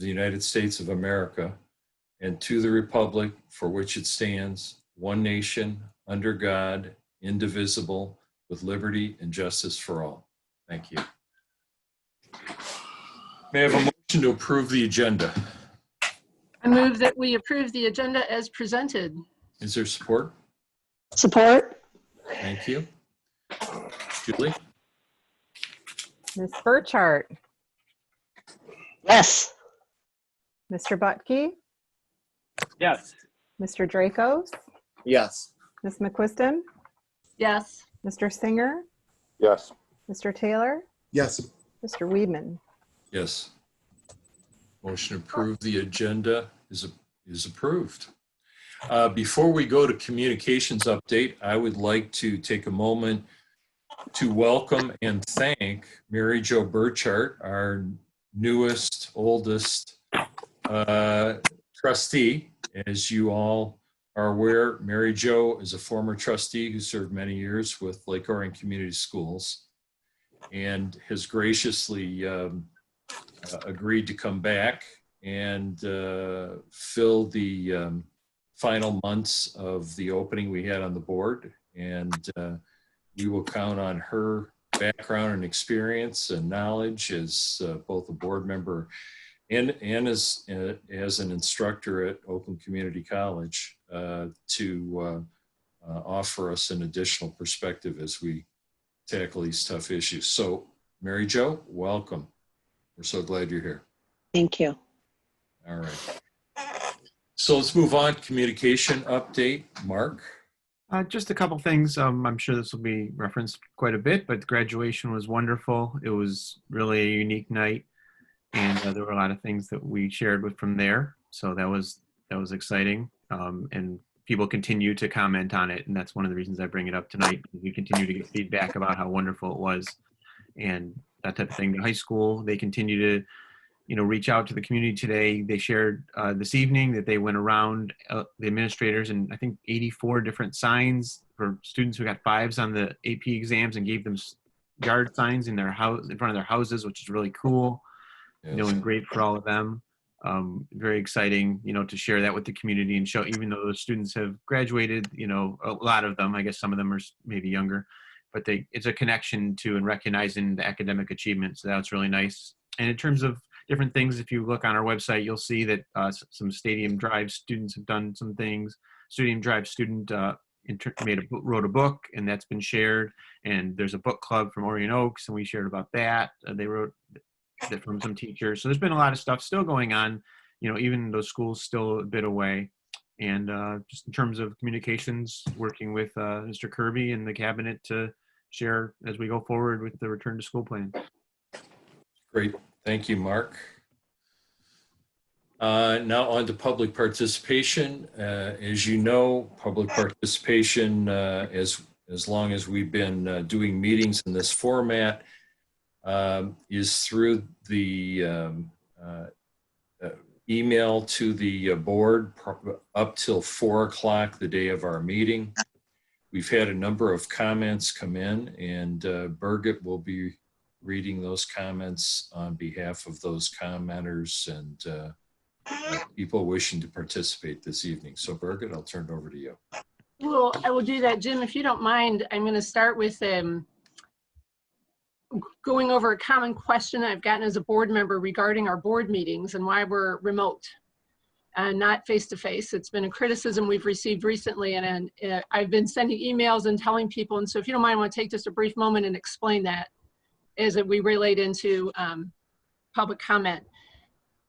of the United States of America and to the republic for which it stands, one nation, under God, indivisible, with liberty and justice for all. Thank you. May I have a motion to approve the agenda? I move that we approve the agenda as presented. Is there support? Support. Thank you. Julie? Ms. Burchart, Yes. Mr. Butke, Yes. Mr. Dracos, Yes. Ms. McQuiston, Yes. Mr. Singer, Yes. Mr. Taylor, Yes. Mr. Weedman. Yes. Motion to approve the agenda is approved. Before we go to communications update, I would like to take a moment to welcome and thank Mary Jo Burchart, our newest, oldest trustee. As you all are aware, Mary Jo is a former trustee who served many years with Lake Orion Community Schools and has graciously agreed to come back and fill the final months of the opening we had on the board. And we will count on her background and experience and knowledge as both a board member and as an instructor at Oakland Community College to offer us an additional perspective as we tackle these tough issues. So, Mary Jo, welcome. We're so glad you're here. Thank you. All right. So let's move on. Communication update. Mark? Just a couple things. I'm sure this will be referenced quite a bit, but graduation was wonderful. It was really a unique night, and there were a lot of things that we shared with from there. So that was exciting, and people continue to comment on it, and that's one of the reasons I bring it up tonight. We continue to get feedback about how wonderful it was, and that type of thing. The high school, they continue to reach out to the community today. They shared this evening that they went around the administrators and I think 84 different signs for students who got 5s on the AP exams and gave them yard signs in their house, in front of their houses, which is really cool. Yes. And great for all of them. Very exciting, to share that with the community and show, even though those students have graduated, a lot of them, I guess some of them are maybe younger, but it's a connection to and recognizing the academic achievements. So that's really nice. And in terms of different things, if you look on our website, you'll see that some Stadium Drive students have done some things. Stadium Drive student wrote a book, and that's been shared. And there's a book club from Orion Oaks, and we shared about that. They wrote that from some teachers. So there's been a lot of stuff still going on, even those schools still a bit away. And just in terms of communications, working with Mr. Kirby and the cabinet to share as we go forward with the return to school plan. Great. Thank you, Mark. Now on to public participation. As you know, public participation, as long as we've been doing meetings in this format, is through the email to the board up till 4 o'clock the day of our meeting. We've had a number of comments come in, and Birgit will be reading those comments on behalf of those commenters and people wishing to participate this evening. So Birgit, I'll turn it over to you. Well, I will do that, Jim. If you don't mind, I'm going to start with going over a common question I've gotten as a board member regarding our board meetings and why we're remote and not face-to-face. It's been a criticism we've received recently, and I've been sending emails and telling people. And so if you don't mind, I want to take just a brief moment and explain that as we relate into public comment.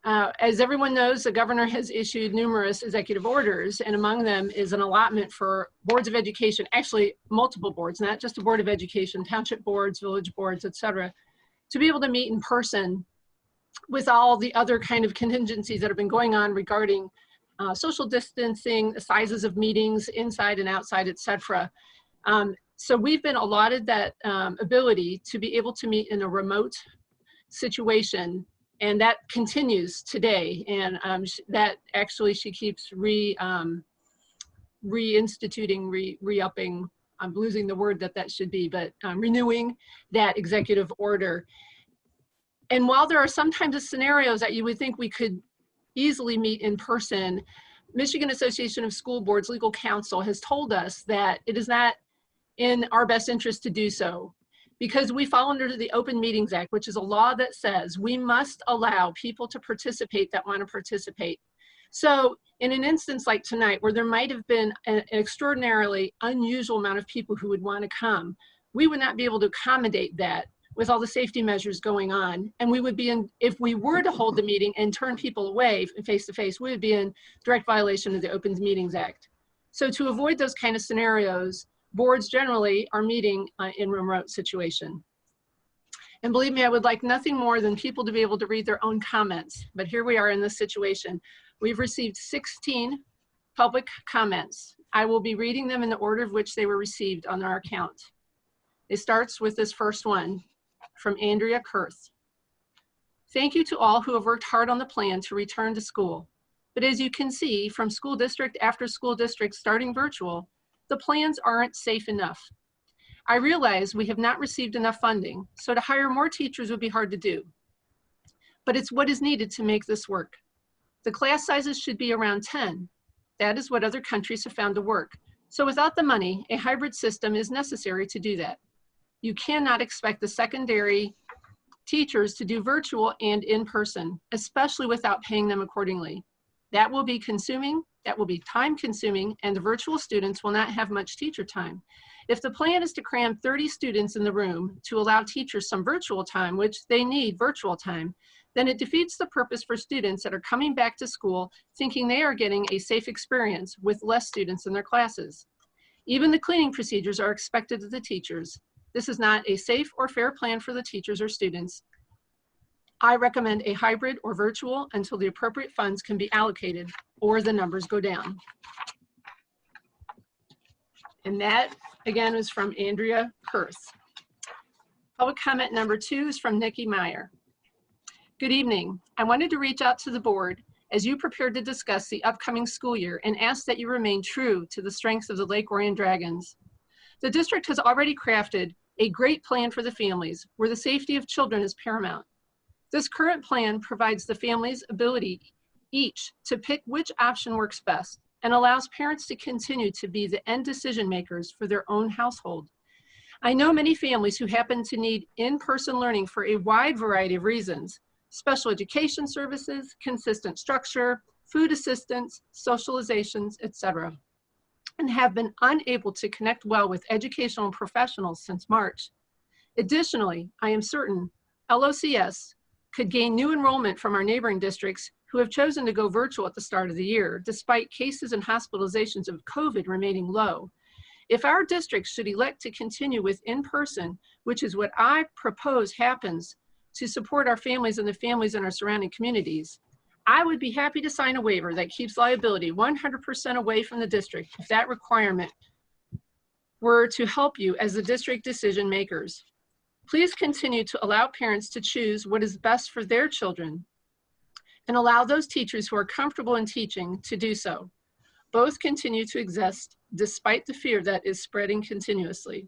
As everyone knows, the governor has issued numerous executive orders, and among them is an allotment for boards of education, actually multiple boards, not just a board of education, township boards, village boards, et cetera, to be able to meet in person with all the other kind of contingencies that have been going on regarding social distancing, the sizes of meetings inside and outside, et cetera. So we've been allotted that ability to be able to meet in a remote situation, and that continues today. And that actually she keeps reinstituting, re-upping, I'm losing the word that should be, but renewing that executive order. And while there are sometimes scenarios that you would think we could easily meet in person, Michigan Association of School Boards legal counsel has told us that it is not in our best interest to do so, because we fall under the Open Meetings Act, which is a law that says we must allow people to participate that want to participate. So in an instance like tonight, where there might have been an extraordinarily unusual amount of people who would want to come, we would not be able to accommodate that with all the safety measures going on. And we would be in, if we were to hold the meeting and turn people away face to face, we would be in direct violation of the Open Meetings Act. So to avoid those kind of scenarios, boards generally are meeting in remote situation. And believe me, I would like nothing more than people to be able to read their own comments. But here we are in this situation. We've received 16 public comments. I will be reading them in the order of which they were received on our account. It starts with this first one from Andrea Kurth. Thank you to all who have worked hard on the plan to return to school. But as you can see from school district after school district starting virtual, the plans aren't safe enough. I realize we have not received enough funding, so to hire more teachers would be hard to do. But it's what is needed to make this work. The class sizes should be around 10. That is what other countries have found to work. So without the money, a hybrid system is necessary to do that. You cannot expect the secondary teachers to do virtual and in person, especially without paying them accordingly. That will be consuming, that will be time consuming, and the virtual students will not have much teacher time. If the plan is to cram 30 students in the room to allow teachers some virtual time, which they need virtual time, then it defeats the purpose for students that are coming back to school thinking they are getting a safe experience with less students in their classes. Even the cleaning procedures are expected of the teachers. This is not a safe or fair plan for the teachers or students. I recommend a hybrid or virtual until the appropriate funds can be allocated or the numbers go down. And that, again, is from Andrea Kurth. Public comment number 2 is from Nikki Meyer. Good evening. I wanted to reach out to the board as you prepared to discuss the upcoming school year and ask that you remain true to the strengths of the Lake Orion Dragons. The district has already crafted a great plan for the families where the safety of children is paramount. This current plan provides the families ability each to pick which option works best and allows parents to continue to be the end decision makers for their own household. I know many families who happen to need in-person learning for a wide variety of reasons: special education services, consistent structure, food assistance, socializations, etc., and have been unable to connect well with educational professionals since March. Additionally, I am certain LOCS could gain new enrollment from our neighboring districts who have chosen to go virtual at the start of the year, despite cases and hospitalizations of COVID remaining low. If our district should elect to continue with in-person, which is what I propose happens to support our families and the families in our surrounding communities, I would be happy to sign a waiver that keeps liability 100% away from the district if that requirement were to help you as the district decision makers. Please continue to allow parents to choose what is best for their children and allow those teachers who are comfortable in teaching to do so. Both continue to exist despite the fear that is spreading continuously.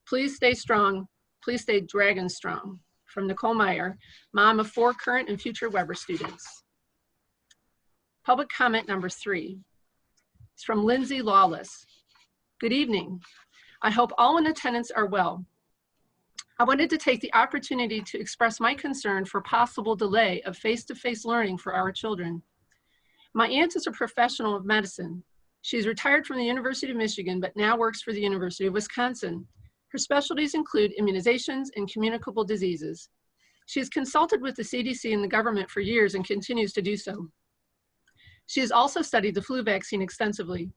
Please stay strong. Please stay dragon strong. From Nicole Meyer, mom of 4 current and future Weber students. Public comment number 3 is from Lindsay Lawless. Good evening. I hope all in attendance are well. I wanted to take the opportunity to express my concern for possible delay of face-to-face learning for our children. My aunt is a professional of medicine. She is retired from the University of Michigan, but now works for the University of Wisconsin. Her specialties include immunizations and communicable diseases. She has consulted with the CDC and the government for years and continues to do so. She has also studied the flu vaccine extensively.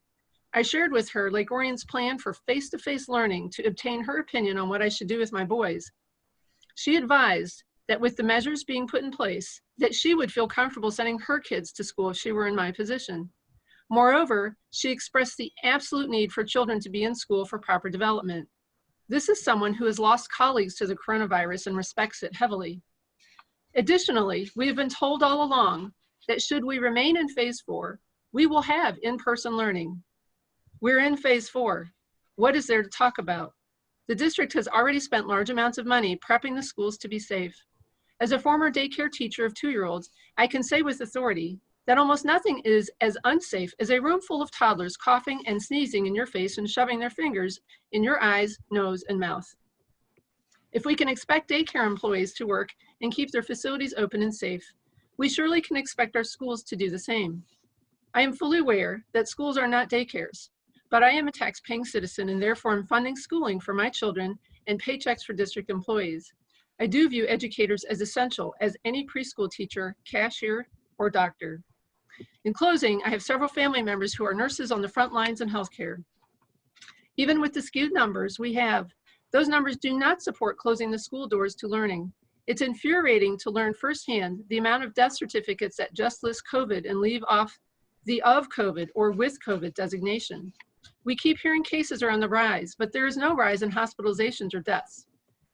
I shared with her Lake Orion's plan for face-to-face learning to obtain her opinion on what I should do with my boys. She advised that with the measures being put in place, that she would feel comfortable sending her kids to school if she were in my position. Moreover, she expressed the absolute need for children to be in school for proper development. This is someone who has lost colleagues to the coronavirus and respects it heavily. Additionally, we have been told all along that should we remain in phase 4, we will have in-person learning. We're in phase 4. What is there to talk about? The district has already spent large amounts of money prepping the schools to be safe. As a former daycare teacher of 2-year-olds, I can say with authority that almost nothing is as unsafe as a room full of toddlers coughing and sneezing in your face and shoving their fingers in your eyes, nose, and mouth. If we can expect daycare employees to work and keep their facilities open and safe, we surely can expect our schools to do the same. I am fully aware that schools are not daycares, but I am a tax-paying citizen and therefore am funding schooling for my children and paychecks for district employees. I do view educators as essential as any preschool teacher, cashier, or doctor. In closing, I have several family members who are nurses on the front lines in healthcare. Even with the skewed numbers we have, those numbers do not support closing the school doors to learning. It's infuriating to learn firsthand the amount of death certificates that just list COVID and leave off the of COVID or with COVID designation. We keep hearing cases are on the rise, but there is no rise in hospitalizations or deaths.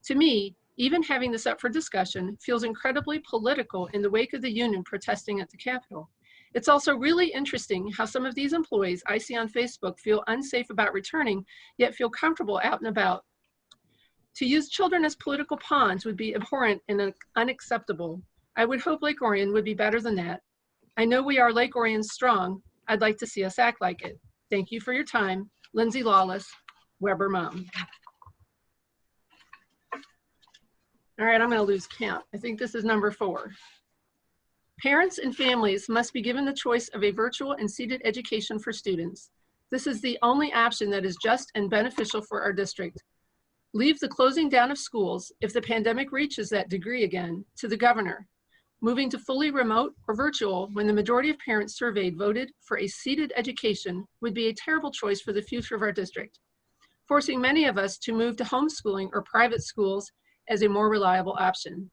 To me, even having this up for discussion feels incredibly political in the wake of the union protesting at the Capitol. It's also really interesting how some of these employees I see on Facebook feel unsafe about returning, yet feel comfortable out and about. To use children as political pawns would be abhorrent and unacceptable. I would hope Lake Orion would be better than that. I know we are Lake Orion strong. I'd like to see us act like it. Thank you for your time. Lindsay Lawless, Weber Mom. All right, I'm going to lose count. I think this is number 4. Parents and families must be given the choice of a virtual and seated education for students. This is the only option that is just and beneficial for our district. Leave the closing down of schools, if the pandemic reaches that degree again, to the governor. Moving to fully remote or virtual when the majority of parents surveyed voted for a seated education would be a terrible choice for the future of our district, forcing many of us to move to homeschooling or private schools as a more reliable option.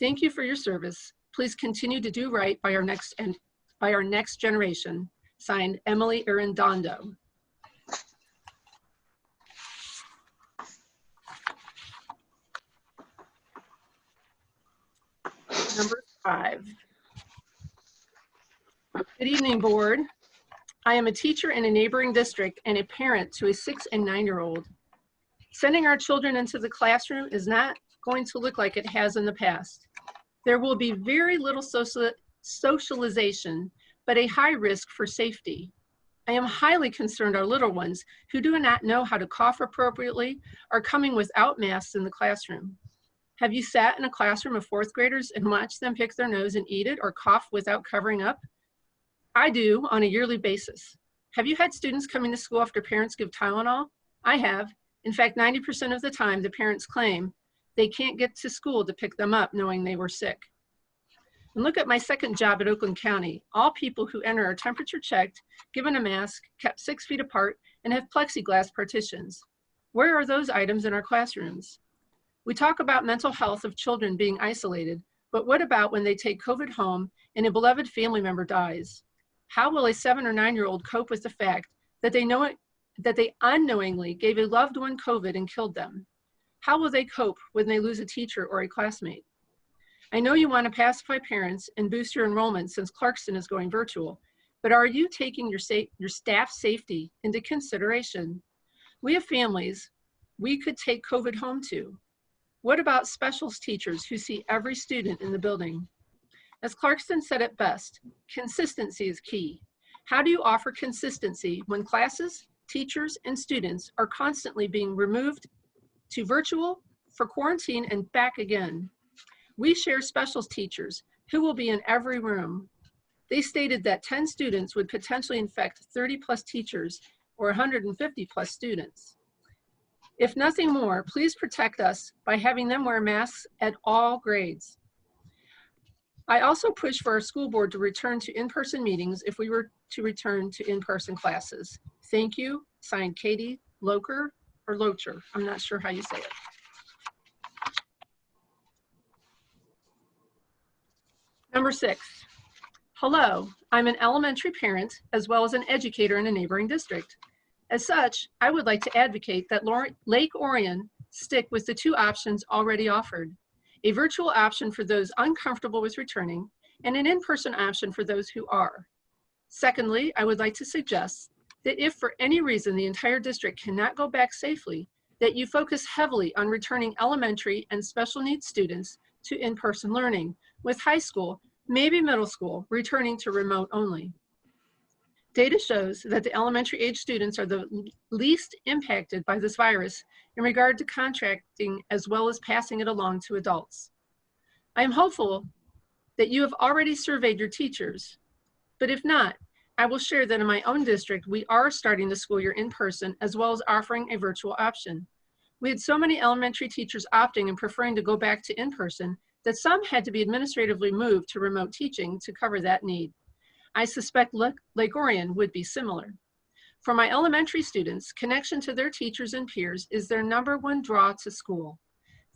Thank you for your service. Please continue to do right by our next generation. Signed, Emily Arredondo. Number 5. Good evening, board. I am a teacher in a neighboring district and a parent to a 6- and 9-year-old. Sending our children into the classroom is not going to look like it has in the past. There will be very little socialization, but a high risk for safety. I am highly concerned our little ones who do not know how to cough appropriately are coming without masks in the classroom. Have you sat in a classroom of 4th graders and watched them pick their nose and eat it or cough without covering up? I do on a yearly basis. Have you had students coming to school after parents give Tylenol? I have. In fact, 90% of the time, the parents claim they can't get to school to pick them up knowing they were sick. And look at my second job at Oakland County. All people who enter are temperature checked, given a mask, kept 6 feet apart, and have plexiglass partitions. Where are those items in our classrooms? We talk about mental health of children being isolated, but what about when they take COVID home and a beloved family member dies? How will a 7- or 9-year-old cope with the fact that they unknowingly gave a loved one COVID and killed them? How will they cope when they lose a teacher or a classmate? I know you want to pacify parents and boost your enrollment since Clarkston is going virtual, but are you taking your staff safety into consideration? We have families we could take COVID home to. What about specials teachers who see every student in the building? As Clarkston said it best, consistency is key. How do you offer consistency when classes, teachers, and students are constantly being removed to virtual, for quarantine, and back again? We share specials teachers who will be in every room. They stated that 10 students would potentially infect 30+ teachers or 150+ students. If nothing more, please protect us by having them wear masks at all grades. I also push for our school board to return to in-person meetings if we were to return to in-person classes. Thank you. Signed, Katie Locher or Locher. I'm not sure how you say it. Number 6. Hello, I'm an elementary parent as well as an educator in a neighboring district. As such, I would like to advocate that Lake Orion stick with the 2 options already offered, a virtual option for those uncomfortable with returning and an in-person option for those who are. Secondly, I would like to suggest that if for any reason the entire district cannot go back safely, that you focus heavily on returning elementary and special needs students to in-person learning, with high school, maybe middle school, returning to remote only. Data shows that the elementary age students are the least impacted by this virus in regard to contracting as well as passing it along to adults. I am hopeful that you have already surveyed your teachers, but if not, I will share that in my own district, we are starting the school year in person as well as offering a virtual option. We had so many elementary teachers opting and preferring to go back to in-person that some had to be administratively moved to remote teaching to cover that need. I suspect Lake Orion would be similar. For my elementary students, connection to their teachers and peers is their #1 draw to school.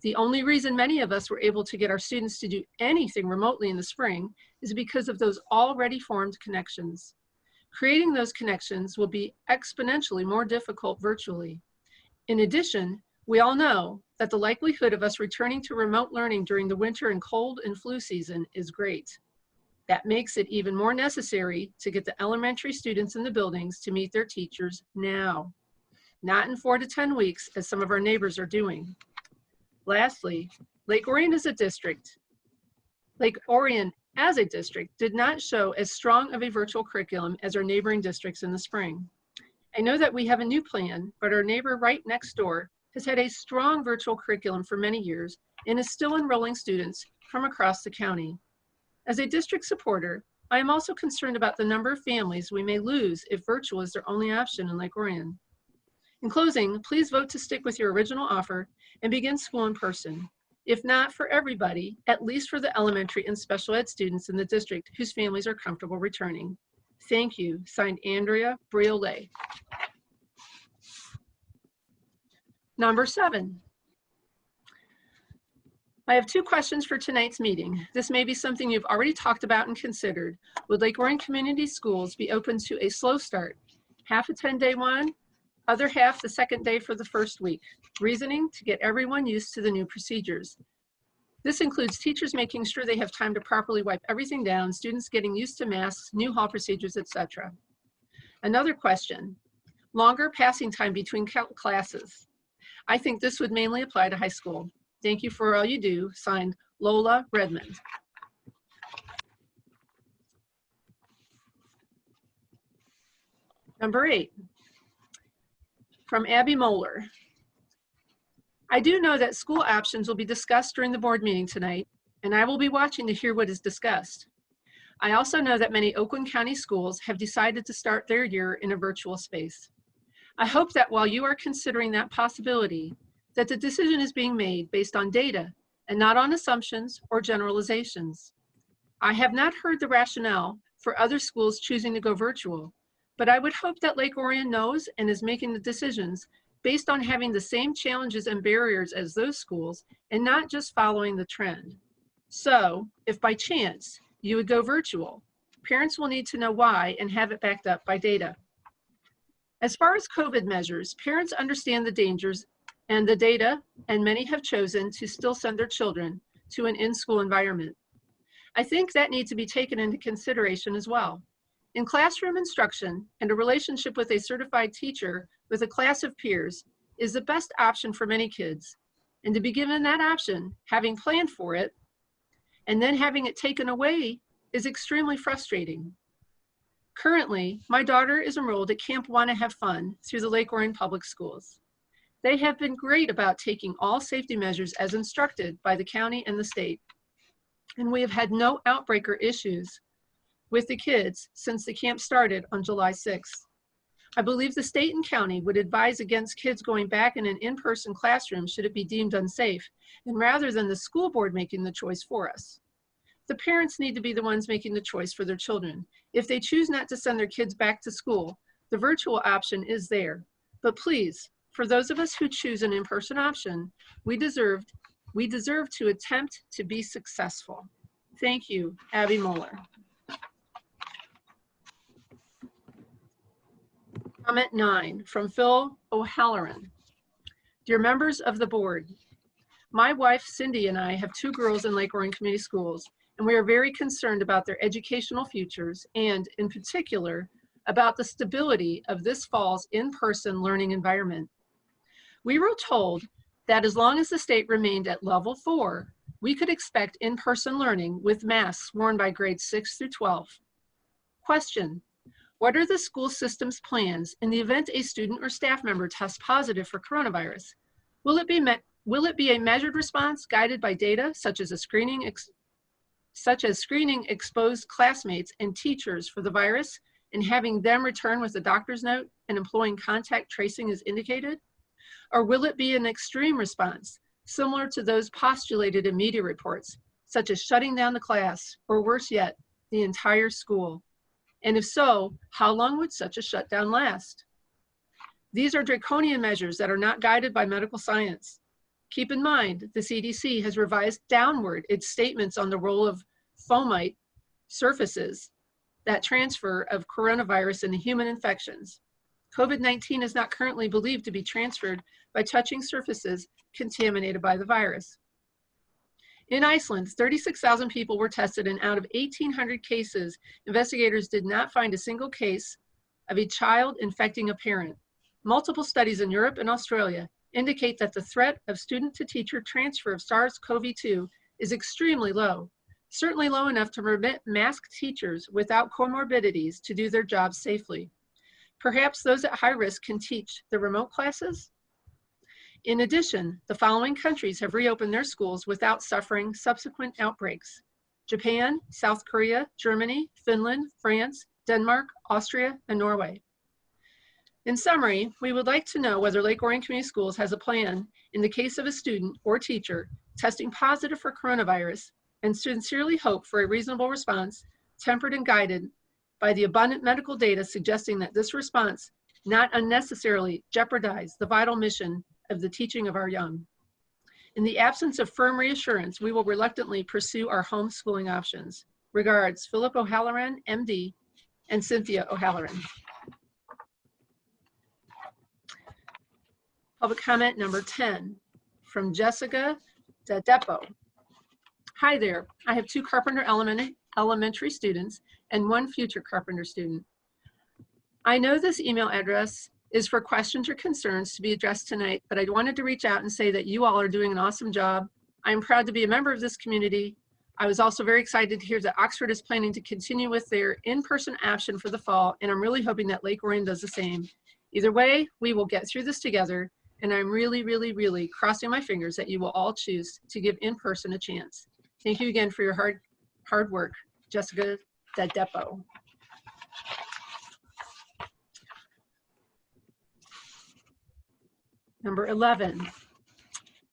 The only reason many of us were able to get our students to do anything remotely in the spring is because of those already formed connections. Creating those connections will be exponentially more difficult virtually. In addition, we all know that the likelihood of us returning to remote learning during the winter and cold and flu season is great. That makes it even more necessary to get the elementary students in the buildings to meet their teachers now, not in 4 to 10 weeks, as some of our neighbors are doing. Lastly, Lake Orion as a district did not show as strong of a virtual curriculum as our neighboring districts in the spring. I know that we have a new plan, but our neighbor right next door has had a strong virtual curriculum for many years and is still enrolling students from across the county. As a district supporter, I am also concerned about the number of families we may lose if virtual is their only option in Lake Orion. In closing, please vote to stick with your original offer and begin school in person. If not for everybody, at least for the elementary and special ed students in the district whose families are comfortable returning. Thank you. Signed, Andrea Briolet. Number 7. I have 2 questions for tonight's meeting. This may be something you've already talked about and considered. Would Lake Orion Community Schools be open to a slow start? Half a 10-day one, other half the second day for the first week. Reasoning: to get everyone used to the new procedures. This includes teachers making sure they have time to properly wipe everything down, students getting used to masks, new hall procedures, etc. Another question: longer passing time between classes. I think this would mainly apply to high school. Thank you for all you do. Signed, Lola Redmond. Number 8, from Abby Moeller. I do know that school options will be discussed during the board meeting tonight, and I will be watching to hear what is discussed. I also know that many Oakland County schools have decided to start their year in a virtual space. I hope that while you are considering that possibility, that the decision is being made based on data and not on assumptions or generalizations. I have not heard the rationale for other schools choosing to go virtual, but I would hope that Lake Orion knows and is making the decisions based on having the same challenges and barriers as those schools and not just following the trend. So, if by chance you would go virtual, parents will need to know why and have it backed up by data. As far as COVID measures, parents understand the dangers and the data, and many have chosen to still send their children to an in-school environment. I think that needs to be taken into consideration as well. In classroom instruction and a relationship with a certified teacher with a class of peers is the best option for many kids. And to be given that option, having planned for it, and then having it taken away is extremely frustrating. Currently, my daughter is enrolled at Camp Wanna Have Fun through the Lake Orion Public Schools. They have been great about taking all safety measures as instructed by the county and the state. And we have had no outbreak or issues with the kids since the camp started on July 6th. I believe the state and county would advise against kids going back in an in-person classroom should it be deemed unsafe, and rather than the school board making the choice for us. The parents need to be the ones making the choice for their children. If they choose not to send their kids back to school, the virtual option is there. But please, for those of us who choose an in-person option, we deserve to attempt to be successful. Thank you, Abby Moeller. Comment 9 from Phil O'Halloran. Dear members of the board, my wife Cindy and I have 2 girls in Lake Orion Community Schools, and we are very concerned about their educational futures and, in particular, about the stability of this fall's in-person learning environment. We were told that as long as the state remained at level 4, we could expect in-person learning with masks worn by grades 6 through 12. Question: what are the school system's plans in the event a student or staff member tests positive for coronavirus? Will it be a measured response guided by data such as screening exposed classmates and teachers for the virus and having them return with a doctor's note and employing contact tracing as indicated? Or will it be an extreme response, similar to those postulated in media reports, such as shutting down the class, or worse yet, the entire school? And if so, how long would such a shutdown last? These are draconian measures that are not guided by medical science. Keep in mind, the CDC has revised downward its statements on the role of fomite surfaces that transfer of coronavirus into human infections. COVID-19 is not currently believed to be transferred by touching surfaces contaminated by the virus. In Iceland, 36,000 people were tested, and out of 1,800 cases, investigators did not find a single case of a child infecting a parent. Multiple studies in Europe and Australia indicate that the threat of student-to-teacher transfer of SARS-CoV-2 is extremely low, certainly low enough to permit masked teachers without comorbidities to do their jobs safely. Perhaps those at high risk can teach the remote classes? In addition, the following countries have reopened their schools without suffering subsequent outbreaks: Japan, South Korea, Germany, Finland, France, Denmark, Austria, and Norway. In summary, we would like to know whether Lake Orion Community Schools has a plan in the case of a student or teacher testing positive for coronavirus, and sincerely hope for a reasonable response, tempered and guided by the abundant medical data suggesting that this response not unnecessarily jeopardize the vital mission of the teaching of our young. In the absence of firm reassurance, we will reluctantly pursue our homeschooling options. Regards, Philip O'Halloran, MD, and Cynthia O'Halloran. Public comment number 10 from Jessica Dadepo. Hi there, I have 2 Carpenter Elementary students and 1 future Carpenter student. I know this email address is for questions or concerns to be addressed tonight, but I wanted to reach out and say that you all are doing an awesome job. I'm proud to be a member of this community. I was also very excited to hear that Oxford is planning to continue with their in-person option for the fall, and I'm really hoping that Lake Orion does the same. Either way, we will get through this together, and I'm really, really, really crossing my fingers that you will all choose to give in-person a chance. Thank you again for your hard work, Jessica Dadepo. Number 11,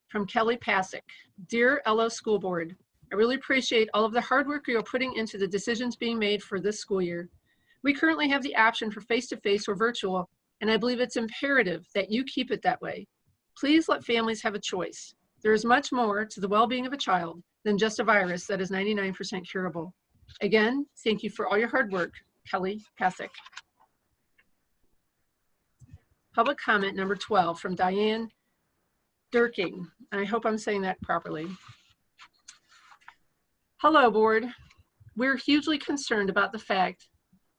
from Kelly Pasick. Dear LO School Board, I really appreciate all of the hard work you are putting into the decisions being made for this school year. We currently have the option for face-to-face or virtual, and I believe it's imperative that you keep it that way. Please let families have a choice. There is much more to the well-being of a child than just a virus that is 99% curable. Again, thank you for all your hard work, Kelly Pasick. Public comment number 12 from Diane Durking. I hope I'm saying that properly. Hello, board. We're hugely concerned about the fact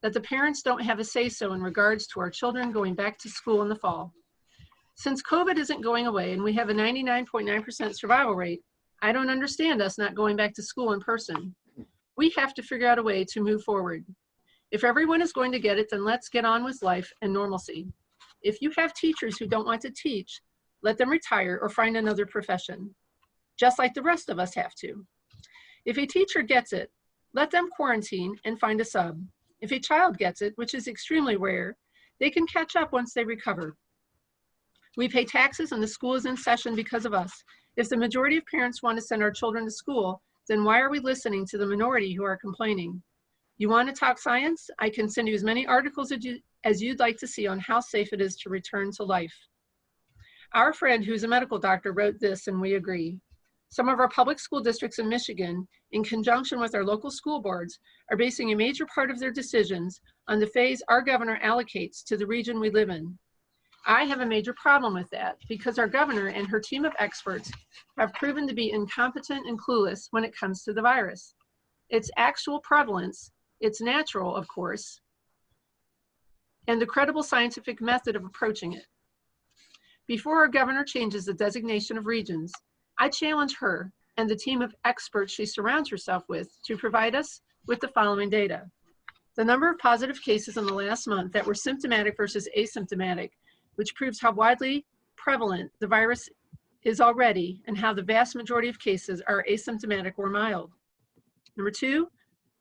that the parents don't have a say-so in regards to our children going back to school in the fall. Since COVID isn't going away and we have a 99.9% survival rate, I don't understand us not going back to school in person. We have to figure out a way to move forward. If everyone is going to get it, then let's get on with life and normalcy. If you have teachers who don't want to teach, let them retire or find another profession, just like the rest of us have to. If a teacher gets it, let them quarantine and find a sub. If a child gets it, which is extremely rare, they can catch up once they recover. We pay taxes and the school is in session because of us. If the majority of parents want to send our children to school, then why are we listening to the minority who are complaining? You want to talk science? I can send you as many articles as you'd like to see on how safe it is to return to life. Our friend who's a medical doctor wrote this, and we agree. Some of our public school districts in Michigan, in conjunction with our local school boards, are basing a major part of their decisions on the phase our governor allocates to the region we live in. I have a major problem with that because our governor and her team of experts have proven to be incompetent and clueless when it comes to the virus. Its actual prevalence, it's natural, of course, and the credible scientific method of approaching it. Before our governor changes the designation of regions, I challenge her and the team of experts she surrounds herself with to provide us with the following data. The number of positive cases in the last month that were symptomatic versus asymptomatic, which proves how widely prevalent the virus is already and how the vast majority of cases are asymptomatic or mild. Number two,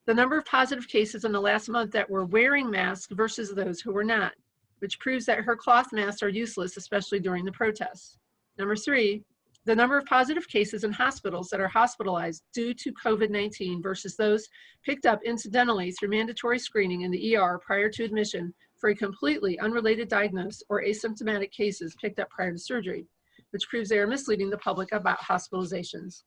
the number of positive cases in the last month that were wearing masks versus those who were not, which proves that her cloth masks are useless, especially during the protests. Number three, the number of positive cases in hospitals that are hospitalized due to COVID-19 versus those picked up incidentally through mandatory screening in the ER prior to admission for a completely unrelated diagnosis or asymptomatic cases picked up prior to surgery, which proves they are misleading the public about hospitalizations.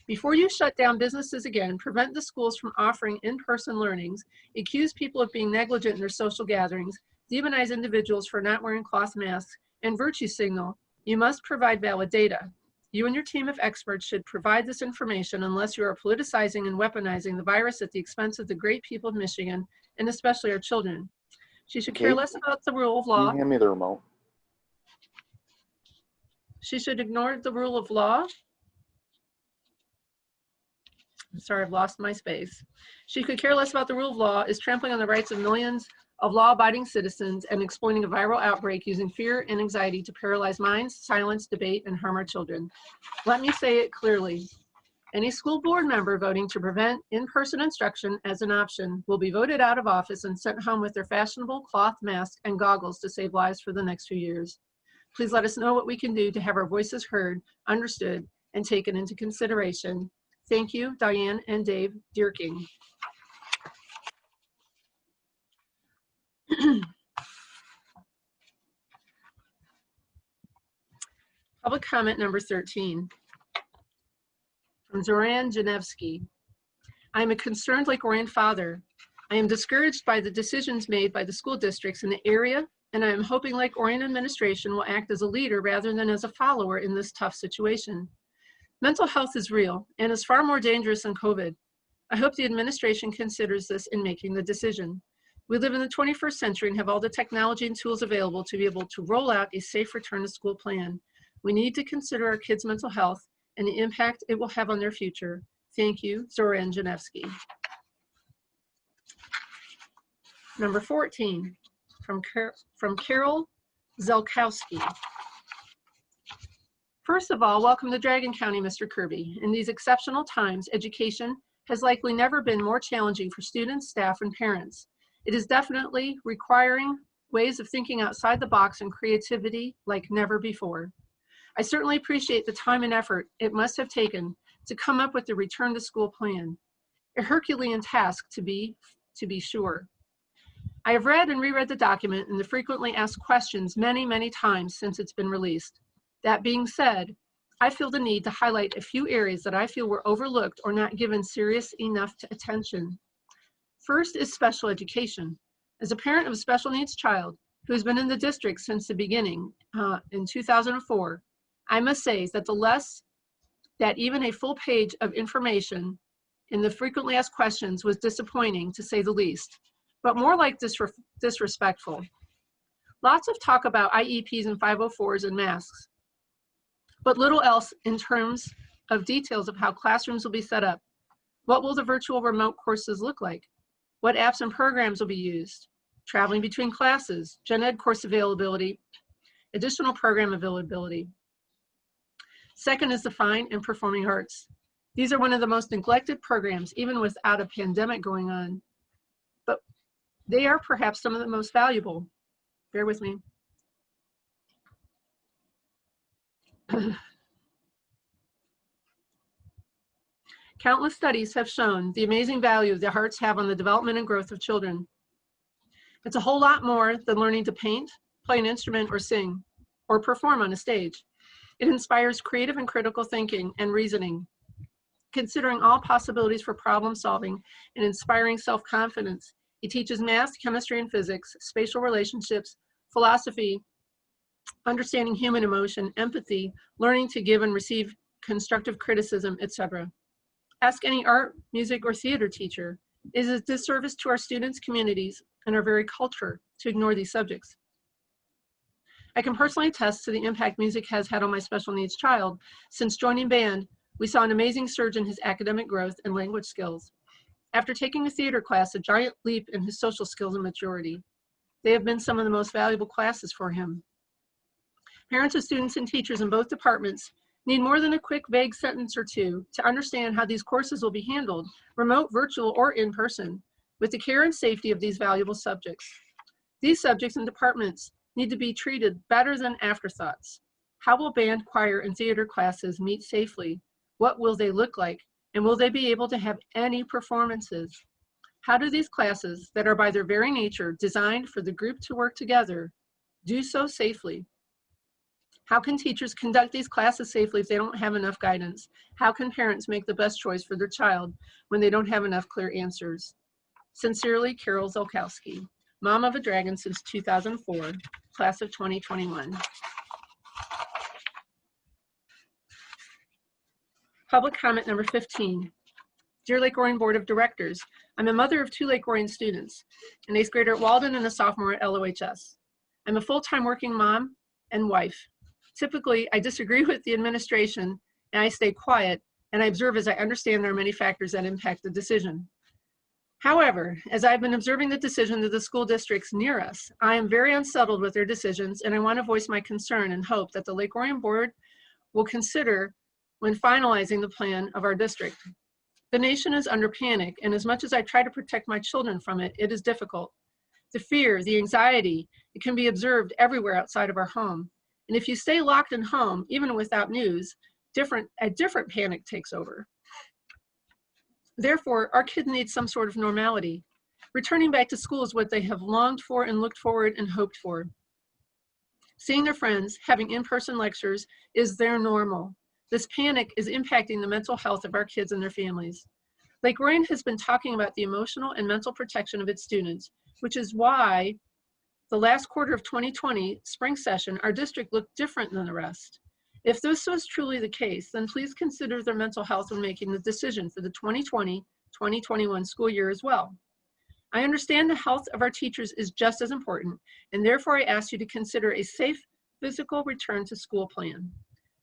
Before you shut down businesses again, prevent the schools from offering in-person learnings, accuse people of being negligent in their social gatherings, demonize individuals for not wearing cloth masks, and virtue signal, you must provide valid data. You and your team of experts should provide this information unless you are politicizing and weaponizing the virus at the expense of the great people of Michigan, and especially our children. She should care Kate, less about the rule of Can law. you hand me the remote? She should ignore the rule of law. I'm sorry, I've lost my space. She could care less about the rule of law, is trampling on the rights of millions of law-abiding citizens and exploiting a viral outbreak using fear and anxiety to paralyze minds, silence debate, and harm our children. Let me say it clearly. Any school board member voting to prevent in-person instruction as an option will be voted out of office and sent home with their fashionable cloth mask and goggles to save lives for the next few years. Please let us know what we can do to have our voices heard, understood, and taken into consideration. Thank you, Diane and Dave Dierking. Public comment number 13 from Zoran Janevsky. I am a concerned Lake-Orion father. I am discouraged by the decisions made by the school districts in the area, and I am hoping Lake-Orion administration will act as a leader rather than as a follower in this tough situation. Mental health is real and is far more dangerous than COVID. I hope the administration considers this in making the decision. We live in the 21st century and have all the technology and tools available to be able to roll out a safe return to school plan. We need to consider our kids' mental health and the impact it will have on their future. Thank you, Zoran Janevsky. Number 14, from Carol Zelkowski. First of all, welcome to Dragon County, Mr. Kirby. In these exceptional times, education has likely never been more challenging for students, staff, and parents. It is definitely requiring ways of thinking outside the box and creativity like never before. I certainly appreciate the time and effort it must have taken to come up with the return to school plan. A Herculean task to be sure. I have read and reread the document and the frequently asked questions many, many times since it's been released. That being said, I feel the need to highlight a few areas that I feel were overlooked or not given serious enough attention. First is special education. As a parent of a special needs child who has been in the district since the beginning in 2004, I must say that even a full page of information in the frequently asked questions was disappointing, to say the least, but more like disrespectful. Lots of talk about IEPs and 504s and masks, but little else in terms of details of how classrooms will be set up. What will the virtual remote courses look like? What apps and programs will be used? Traveling between classes, gen ed course availability, additional program availability. Second is the fine and performing arts. These are one of the most neglected programs, even without a pandemic going on, but they are perhaps some of the most valuable. Bear with me. Countless studies have shown the amazing value the arts have on the development and growth of children. It's a whole lot more than learning to paint, play an instrument, or sing, or perform on a stage. It inspires creative and critical thinking and reasoning, considering all possibilities for problem solving and inspiring self-confidence. It teaches math, chemistry, and physics, spatial relationships, philosophy, understanding human emotion, empathy, learning to give and receive constructive criticism, etc. Ask any art, music, or theater teacher. It is a disservice to our students, communities, and our very culture to ignore these subjects. I can personally attest to the impact music has had on my special needs child. Since joining band, We saw an amazing surge in his academic growth and language skills. After taking a theater class, a giant leap in his social skills and maturity. They have been some of the most valuable classes for him. Parents of students and teachers in both departments need more than a quick, vague sentence or two to understand how these courses will be handled, remote, virtual, or in person, with the care and safety of these valuable subjects. These subjects and departments need to be treated better than afterthoughts. How will band, choir, and theater classes meet safely? What will they look like? And will they be able to have any performances? How do these classes, that are by their very nature designed for the group to work together, do so safely? How can teachers conduct these classes safely if they don't have enough guidance? How can parents make the best choice for their child when they don't have enough clear answers? Sincerely, Carol Zolkowski, mom of a dragon since 2004, class of 2021. Public comment number 15. Dear Lake Orion Board of Directors, I'm a mother of 2 Lake Orion students, an 8th grader at Walden and a sophomore at LOHS. I'm a full-time working mom and wife. Typically, I disagree with the administration and I stay quiet and I observe as I understand there are many factors that impact the decision. However, as I've been observing the decisions of the school districts near us, I am very unsettled with their decisions and I want to voice my concern and hope that the Lake Orion Board will consider when finalizing the plan of our district. The nation is under panic, and as much as I try to protect my children from it, it is difficult. The fear, the anxiety, it can be observed everywhere outside of our home. And if you stay locked in home, even without news, a different panic takes over. Therefore, our kids need some sort of normality. Returning back to school is what they have longed for and looked forward and hoped for. Seeing their friends, having in-person lectures is their normal. This panic is impacting the mental health of our kids and their families. Lake Orion has been talking about the emotional and mental protection of its students, which is why the last quarter of 2020 spring session, our district looked different than the rest. If this was truly the case, then please consider their mental health when making the decision for the 2020-2021 school year as well. I understand the health of our teachers is just as important, and therefore I ask you to consider a safe physical return to school plan.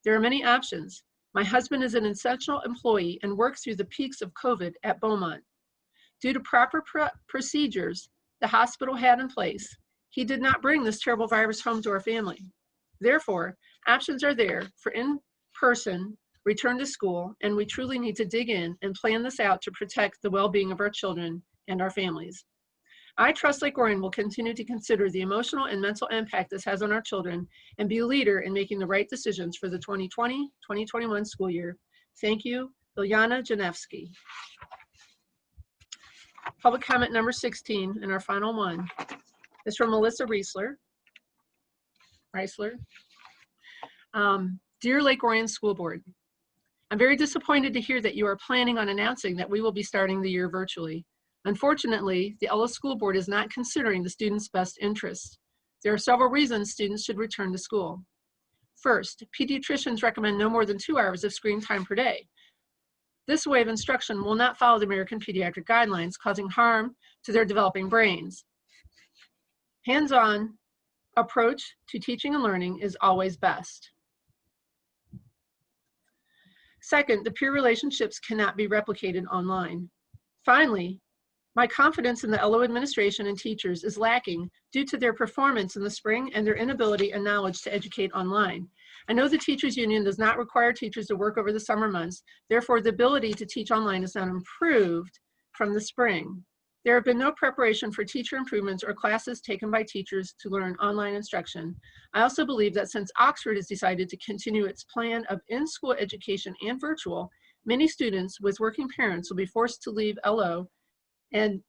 There are many options. My husband is an essential employee and works through the peaks of COVID at Beaumont. Due to proper procedures the hospital had in place, he did not bring this terrible virus home to our family. Therefore, options are there for in-person return to school, and we truly need to dig in and plan this out to protect the well-being of our children and our families. I trust Lake Orion will continue to consider the emotional and mental impact this has on our children and be a leader in making the right decisions for the 2020-2021 school year. Thank you, Ilyana Janevsky. Public comment number 16, and our final one, is from Melissa Reisler. Dear Lake Orion School Board, I'm very disappointed to hear that you are planning on announcing that we will be starting the year virtually. Unfortunately, the LOCS School Board is not considering the students' best interests. There are several reasons students should return to school. First, pediatricians recommend no more than 2 hours of screen time per day. This way of instruction will not follow the American Pediatric Guidelines, causing harm to their developing brains. Hands-on approach to teaching and learning is always best. Second, the peer relationships cannot be replicated online. Finally, my confidence in the LO administration and teachers is lacking due to their performance in the spring and their inability and knowledge to educate online. I know the teachers union does not require teachers to work over the summer months. Therefore, the ability to teach online is not improved from the spring. There have been no preparation for teacher improvements or classes taken by teachers to learn online instruction. I also believe that since Oxford has decided to continue its plan of in-school education and virtual, many students with working parents will be forced to leave LO and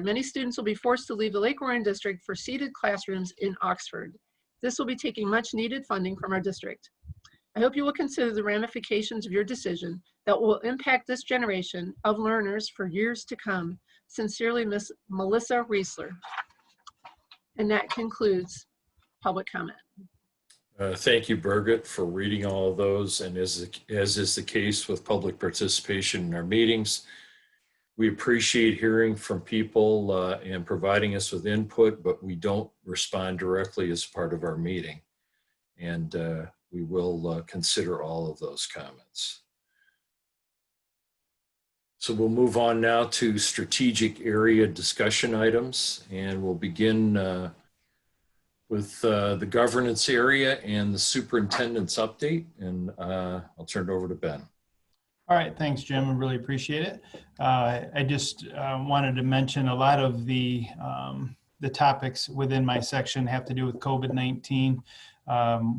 many students will be forced to leave the Lake Orion district for seated classrooms in Oxford. This will be taking much needed funding from our district. I hope you will consider the ramifications of your decision that will impact this generation of learners for years to come. Sincerely, Miss Melissa Reisler. And that concludes public comment. Thank you, Birgit, for reading all of those. And as is the case with public participation in our meetings, we appreciate hearing from people and providing us with input, but we don't respond directly as part of our meeting. And we will consider all of those comments. So we'll move on now to strategic area discussion items, and we'll begin with the governance area and the superintendent's update. And I'll turn it over to Ben. All right, thanks, Jim. I really appreciate it. I just wanted to mention a lot of the topics within my section have to do with COVID-19.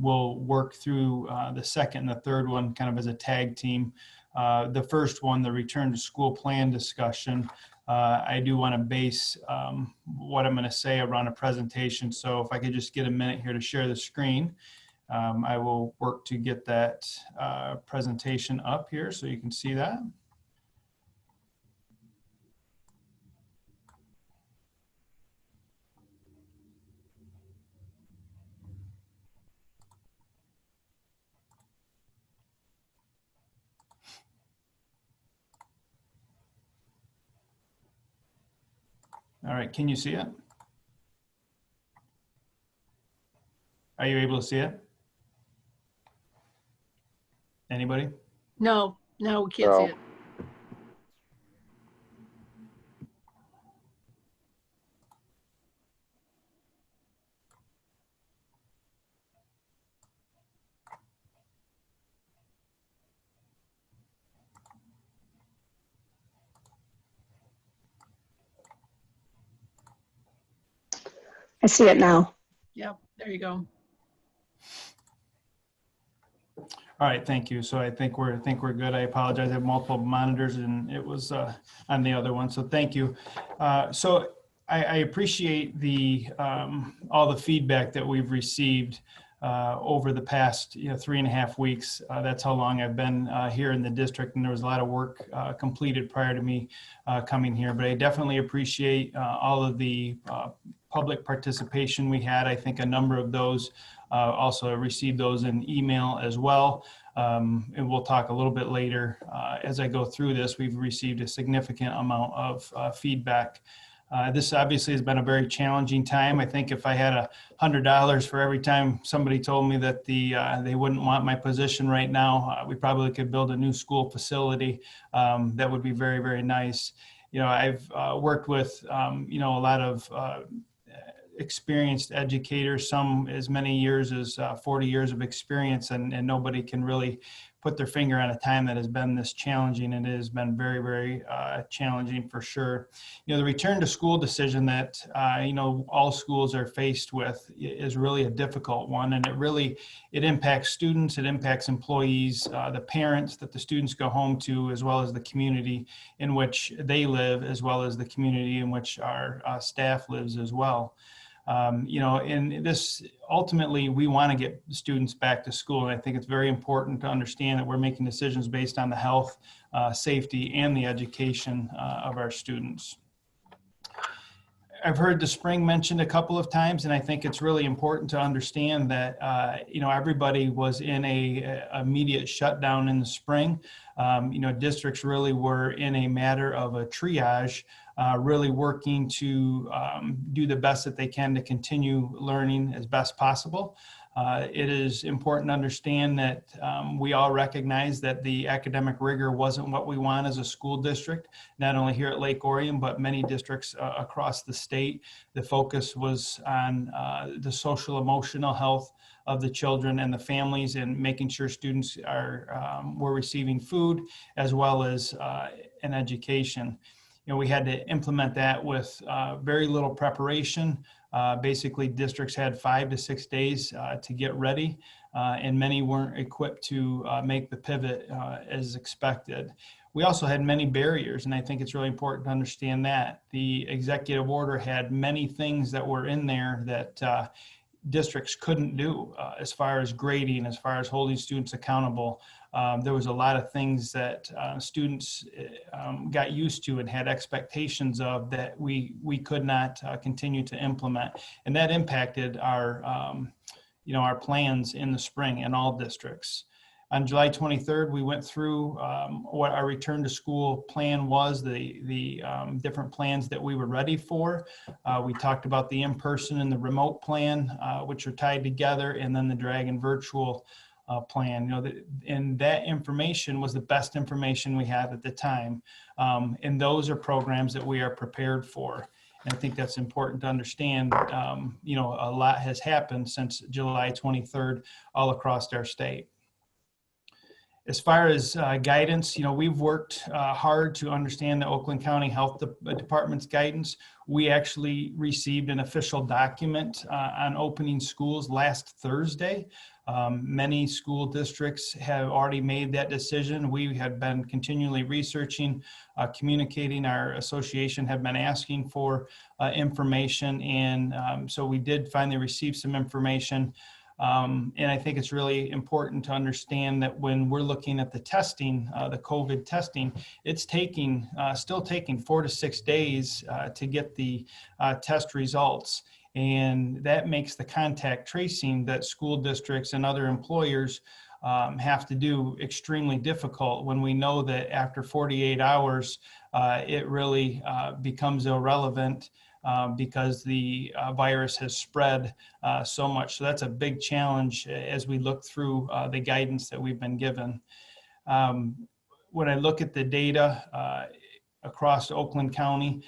We'll work through the second and the third one kind of as a tag team. The first one, the return to school plan discussion, I do want to base what I'm going to say around a presentation. So if I could just get a minute here to share the screen, I will work to get that presentation up here so you can see that. All right, can you see it? Are you able to see it? Anybody? No, we can't see it. I see it now. Yep, there you go. All right, thank you. So I think we're good. I apologize. I have multiple monitors and it was on the other one. So thank you. So I appreciate the all the feedback that we've received over the past 3.5 weeks. That's how long I've been here in the district, and there was a lot of work completed prior to me coming here. But I definitely appreciate all of the public participation we had. I think a number of those also received those in email as well. And we'll talk a little bit later as I go through this. We've received a significant amount of feedback. This obviously has been a very challenging time. I think if I had $100 for every time somebody told me that they wouldn't want my position right now, we probably could build a new school facility that would be very, very nice. I've worked with a lot of experienced educators, some as many years as 40 years of experience, and nobody can really put their finger on a time that has been this challenging, and it has been very, very challenging for sure. The return to school decision that all schools are faced with is really a difficult one, and it impacts students, it impacts employees, the parents that the students go home to, as well as the community in which they live, as well as the community in which our staff lives as well. And this ultimately, we want to get students back to school. And I think it's very important to understand that we're making decisions based on the health, safety, and the education of our students. I've heard the spring mentioned a couple of times, and I think it's really important to understand that, everybody was in a immediate shutdown in the spring. Districts really were in a matter of a triage, really working to do the best that they can to continue learning as best possible. It is important to understand that we all recognize that the academic rigor wasn't what we want as a school district, not only here at Lake Orion, but many districts across the state. The focus was on the social emotional health of the children and the families, and making sure students were receiving food as well as an education. We had to implement that with very little preparation. Basically, districts had 5 to 6 days to get ready, and many weren't equipped to make the pivot as expected. We also had many barriers, and I think it's really important to understand that. The executive order had many things that were in there that districts couldn't do as far as grading, as far as holding students accountable. There was a lot of things that students got used to and had expectations of that we could not continue to implement. And that impacted our plans in the spring in all districts. On July 23rd, we went through what our return to school plan was, the different plans that we were ready for. We talked about the in-person and the remote plan, which are tied together, and then the Dragon virtual plan. And that information was the best information we had at the time. And those are programs that we are prepared for. And I think that's important to understand. A lot has happened since July 23rd all across our state. As far as guidance, we've worked hard to understand the Oakland County Health Department's guidance. We actually received an official document on opening schools last Thursday. Many school districts have already made that decision. We have been continually researching, communicating. Our association have been asking for information. And so we did finally receive some information. And I think it's really important to understand that when we're looking at the testing, the COVID testing, it's still taking 4 to 6 days to get the test results. And that makes the contact tracing that school districts and other employers have to do extremely difficult when we know that after 48 hours, it really becomes irrelevant because the virus has spread so much. So that's a big challenge as we look through the guidance that we've been given. When I look at the data across Oakland County,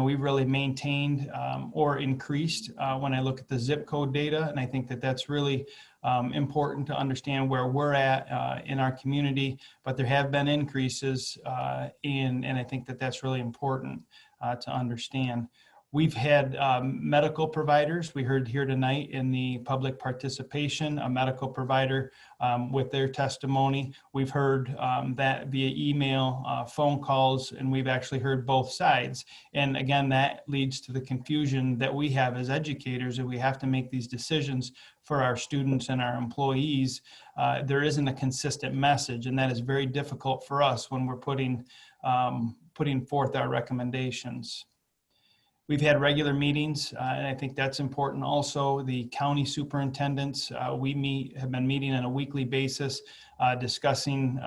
we've really maintained or increased when I look at the zip code data. And I think that that's really important to understand where we're at in our community, but there have been increases and I think that that's really important to understand. We've had medical providers. We heard here tonight in the public participation, a medical provider with their testimony. We've heard that via email, phone calls, and we've actually heard both sides. And again, that leads to the confusion that we have as educators, that we have to make these decisions for our students and our employees. There isn't a consistent message, and that is very difficult for us when we're putting forth our recommendations. We've had regular meetings, and I think that's important also. The county superintendents, have been meeting on a weekly basis, discussing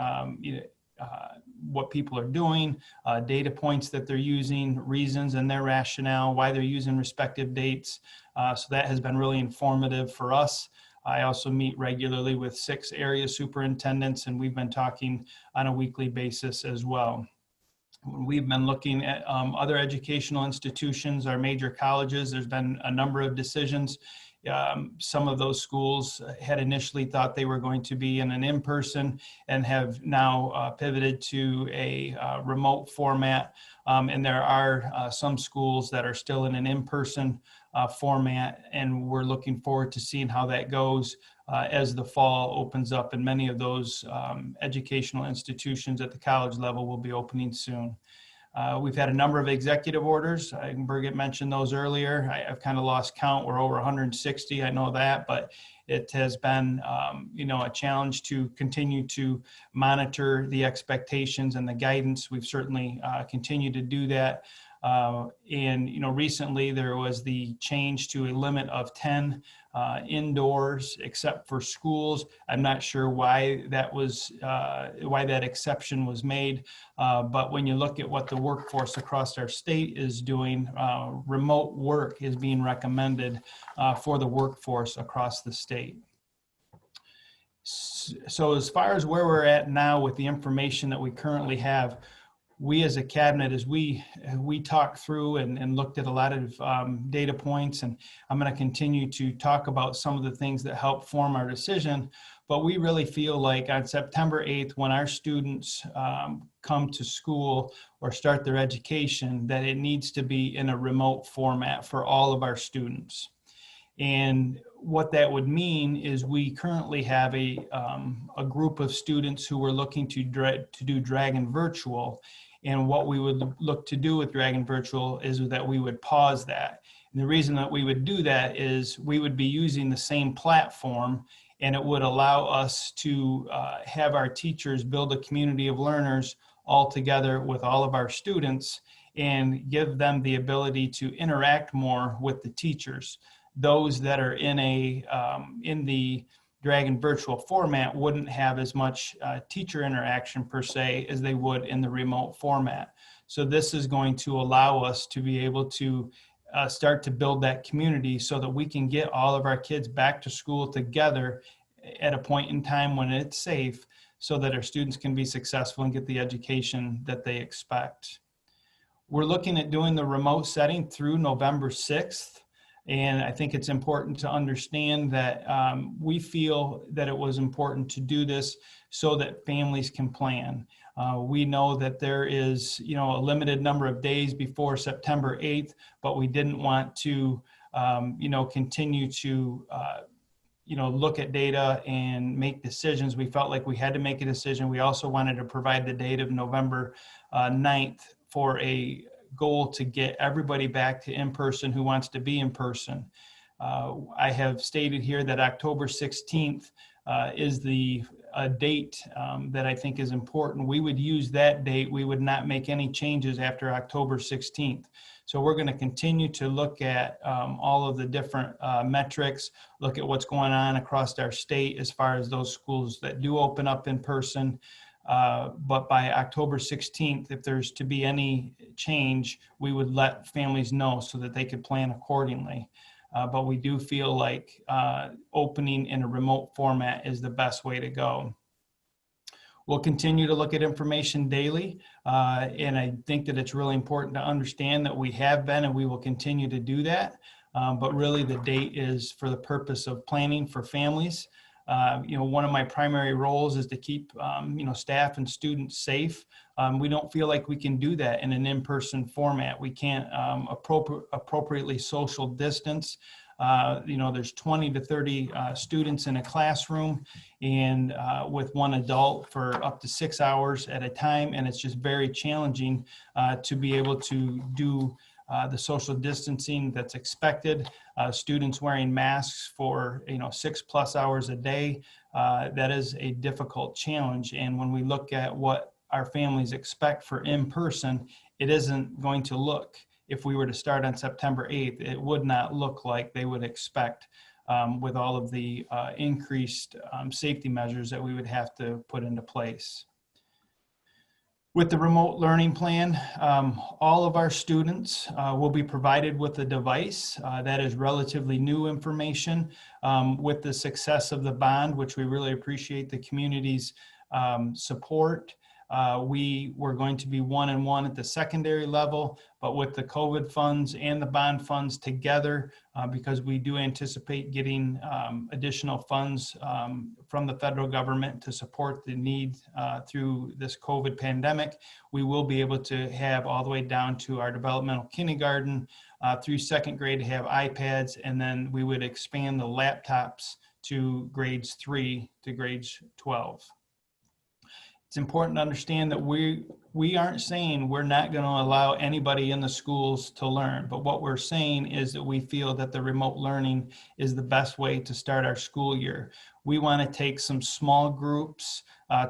what people are doing, data points that they're using, reasons and their rationale, why they're using respective dates. So that has been really informative for us. I also meet regularly with 6 area superintendents, and we've been talking on a weekly basis as well. We've been looking at other educational institutions, our major colleges. There's been a number of decisions. Some of those schools had initially thought they were going to be in an in-person and have now pivoted to a remote format. And there are some schools that are still in an in-person format, and we're looking forward to seeing how that goes as the fall opens up, and many of those educational institutions at the college level will be opening soon. We've had a number of executive orders. Birgit mentioned those earlier. I've kind of lost count. We're over 160, I know that, but it has been a challenge to continue to monitor the expectations and the guidance. We've certainly continued to do that. Recently there was the change to a limit of 10 indoors except for schools. I'm not sure why that was, why that exception was made. But when you look at what the workforce across our state is doing, remote work is being recommended for the workforce across the state. So as far as where we're at now with the information that we currently have, we as a cabinet, as we talked through and looked at a lot of data points, and I'm going to continue to talk about some of the things that help form our decision, but we really feel like on September 8th, when our students come to school or start their education, that it needs to be in a remote format for all of our students. And what that would mean is we currently have a group of students who are looking to do Dragon Virtual. And what we would look to do with Dragon Virtual is that we would pause that. And the reason that we would do that is we would be using the same platform, and it would allow us to have our teachers build a community of learners all together with all of our students and give them the ability to interact more with the teachers. Those that are in the Dragon Virtual format wouldn't have as much teacher interaction per se as they would in the remote format. So this is going to allow us to be able to start to build that community so that we can get all of our kids back to school together at a point in time when it's safe so that our students can be successful and get the education that they expect. We're looking at doing the remote setting through November 6th. And I think it's important to understand that we feel that it was important to do this so that families can plan. We know that there is, a limited number of days before September 8th, but we didn't want to, continue to, look at data and make decisions. We felt like we had to make a decision. We also wanted to provide the date of November 9th for a goal to get everybody back to in-person who wants to be in person. I have stated here that October 16th is the date that I think is important. We would use that date. We would not make any changes after October 16th. So we're going to continue to look at all of the different metrics, look at what's going on across our state as far as those schools that do open up in person. But by October 16th, if there's to be any change, we would let families know so that they could plan accordingly. But we do feel like opening in a remote format is the best way to go. We'll continue to look at information daily, and I think that it's really important to understand that we have been and we will continue to do that. But really the date is for the purpose of planning for families. One of my primary roles is to keep, staff and students safe. We don't feel like we can do that in an in-person format. We can't appropriately social distance. There's 20 to 30 students in a classroom and with one adult for up to 6 hours at a time. And it's just very challenging to be able to do the social distancing that's expected, students wearing masks for 6+ hours a day. That is a difficult challenge. And when we look at what our families expect for in-person, it isn't going to look, if we were to start on September 8th, it would not look like they would expect with all of the increased safety measures that we would have to put into place. With the remote learning plan, all of our students will be provided with a device that is relatively new information. With the success of the bond, which we really appreciate the community's support, we were going to be 1-on-1 at the secondary level, but with the COVID funds and the bond funds together, because we do anticipate getting additional funds from the federal government to support the need through this COVID pandemic, we will be able to have all the way down to our developmental kindergarten through 2nd grade to have iPads, and then we would expand the laptops to grades 3 to grades 12. It's important to understand that we aren't saying we're not going to allow anybody in the schools to learn, but what we're saying is that we feel that the remote learning is the best way to start our school year. We want to take some small groups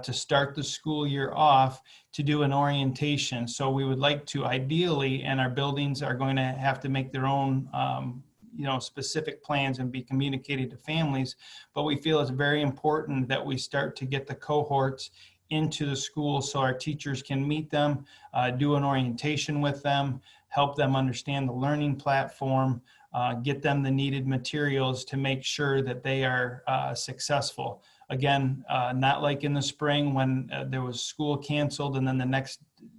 to start the school year off to do an orientation. So we would like to ideally, and our buildings are going to have to make their own specific plans and be communicated to families, but we feel it's very important that we start to get the cohorts into the school so our teachers can meet them, do an orientation with them, help them understand the learning platform, get them the needed materials to make sure that they are successful. Again, not like in the spring when there was school canceled and then the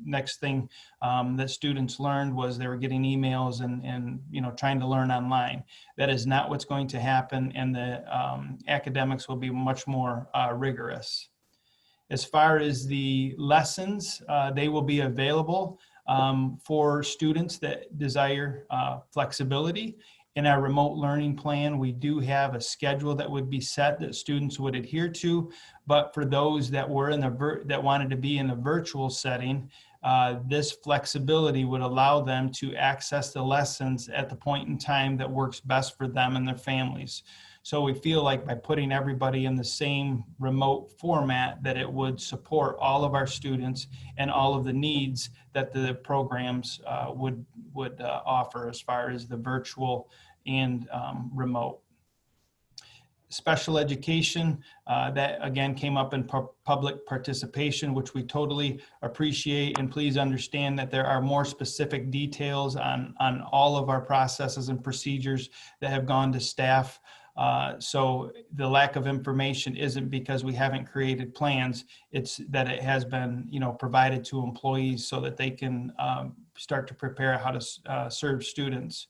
next thing that students learned was they were getting emails and trying to learn online. That is not what's going to happen, and the academics will be much more rigorous. As far as the lessons, they will be available for students that desire flexibility. In our remote learning plan, we do have a schedule that would be set that students would adhere to, but for those that were that wanted to be in a virtual setting, this flexibility would allow them to access the lessons at the point in time that works best for them and their families. So we feel like by putting everybody in the same remote format that it would support all of our students and all of the needs that the programs would offer as far as the virtual and remote. Special education, that again came up in public participation, which we totally appreciate, and please understand that there are more specific details on all of our processes and procedures that have gone to staff So the lack of information isn't because we haven't created plans. It's that it has been, provided to employees so that they can start to prepare how to serve students.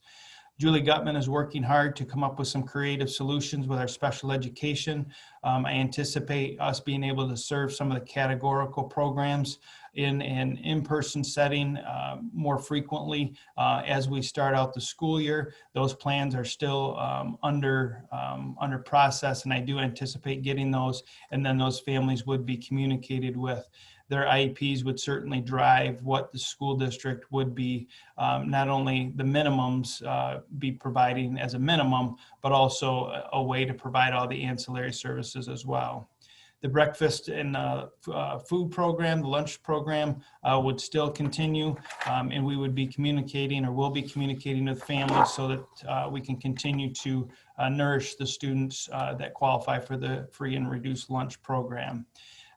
Julie Gutman is working hard to come up with some creative solutions with our special education. I anticipate us being able to serve some of the categorical programs in an in-person setting more frequently as we start out the school year. Those plans are still under process, and I do anticipate getting those, and then those families would be communicated with. Their IEPs would certainly drive what the school district would be, not only the minimums be providing as a minimum, but also a way to provide all the ancillary services as well. The breakfast and food program, the lunch program would still continue, and we would be communicating, or will be communicating with families so that we can continue to nourish the students that qualify for the free and reduced lunch program.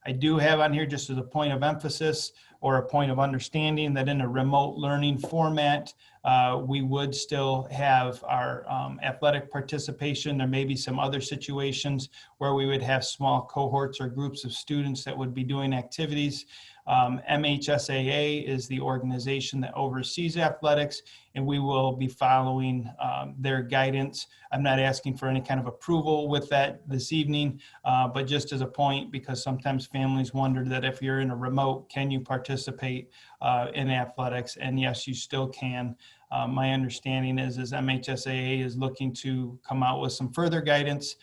I do have on here, just as a point of emphasis or a point of understanding, that in a remote learning format, we would still have our athletic participation. There may be some other situations where we would have small cohorts or groups of students that would be doing activities. MHSAA is the organization that oversees athletics, and we will be following their guidance. I'm not asking for any kind of approval with that this evening, but just as a point, because sometimes families wonder that if you're in a remote, can you participate in athletics? And yes, you still can. My understanding is MHSAA is looking to come out with some further guidance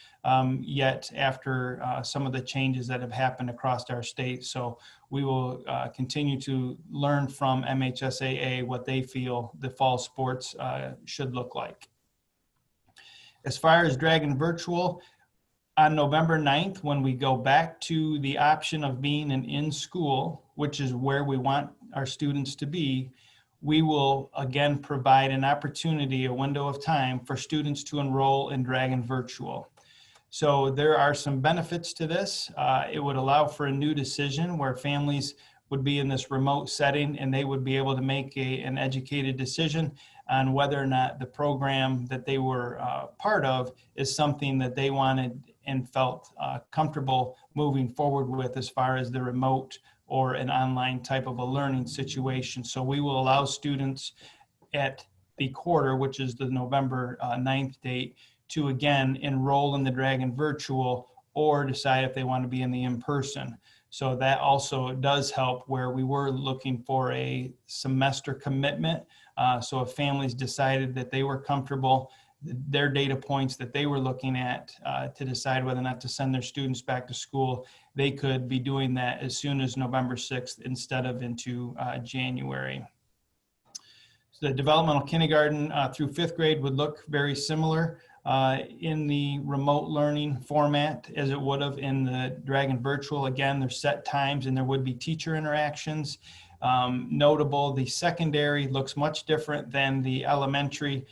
yet after some of the changes that have happened across our state. So we will continue to learn from MHSAA what they feel the fall sports should look like. As far as Dragon Virtual, on November 9th, when we go back to the option of being an in-school, which is where we want our students to be, we will again provide an opportunity, a window of time for students to enroll in Dragon Virtual. So there are some benefits to this. It would allow for a new decision where families would be in this remote setting and they would be able to make an educated decision on whether or not the program that they were part of is something that they wanted and felt comfortable moving forward with as far as the remote or an online type of a learning situation. So we will allow students at the quarter, which is the November 9th date, to again enroll in the Dragon Virtual or decide if they want to be in the in-person. So that also does help where we were looking for a semester commitment. So if families decided that they were comfortable, their data points that they were looking at to decide whether or not to send their students back to school, they could be doing that as soon as November 6th instead of into January. So the developmental kindergarten through 5th grade would look very similar in the remote learning format as it would have in the Dragon Virtual. Again, there's set times and there would be teacher interactions. Notable, the secondary looks much different than the elementary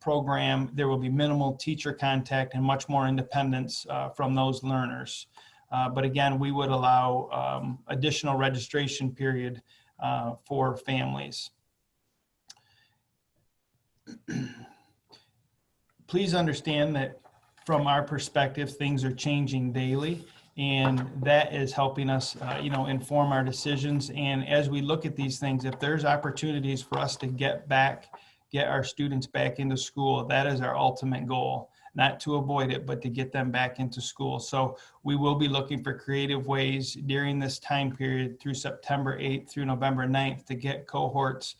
program. There will be minimal teacher contact and much more independence from those learners. But again, we would allow additional registration period for families. Please understand that from our perspective, things are changing daily, and that is helping us, inform our decisions. And as we look at these things, if there's opportunities for us to get our students back into school, that is our ultimate goal. Not to avoid it, but to get them back into school. So we will be looking for creative ways during this time period through September 8th through November 9th to get cohorts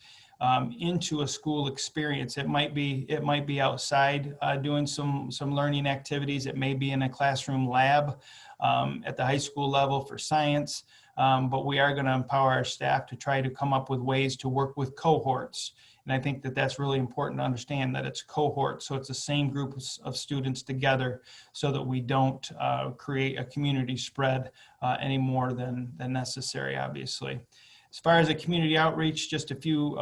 into a school experience. It might be outside doing some learning activities. It may be in a classroom lab at the high school level for science. But we are going to empower our staff to try to come up with ways to work with cohorts. And I think that that's really important to understand, that it's cohorts. So it's the same group of students together so that we don't create a community spread any more than necessary, obviously. As far as the community outreach, just a few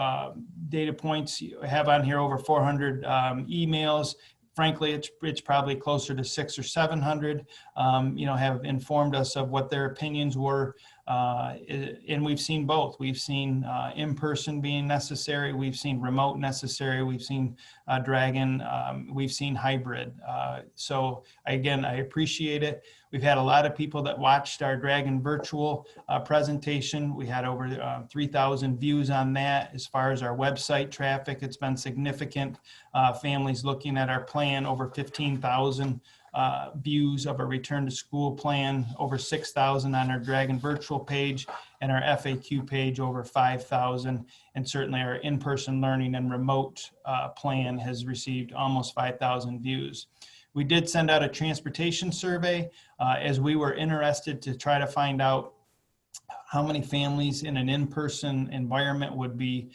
data points. I have on here over 400 emails. Frankly, it's probably closer to 600 or 700, have informed us of what their opinions were And we've seen both. We've seen in-person being necessary. We've seen remote necessary. We've seen Dragon. We've seen hybrid. So again, I appreciate it. We've had a lot of people that watched our Dragon virtual presentation. We had over 3,000 views on that. As far as our website traffic, it's been significant. Families looking at our plan, over 15,000 views of a return to school plan, over 6,000 on our Dragon virtual page, and our FAQ page over 5,000. And certainly our in-person learning and remote plan has received almost 5,000 views. We did send out a transportation survey as we were interested to try to find out how many families in an in-person environment would be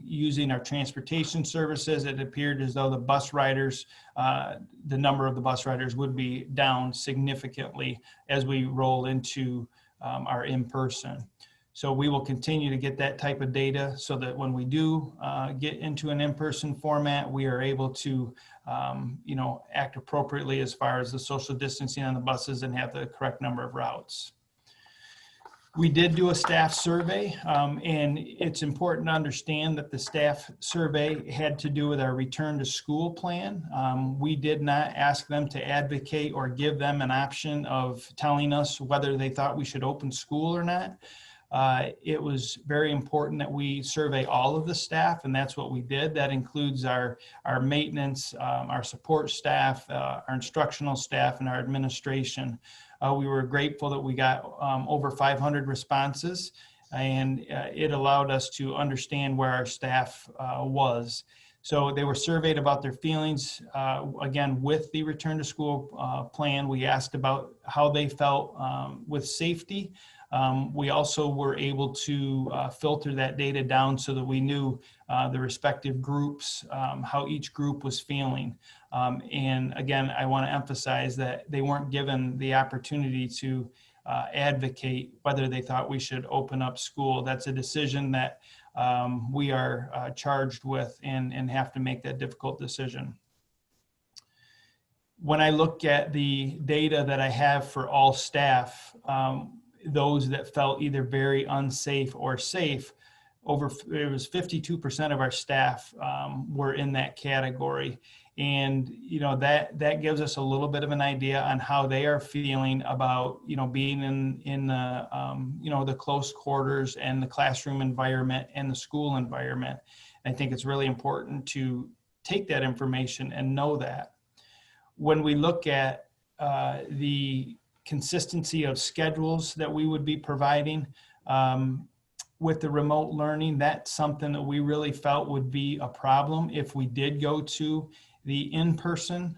using our transportation services. It appeared as though the bus riders, the number of the bus riders would be down significantly as we roll into our in-person. So we will continue to get that type of data so that when we do get into an in-person format, we are able to act appropriately as far as the social distancing on the buses and have the correct number of routes. We did do a staff survey, and it's important to understand that the staff survey had to do with our return to school plan. We did not ask them to advocate or give them an option of telling us whether they thought we should open school or not. It was very important that we survey all of the staff, and that's what we did. That includes our maintenance, our support staff, our instructional staff, and our administration. We were grateful that we got over 500 responses, and it allowed us to understand where our staff was. So they were surveyed about their feelings. Again, with the return to school plan, we asked about how they felt with safety. We also were able to filter that data down so that we knew the respective groups, how each group was feeling. And again, I want to emphasize that they weren't given the opportunity to advocate whether they thought we should open up school. That's a decision that we are charged with and have to make that difficult decision. When I look at the data that I have for all staff, those that felt either very unsafe or safe, it was 52% of our staff were in that category. And, that gives us a little bit of an idea on how they are feeling about, being in the, the close quarters and the classroom environment and the school environment. And I think it's really important to take that information and know that. When we look at the consistency of schedules that we would be providing with the remote learning, that's something that we really felt would be a problem if we did go to the in-person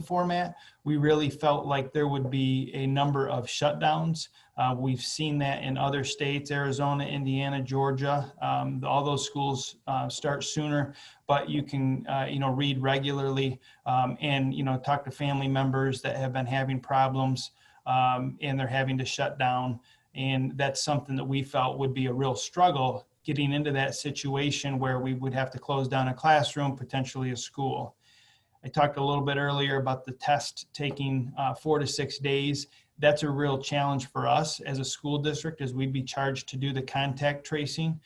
format. We really felt like there would be a number of shutdowns. We've seen that in other states, Arizona, Indiana, Georgia. All those schools start sooner, but you can, read regularly and, talk to family members that have been having problems and they're having to shut down. And that's something that we felt would be a real struggle, getting into that situation where we would have to close down a classroom, potentially a school. I talked a little bit earlier about the test taking 4 to 6 days. That's a real challenge for us as a school district, as we'd be charged to do the contact tracing.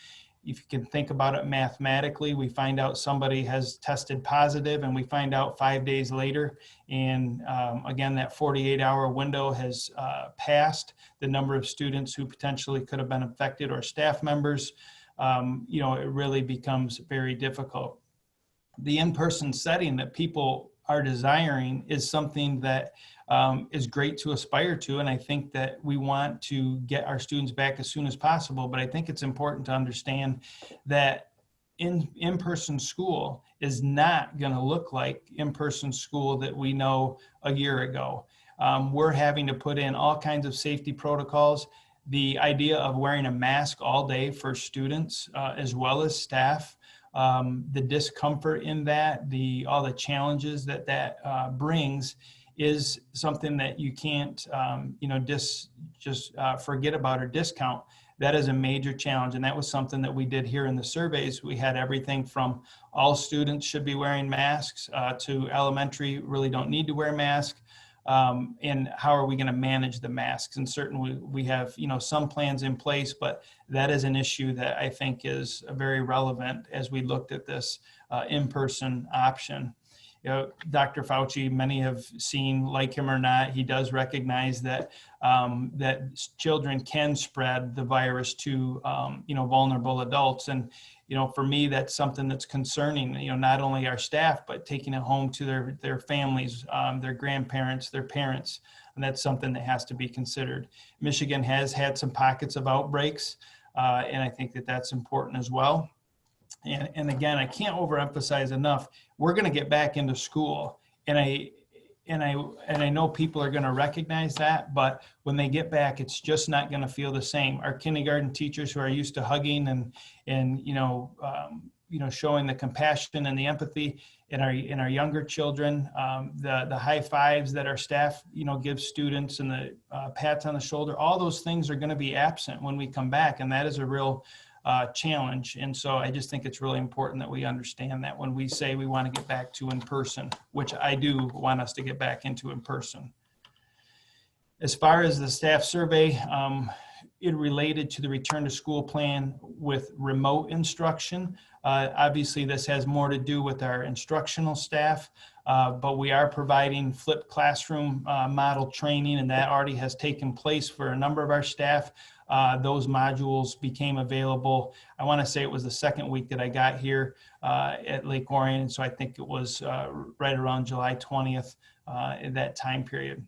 If you can think about it mathematically, we find out somebody has tested positive and we find out 5 days later. And again, that 48-hour window has passed. The number of students who potentially could have been affected or staff members, it really becomes very difficult. The in-person setting that people are desiring is something that is great to aspire to. And I think that we want to get our students back as soon as possible. But I think it's important to understand that in-person school is not going to look like in-person school that we know a year ago. We're having to put in all kinds of safety protocols. The idea of wearing a mask all day for students as well as staff, the discomfort in that, all the challenges that brings is something that you can't, just forget about or discount. That is a major challenge. And that was something that we did here in the surveys. We had everything from all students should be wearing masks to elementary really don't need to wear masks. and how are we going to manage the masks? And certainly we have, some plans in place, but that is an issue that I think is very relevant as we looked at this in-person option. Dr. Fauci, many have seen, like him or not, he does recognize that that children can spread the virus to vulnerable adults, and for me that's something that's concerning. Not only our staff, but taking it home to their families, their grandparents, their parents, and that's something that has to be considered. Michigan has had some pockets of outbreaks, and I think that that's important as well. And again, I can't overemphasize enough, we're going to get back into school. And I know people are going to recognize that, but when they get back, it's just not going to feel the same. Our kindergarten teachers who are used to hugging and showing the compassion and the empathy in our younger children, the high fives that our staff gives students, and the pats on the shoulder, all those things are going to be absent when we come back, and that is a real challenge. And so I just think it's really important that we understand that when we say we want to get back to in person, which I do want us to get back into in person. As far as the staff survey, it related to the return to school plan with remote instruction. Obviously this has more to do with our instructional staff, but we are providing flipped classroom model training, and that already has taken place for a number of our staff. Those modules became available, I want to say it was the second week that I got here at Lake Orion, and so I think it was right around July 20th in that time period.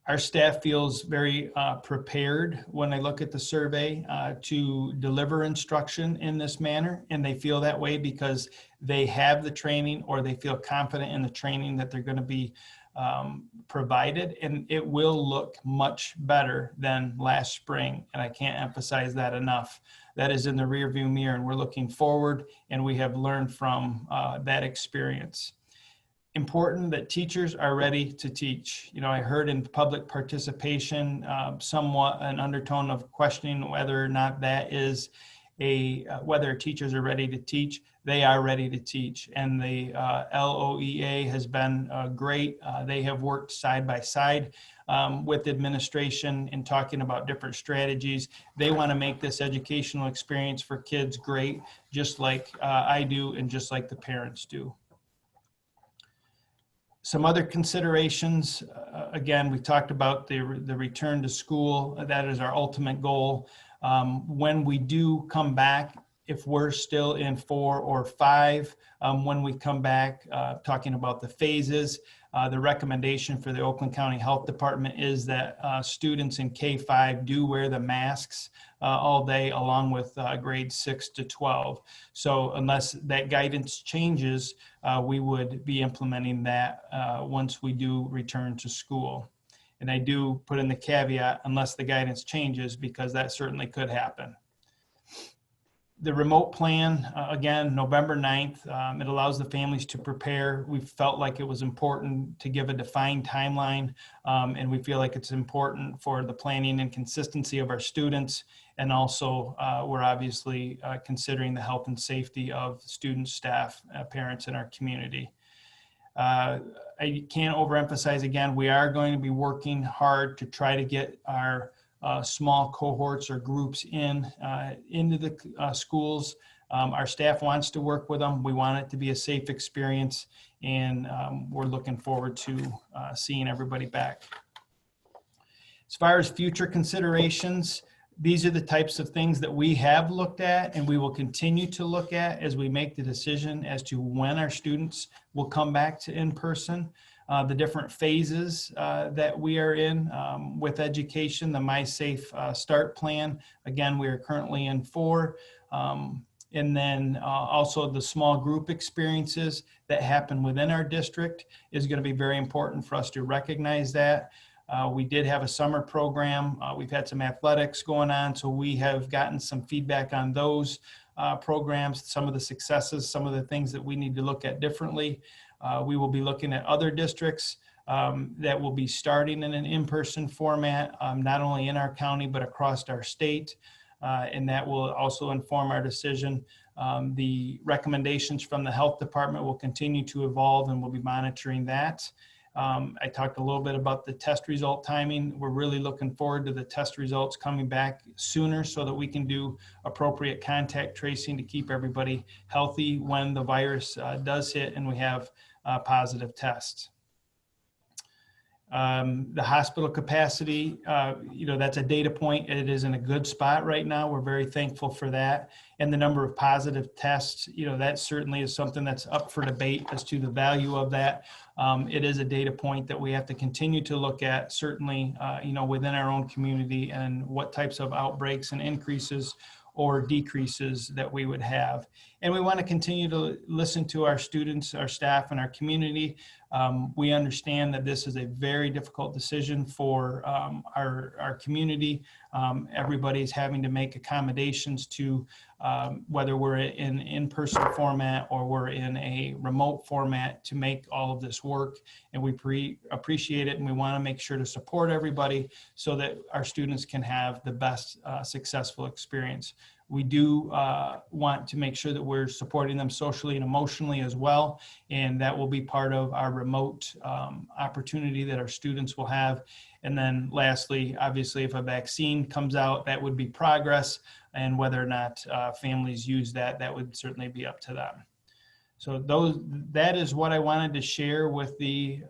Our staff feels very prepared when they look at the survey to deliver instruction in this manner, and they feel that way because they have the training, or they feel confident in the training that they're going to be provided, and it will look much better than last spring, and I can't emphasize that enough. That is in the rearview mirror, and we're looking forward, and we have learned from that experience. Important that teachers are ready to teach. I heard in public participation somewhat an undertone of questioning whether or not that is whether teachers are ready to teach. They are ready to teach, and the LOEA has been great. They have worked side by side with administration in talking about different strategies. They want to make this educational experience for kids great, just like I do, and just like the parents do. Some other considerations, again, we talked about the return to school. That is our ultimate goal. When we do come back, if we're still in 4 or 5, when we come back, talking about the phases, the recommendation for the Oakland County Health Department is that students in K-5 do wear the masks all day, along with grades 6 to 12. So unless that guidance changes, we would be implementing that once we do return to school. And I do put in the caveat, unless the guidance changes, because that certainly could happen. The remote plan, again, November 9th, it allows the families to prepare. We felt like it was important to give a defined timeline, and we feel like it's important for the planning and consistency of our students. And also, we're obviously considering the health and safety of students, staff, parents in our community. I can't overemphasize again, we are going to be working hard to try to get our small cohorts or groups into the schools. Our staff wants to work with them. We want it to be a safe experience, and we're looking forward to seeing everybody back. As far as future considerations, these are the types of things that we have looked at and we will continue to look at as we make the decision as to when our students will come back to in-person. The different phases that we are in with education, the My Safe Start plan. Again, we are currently in 4. And then also the small group experiences that happen within our district is going to be very important for us to recognize that. We did have a summer program. We've had some athletics going on, so we have gotten some feedback on those programs, some of the successes, some of the things that we need to look at differently. We will be looking at other districts that will be starting in an in-person format, not only in our county, but across our state. And that will also inform our decision. The recommendations from the health department will continue to evolve, and we'll be monitoring that. I talked a little bit about the test result timing. We're really looking forward to the test results coming back sooner so that we can do appropriate contact tracing to keep everybody healthy when the virus does hit and we have positive tests. The hospital capacity, that's a data point. It is in a good spot right now. We're very thankful for that. And the number of positive tests, that certainly is something that's up for debate as to the value of that. It is a data point that we have to continue to look at, certainly, within our own community and what types of outbreaks and increases or decreases that we would have. And we want to continue to listen to our students, our staff, and our community. We understand that this is a very difficult decision for our community. Everybody's having to make accommodations to whether we're in in-person format or we're in a remote format to make all of this work. And we appreciate it, and we want to make sure to support everybody so that our students can have the best successful experience. We do want to make sure that we're supporting them socially and emotionally as well, and that will be part of our remote opportunity that our students will have. And then lastly, obviously, if a vaccine comes out, that would be progress, and whether or not families use that, that would certainly be up to them. So that is what I wanted to share with the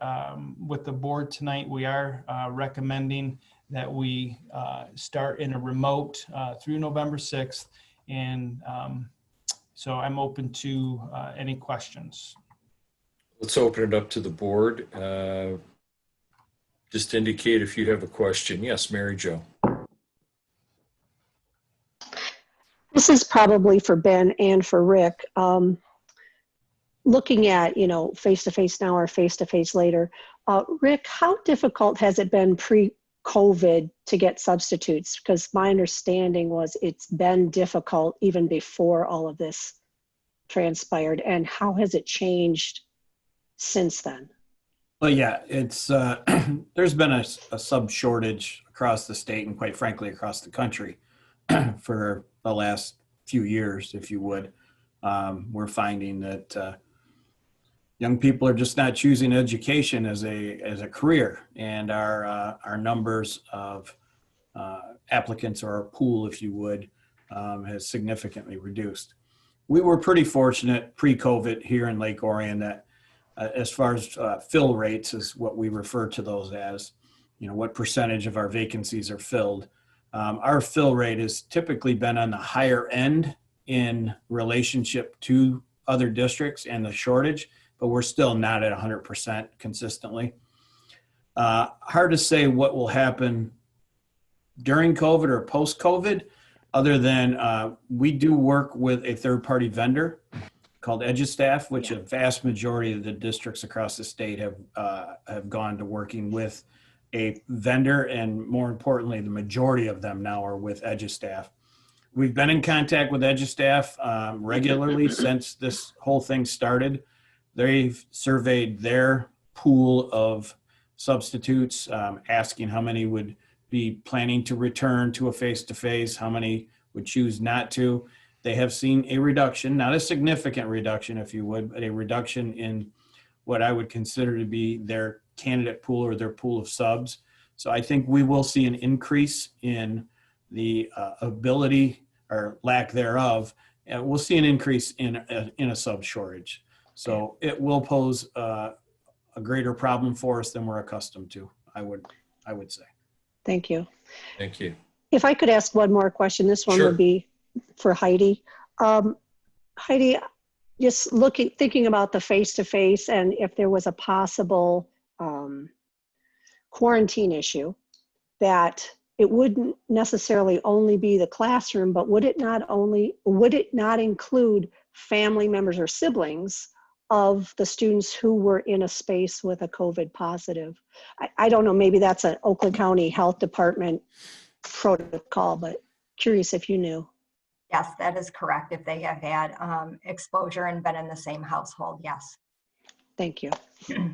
board tonight. We are recommending that we start in a remote through November 6th. And so I'm open to any questions. Let's open it up to the board. Just indicate if you have a question. Yes, Mary Jo. This is probably for Ben and for Rick. Looking at, face-to-face now or face-to-face later, Rick, how difficult has it been pre-COVID to get substitutes? Because my understanding was it's been difficult even before all of this transpired. And how has it changed since then? Well, yeah, it's there's been a sub shortage across the state and quite frankly across the country for the last few years, if you would. We're finding that young people are just not choosing education as a career, and our numbers of applicants, or our pool, if you would, has significantly reduced. We were pretty fortunate pre-COVID here in Lake Orion that as far as fill rates is what we refer to those as, what percentage of our vacancies are filled. Our fill rate has typically been on the higher end in relationship to other districts and the shortage, but we're still not at 100% consistently. Hard to say what will happen during COVID or post-COVID, other than we do work with a third-party vendor called EduStaff, which a vast majority of the districts across the state have gone to working with a vendor, and more importantly, the majority of them now are with EduStaff. We've been in contact with EduStaff regularly since this whole thing started. They've surveyed their pool of substitutes, asking how many would be planning to return to a face-to-face, how many would choose not to. They have seen a reduction, not a significant reduction, if you would, but a reduction in what I would consider to be their candidate pool or their pool of subs. So I think we will see an increase in the ability or lack thereof. We'll see an increase in a sub shortage. So it will pose a greater problem for us than we're accustomed to, I would say. Thank you. Thank you. If I could ask one more question, this one Sure. would be for Heidi. Heidi, just thinking about the face-to-face and if there was a possible quarantine issue, that it wouldn't necessarily only be the classroom, but would it not include family members or siblings of the students who were in a space with a COVID positive? I don't know, maybe that's an Oakland County Health Department protocol, but curious if you knew. Yes, that is correct. If they have had exposure and been in the same household, yes. Thank you.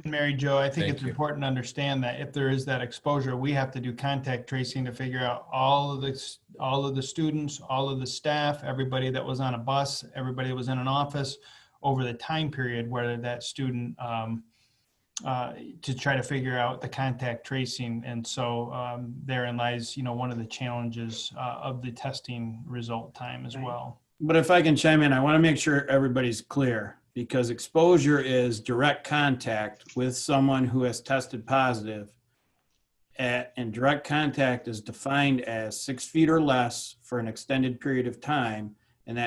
Mary Jo, I think Thank it's you. important to understand that if there is that exposure, we have to do contact tracing to figure out all of the students, all of the staff, everybody that was on a bus, everybody that was in an office over the time period where that student to try to figure out the contact tracing. And so therein lies, one of the challenges of the testing result time as well. But if I can chime in, I want to make sure everybody's clear, because exposure is direct contact with someone who has tested positive. And direct contact is defined as 6 feet or less for an extended period of time. And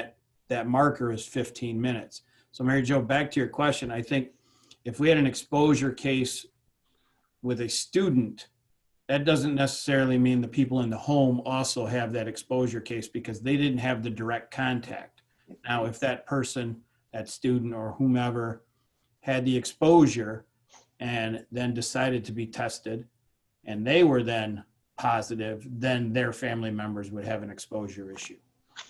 that marker is 15 minutes. So Mary Jo, back to your question, I think if we had an exposure case with a student, that doesn't necessarily mean the people in the home also have that exposure case, because they didn't have the direct contact. Now, if that person, that student or whomever, had the exposure and then decided to be tested and they were then positive, then their family members would have an exposure issue.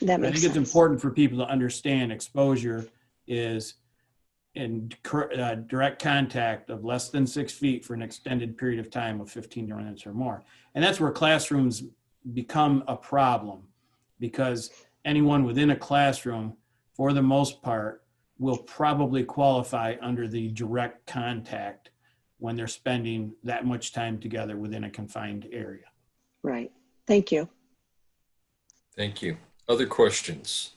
That I makes think it's sense. important for people to understand exposure is in direct contact of less than 6 feet for an extended period of time of 15 minutes or more. And that's where classrooms become a problem, because anyone within a classroom, for the most part, will probably qualify under the direct contact when they're spending that much time together within a confined area. Right. Thank you. Thank you. Other questions?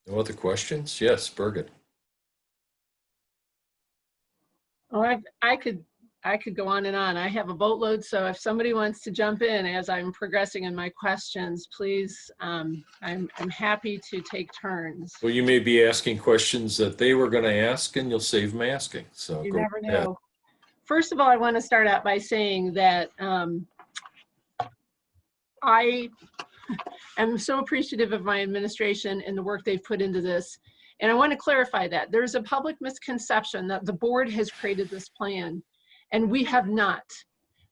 No other questions? Yes, Birgit. Oh, I could go on and on. I have a boatload, so if somebody wants to jump in as I'm progressing in my questions, please, I'm happy to take turns. Well, you may be asking questions that they were going to ask, and you'll save them asking. So You go never ahead. know. First of all, I want to start out by saying that I am so appreciative of my administration and the work they've put into this. And I want to clarify that there's a public misconception that the board has created this plan, and we have not.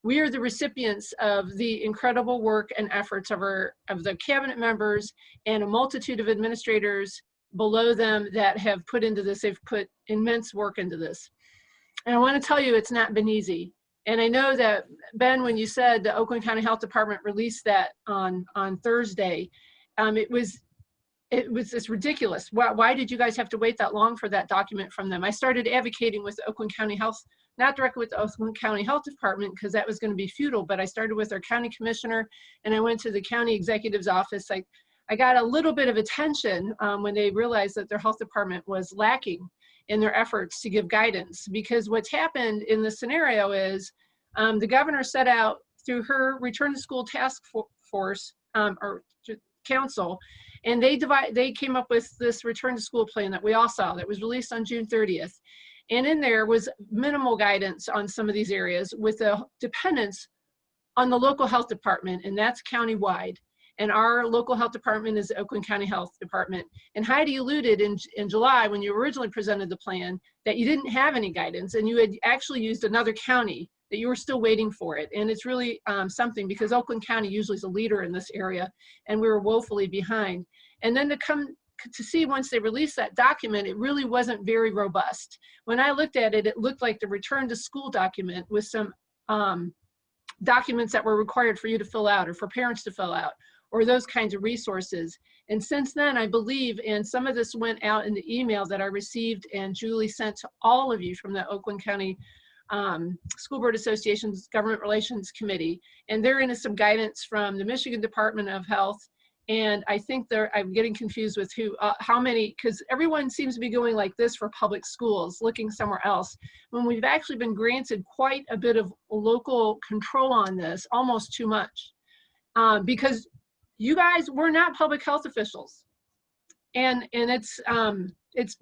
We are the recipients of the incredible work and efforts of the cabinet members and a multitude of administrators below them that have put into this. They've put immense work into this. And I want to tell you, it's not been easy. And I know that, Ben, when you said the Oakland County Health Department released that on Thursday, it was just ridiculous. Why did you guys have to wait that long for that document from them? I started advocating with the Oakland County Health, not directly with the Oakland County Health Department, because that was going to be futile, but I started with our county commissioner, and I went to the county executive's office. I got a little bit of attention when they realized that their health department was lacking in their efforts to give guidance, because what's happened in the scenario is the governor set out through her return to school task force or council, and they came up with this return to school plan that we all saw that was released on June 30th. And in there was minimal guidance on some of these areas with a dependence on the local health department, and that's countywide. And our local health department is the Oakland County Health Department. And Heidi alluded in July, when you originally presented the plan, that you didn't have any guidance, and you had actually used another county, that you were still waiting for it. And it's really something, because Oakland County usually is a leader in this area, and we were woefully behind. And then to see once they released that document, it really wasn't very robust. When I looked at it, it looked like the return to school document with some documents that were required for you to fill out or for parents to fill out, or those kinds of resources. And since then, I believe, and some of this went out in the email that I received and Julie sent to all of you from the Oakland County School Board Association's Government Relations Committee, and there is some guidance from the Michigan Department of Health. And I think I'm getting confused with how many, because everyone seems to be going like this for public schools, looking somewhere else, when we've actually been granted quite a bit of local control on this, almost too much, because you guys were not public health officials. And it's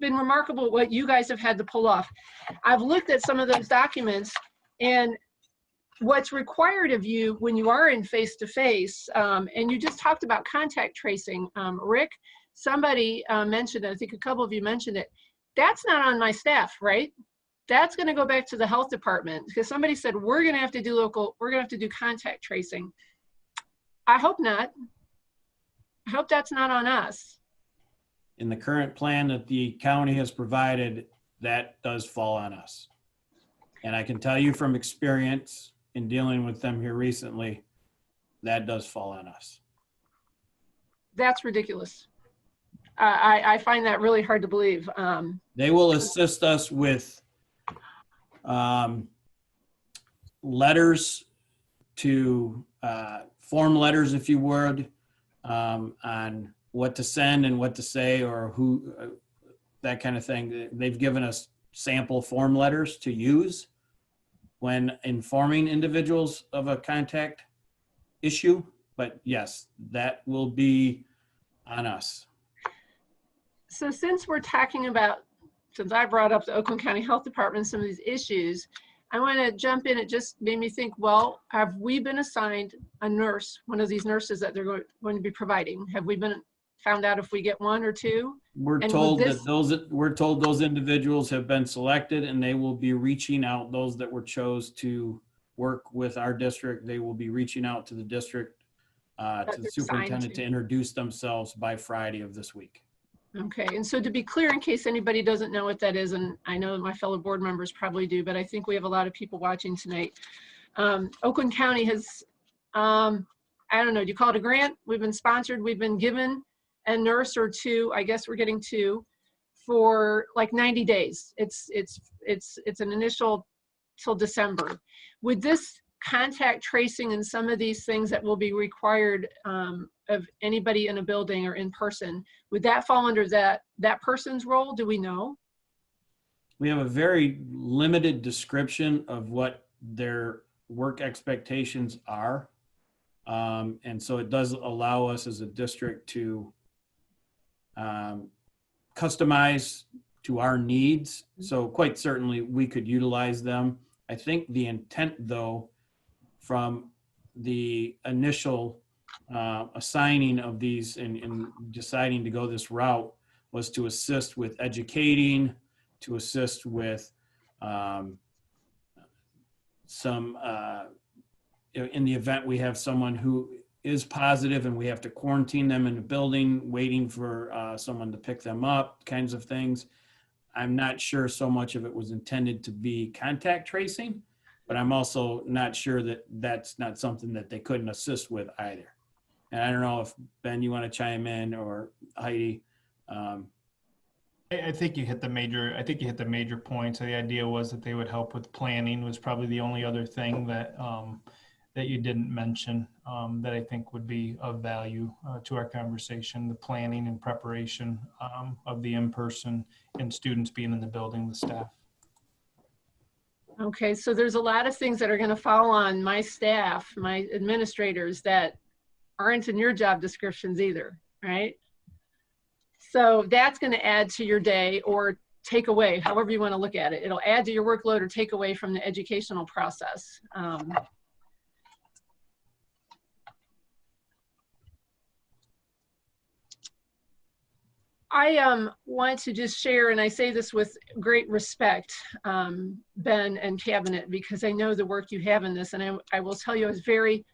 been remarkable what you guys have had to pull off. I've looked at some of those documents, and what's required of you when you are in face-to-face, and you just talked about contact tracing. Rick, somebody mentioned it, I think a couple of you mentioned it. That's not on my staff, right? That's gonna go back to the health department, because somebody said, we're gonna have to do contact tracing. I hope not. I hope that's not on us. In the current plan that the county has provided, that does fall on us. And I can tell you from experience in dealing with them here recently, that does fall on us. That's ridiculous. I find that really hard to believe. They will assist us with letters to form letters, if you would, on what to send and what to say or who, that kind of thing. They've given us sample form letters to use when informing individuals of a contact issue. But yes, that will be on us. So since we're talking about, since I brought up the Oakland County Health Department, some of these issues, I want to jump in. It just made me think, well, have we been assigned a nurse, one of these nurses that they're going to be providing? Have we been found out if we get one or two? We're And told will that we're told those individuals have been selected and they will be reaching out, those that were chose to work with our district, they will be reaching out to the district, to the they're superintendent assigned to introduce themselves by Friday of this week. Okay, and so to be clear, in case anybody doesn't know what that is, and I know my fellow board members probably do, but I think we have a lot of people watching tonight. Oakland County has, I don't know, do you call it a grant? We've been sponsored, we've been given a nurse or two, I guess we're getting two, for like 90 days. It's an initial till December. Would this contact tracing and some of these things that will be required of anybody in a building or in person, would that fall under that person's role? Do we know? We have a very limited description of what their work expectations are. And so it does allow us as a district to customize to our needs. So quite certainly we could utilize them. I think the intent though, from the initial assigning of these and deciding to go this route was to assist with educating, to assist with some, in the event we have someone who is positive and we have to quarantine them in the building, waiting for someone to pick them up, kinds of things. I'm not sure so much of it was intended to be contact tracing, but I'm also not sure that that's not something that they couldn't assist with either. And I don't know if, Ben, you want to chime in, or Heidi. I think you hit the major points. The idea was that they would help with planning was probably the only other thing that that you didn't mention that I think would be of value to our conversation, the planning and preparation of the in-person and students being in the building with staff. Okay, so there's a lot of things that are going to fall on my staff, my administrators, that aren't in your job descriptions either, right? So that's going to add to your day or take away, however you want to look at it. It'll add to your workload or take away from the educational process. I want to just share, and I say this with great respect, Ben and Cabinet, because I know the work you have in this, and I will tell you I was very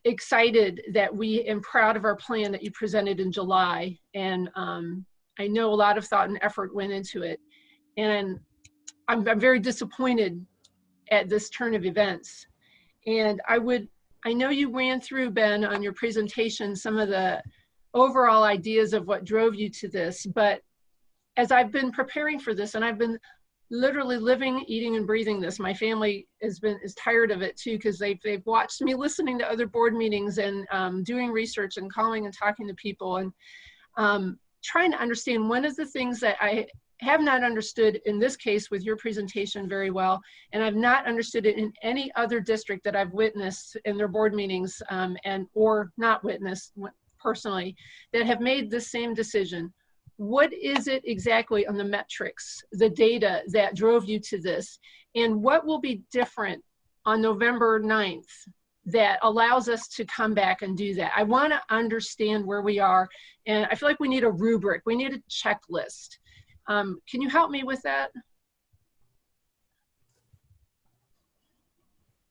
excited that we am proud of our plan that you presented in July, and I know a lot of thought and effort went into it, and I'm very disappointed at this turn of events. And I know you ran through, Ben, on your presentation some of the overall ideas of what drove you to this, but as I've been preparing for this, and I've been literally living, eating, and breathing this, my family is tired of it too, because they've watched me listening to other board meetings and doing research and calling and talking to people and trying to understand one of the things that I have not understood in this case with your presentation very well, and I've not understood it in any other district that I've witnessed in their board meetings or not witnessed personally, that have made the same decision. What is it exactly on the metrics, the data that drove you to this? And what will be different on November 9th that allows us to come back and do that? I want to understand where we are. And I feel like we need a rubric. We need a checklist. Can you help me with that?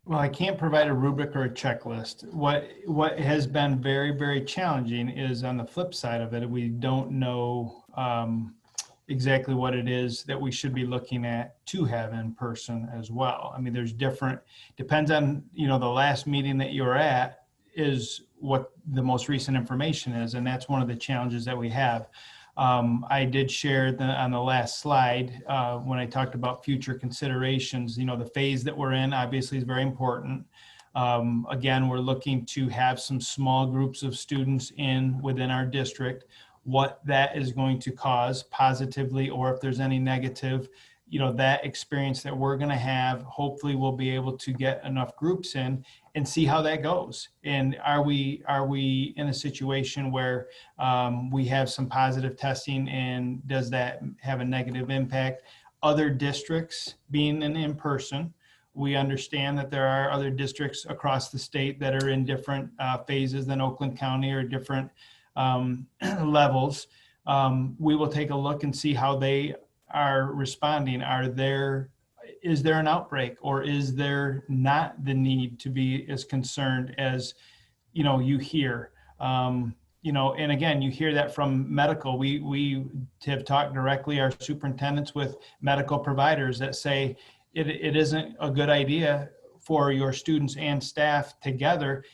Well, I can't provide a rubric or a checklist. What has been very, very challenging is on the flip side of it, we don't know exactly what it is that we should be looking at to have in person as well. I mean, there's different, depends on, the last meeting that you were at, is what the most recent information is. And that's one of the challenges that we have. I did share on the last slide when I talked about future considerations, the phase that we're in obviously is very important. Again, we're looking to have some small groups of students within our district. What that is going to cause positively, or if there's any negative, that experience that we're going to have, hopefully we'll be able to get enough groups in and see how that goes. And are we in a situation where we have some positive testing, and does that have a negative impact? Other districts being in person, we understand that there are other districts across the state that are in different phases than Oakland County, or different levels. We will take a look and see how they are responding. Is there an outbreak, or is there not the need to be as concerned as you hear? And again, you hear that from medical. We have talked directly, our superintendents, with medical providers that say it isn't a good idea for your students and staff together.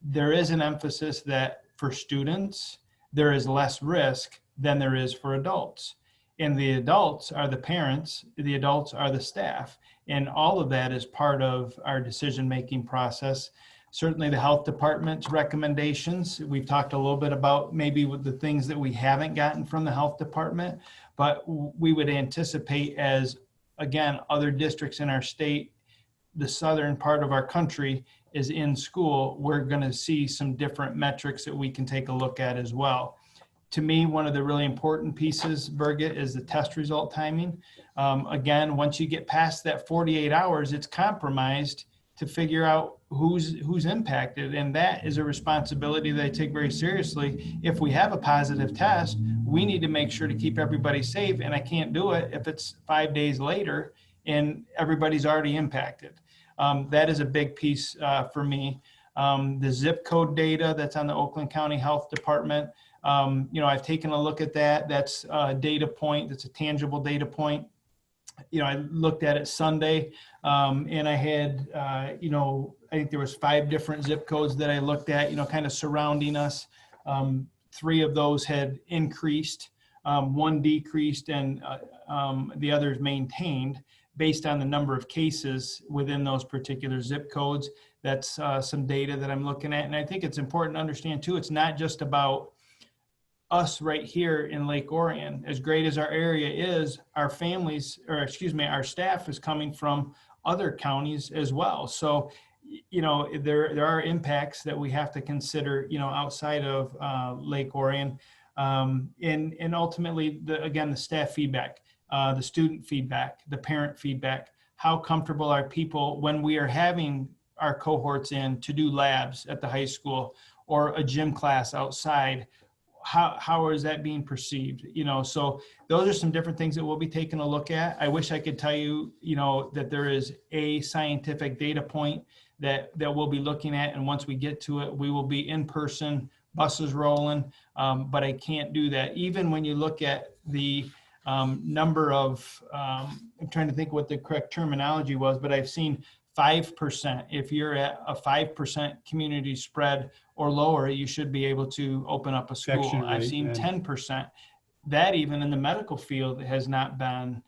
There is an emphasis that for students, there is less risk than there is for adults. And the adults are the parents, the adults are the staff. And all of that is part of our decision-making process. Certainly the health department's recommendations, we've talked a little bit about maybe with the things that we haven't gotten from the health department, but we would anticipate, as again, other districts in our state, the southern part of our country is in school, we're going to see some different metrics that we can take a look at as well. To me, one of the really important pieces, Birgit, is the test result timing. Again, once you get past that 48 hours, it's compromised to figure out who's impacted. And that is a responsibility that I take very seriously. If we have a positive test, we need to make sure to keep everybody safe. And I can't do it if it's 5 days later and everybody's already impacted. That is a big piece for me. The zip code data that's on the Oakland County Health Department, I've taken a look at that. That's a data point. That's a tangible data point. I looked at it Sunday, and I had, I think there was 5 different zip codes that I looked at, kind of surrounding us. 3 of those had increased, 1 decreased, and the others maintained based on the number of cases within those particular zip codes. That's some data that I'm looking at. And I think it's important to understand too, it's not just about us right here in Lake Orion. As great as our area is, our our staff is coming from other counties as well. So, there are impacts that we have to consider, outside of Lake Orion. And ultimately, the staff feedback, the student feedback, the parent feedback. How comfortable are people when we are having our cohorts in to do labs at the high school or a gym class outside? How is that being perceived? So those are some different things that we'll be taking a look at. I wish I could tell you, that there is a scientific data point that we'll be looking at. And once we get to it, we will be in person, buses rolling. But I can't do that. Even when you look at the number of, I'm trying to think what the correct terminology was, but I've seen 5%. If you're at a 5% community spread or lower, you should be able to open up a school. Infection I've rate, seen yeah. 10%. That even in the medical field has not been,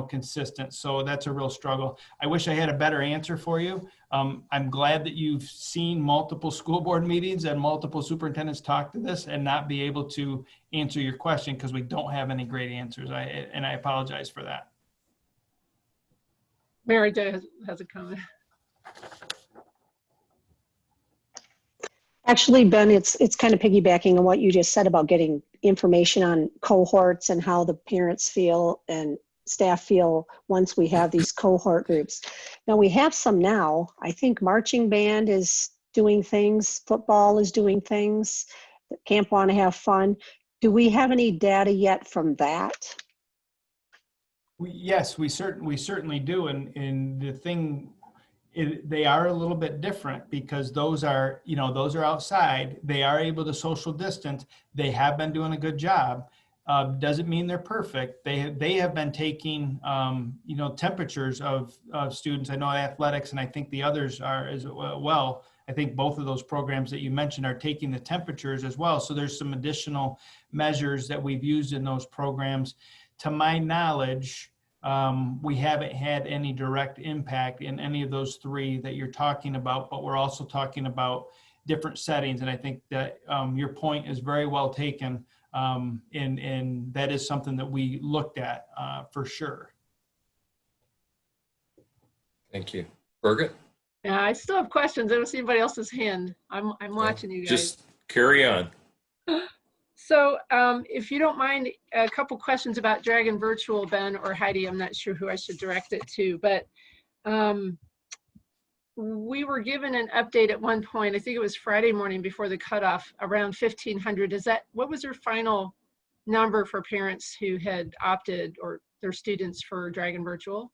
consistent. So that's a real struggle. I wish I had a better answer for you. I'm glad that you've seen multiple school board meetings and multiple superintendents talk to this and not be able to answer your question because we don't have any great answers. And I apologize for that. Mary Jo has a comment. Actually, Ben, it's kind of piggybacking on what you just said about getting information on cohorts and how the parents feel and staff feel once we have these cohort groups. Now we have some now. I think marching band is doing things, football is doing things, camp want to have fun. Do we have any data yet from that? Yes, we certainly do. And the thing, they are a little bit different because those are outside. They are able to social distance. They have been doing a good job. Doesn't mean they're perfect. They have been taking, temperatures of students. I know athletics, and I think the others are as well, I think both of those programs that you mentioned are taking the temperatures as well. So there's some additional measures that we've used in those programs. To my knowledge, we haven't had any direct impact in any of those three that you're talking about, but we're also talking about different settings. And I think that your point is very well taken. And that is something that we looked at for sure. Thank you. Birgit? Yeah, I still have questions. I don't see anybody else's hand. I'm watching you guys. Just carry on. So if you don't mind, a couple questions about Dragon Virtual, Ben or Heidi. I'm not sure who I should direct it to, but we were given an update at one point. I think it was Friday morning before the cutoff, around 1,500. What was your final number for parents who had opted or their students for Dragon Virtual?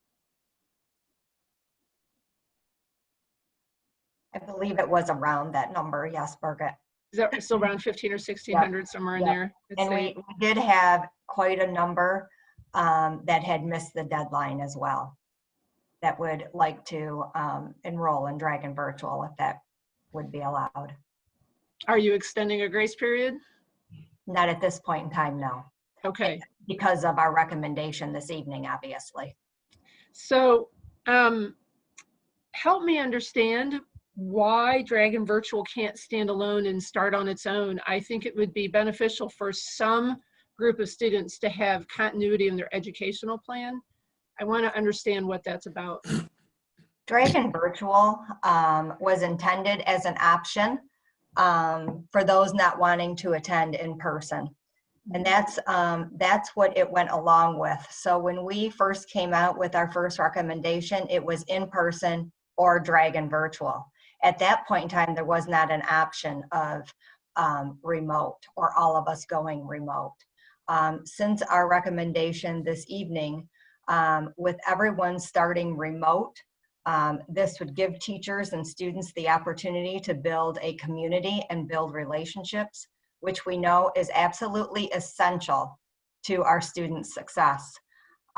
I believe it was around that number. Yes, Birgit. Is that still around 1,500 or 1,600, somewhere in there? And we did have quite a number that had missed the deadline as well, that would like to enroll in Dragon Virtual if that would be allowed. Are you extending a grace period? Not at this point in time, no. Okay. Because of our recommendation this evening, obviously. So help me understand why Dragon Virtual can't stand alone and start on its own. I think it would be beneficial for some group of students to have continuity in their educational plan. I want to understand what that's about. Dragon Virtual was intended as an option for those not wanting to attend in person. And that's what it went along with. So when we first came out with our first recommendation, it was in person or Dragon Virtual. At that point in time, there was not an option of remote or all of us going remote. Since our recommendation this evening, with everyone starting remote, this would give teachers and students the opportunity to build a community and build relationships, which we know is absolutely essential to our students' success.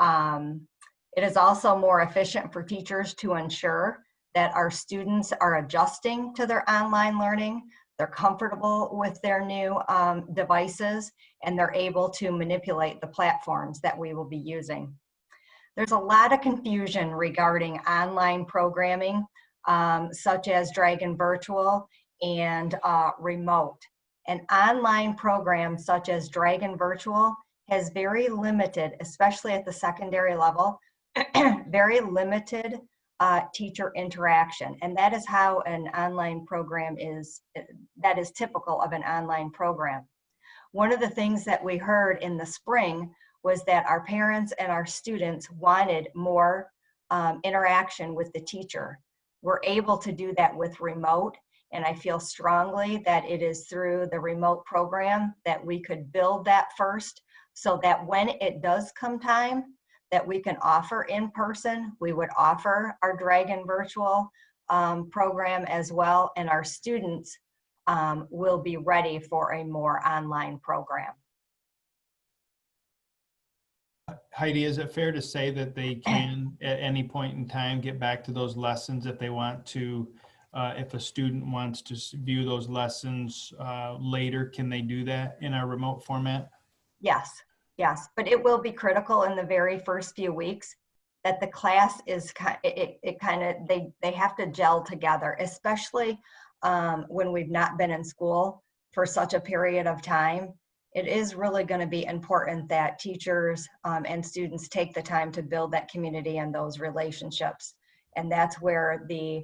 It is also more efficient for teachers to ensure that our students are adjusting to their online learning, they're comfortable with their new devices, and they're able to manipulate the platforms that we will be using. There's a lot of confusion regarding online programming, such as Dragon Virtual and remote. An online program such as Dragon Virtual has very limited, especially at the secondary level, very limited teacher interaction. And that is how an online program is, that is typical of an online program. One of the things that we heard in the spring was that our parents and our students wanted more interaction with the teacher. We're able to do that with remote, and I feel strongly that it is through the remote program that we could build that first, so that when it does come time that we can offer in person, we would offer our Dragon Virtual program as well, and our students will be ready for a more online program. Heidi, is it fair to say that they can at any point in time get back to those lessons if they want to, if a student wants to view those lessons later, can they do that in our remote format? Yes, yes, but it will be critical in the very first few weeks that the class is, they have to gel together, especially when we've not been in school for such a period of time. It is really going to be important that teachers and students take the time to build that community and those relationships. And that's where the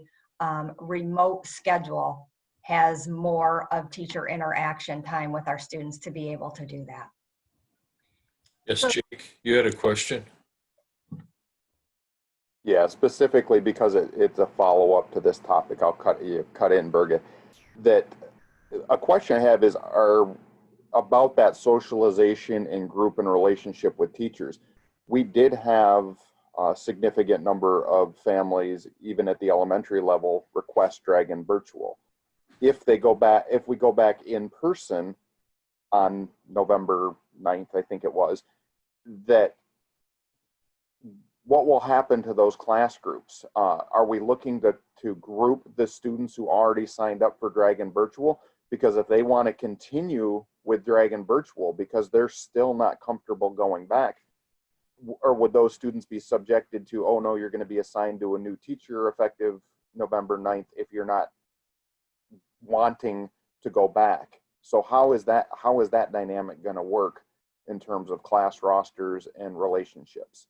remote schedule has more of teacher interaction time with our students to be able to do that. Yes, Jake, you had a question? Yeah, specifically because it's a follow-up to this topic. I'll cut in, Birgit. That a question I have is about that socialization and group and relationship with teachers. We did have a significant number of families, even at the elementary level, request Dragon Virtual. If we go back in person on November 9th, I think it was, that what will happen to those class groups? Are we looking to group the students who already signed up for Dragon Virtual? Because if they want to continue with Dragon Virtual because they're still not comfortable going back, or would those students be subjected to, oh no, you're going to be assigned to a new teacher effective November 9th if you're not wanting to go back? So how is that dynamic going to work in terms of class rosters and relationships?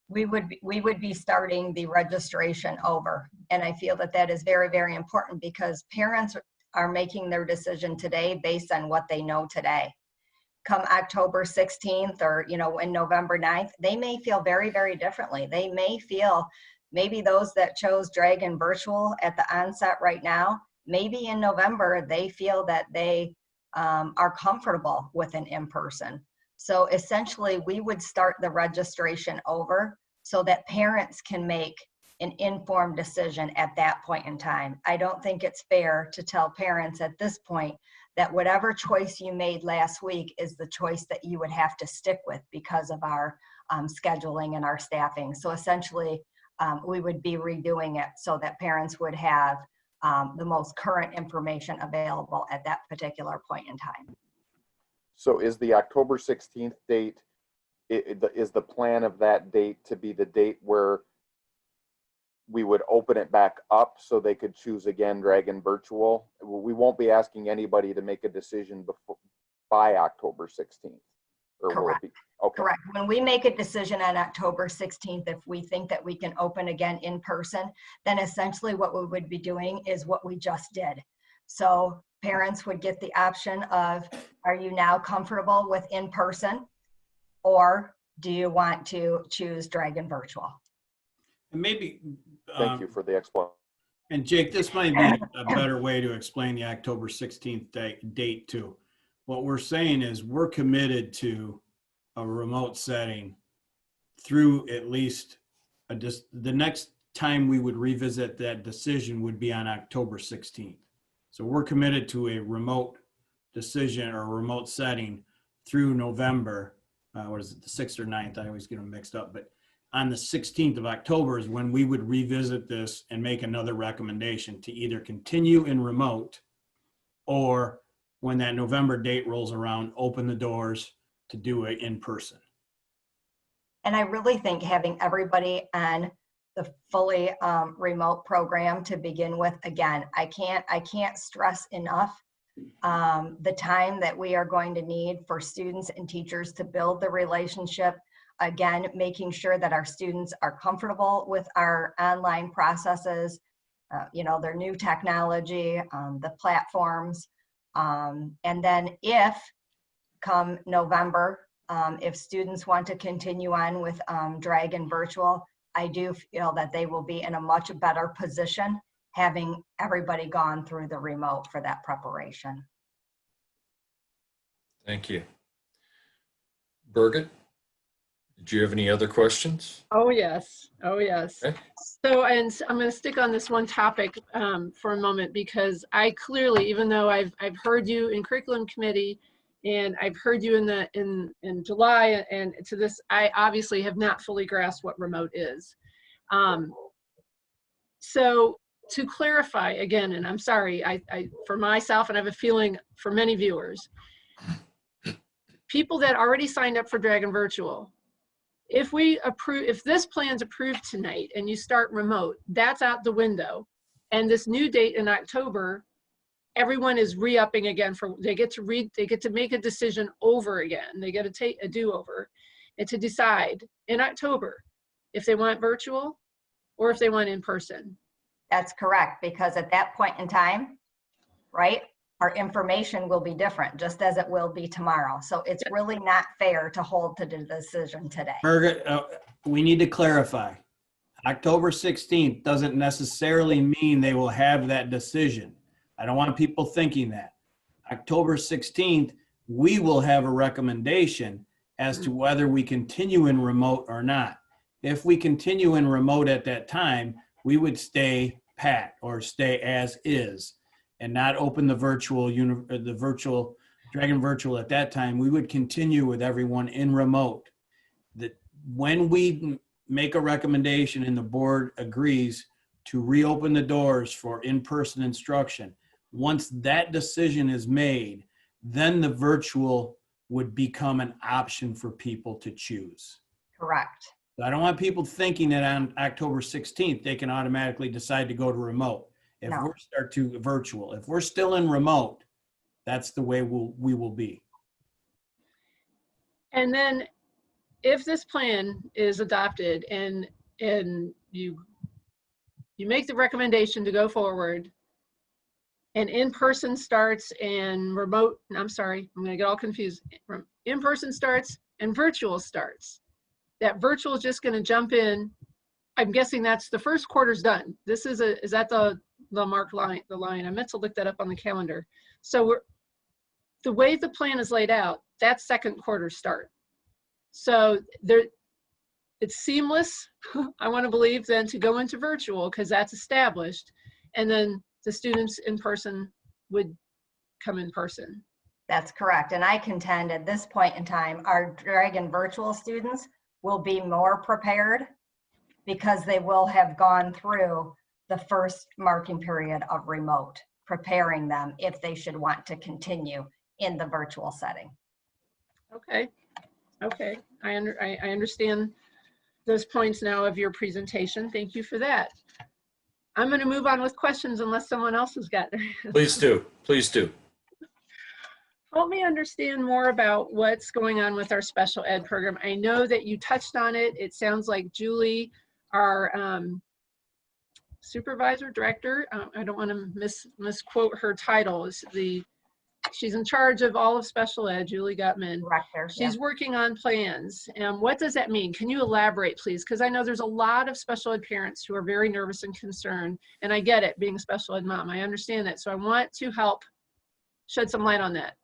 We would be starting the registration over. And I feel that that is very, very important because parents are making their decision today based on what they know today. Come October 16th or, in November 9th, they may feel very, very differently. They may feel, maybe those that chose Dragon Virtual at the onset right now, maybe in November, they feel that they are comfortable with an in-person. So essentially, we would start the registration over so that parents can make an informed decision at that point in time. I don't think it's fair to tell parents at this point that whatever choice you made last week is the choice that you would have to stick with because of our scheduling and our staffing. So essentially, we would be redoing it so that parents would have the most current information available at that particular point in time. So is the October 16th date, is the plan of that date to be the date where we would open it back up so they could choose again Dragon Virtual? We won't be asking anybody to make a decision by October 16th. Or Correct. Will it be? Okay. Correct. When we make a decision on October 16th, if we think that we can open again in person, then essentially what we would be doing is what we just did. So parents would get the option of, are you now comfortable with in person, or do you want to choose Dragon Virtual? And maybe. Thank you for the explanation. And Jake, this might be a better way to explain the October 16th date too. What we're saying is we're committed to a remote setting through at least the next time we would revisit that decision would be on October 16th. So we're committed to a remote decision or a remote setting through November. What is it, the 6th or 9th? I always get them mixed up, but on the 16th of October is when we would revisit this and make another recommendation to either continue in remote, or when that November date rolls around, open the doors to do it in person. And I really think having everybody on the fully remote program to begin with, again, I can't stress enough the time that we are going to need for students and teachers to build the relationship. Again, making sure that our students are comfortable with our online processes, their new technology, the platforms. And then if come November, if students want to continue on with Dragon Virtual, I do feel that they will be in a much better position having everybody gone through the remote for that preparation. Thank you. Birgit, did you have any other questions? Oh, yes. Oh, yes. Okay. So, and I'm going to stick on this one topic for a moment, because I clearly, even though I've heard you in curriculum committee and I've heard you in July and to this, I obviously have not fully grasped what remote is. So to clarify again, and I'm sorry, I for myself, and I have a feeling for many viewers, people that already signed up for Dragon Virtual, if this plan's approved tonight and you start remote, that's out the window. And this new date in October, everyone is re-upping again they get to make a decision over again. They get to take a do-over and to decide in October if they want virtual or if they want in person. That's correct, because at that point in time, right, our information will be different, just as it will be tomorrow. So it's really not fair to hold to the decision today. Birgit, we need to clarify. October 16th doesn't necessarily mean they will have that decision. I don't want people thinking that. October 16th, we will have a recommendation as to whether we continue in remote or not. If we continue in remote at that time, we would stay pat or stay as is and not open the virtual Dragon Virtual at that time. We would continue with everyone in remote. That when we make a recommendation and the board agrees to reopen the doors for in-person instruction, once that decision is made, then the virtual would become an option for people to choose. Correct. I don't want people thinking that on October 16th, they can automatically decide to go to remote. If No. we're start to virtual, if we're still in remote, that's the way we will be. And then if this plan is adopted and you make the recommendation to go forward and in-person starts and remote, I'm sorry, I'm gonna get all confused. In-person starts and virtual starts. That virtual is just gonna jump in. I'm guessing that's the first quarter's done. This is that the marked line, the line? I meant to look that up on the calendar. So the way the plan is laid out, that's second quarter start. So it's seamless, I want to believe, then to go into virtual because that's established. And then the students in person would come in person. That's correct. And I contend at this point in time, our Dragon virtual students will be more prepared because they will have gone through the first marking period of remote, preparing them if they should want to continue in the virtual setting. Okay. Okay. I understand those points now of your presentation. Thank you for that. I'm going to move on with questions unless someone else has got their hands. Please do. Please do. Help me understand more about what's going on with our special ed program. I know that you touched on it. It sounds like Julie, our supervisor, director, I don't want to misquote her title. She's in charge of all of special ed, Julie Gutman. Director, She's working on plans. What does that mean? Can you elaborate, please? Because I know there's a lot of special ed parents who are very nervous and concerned, and I get it, being a special ed mom. I understand that. So I want to help shed some light on that.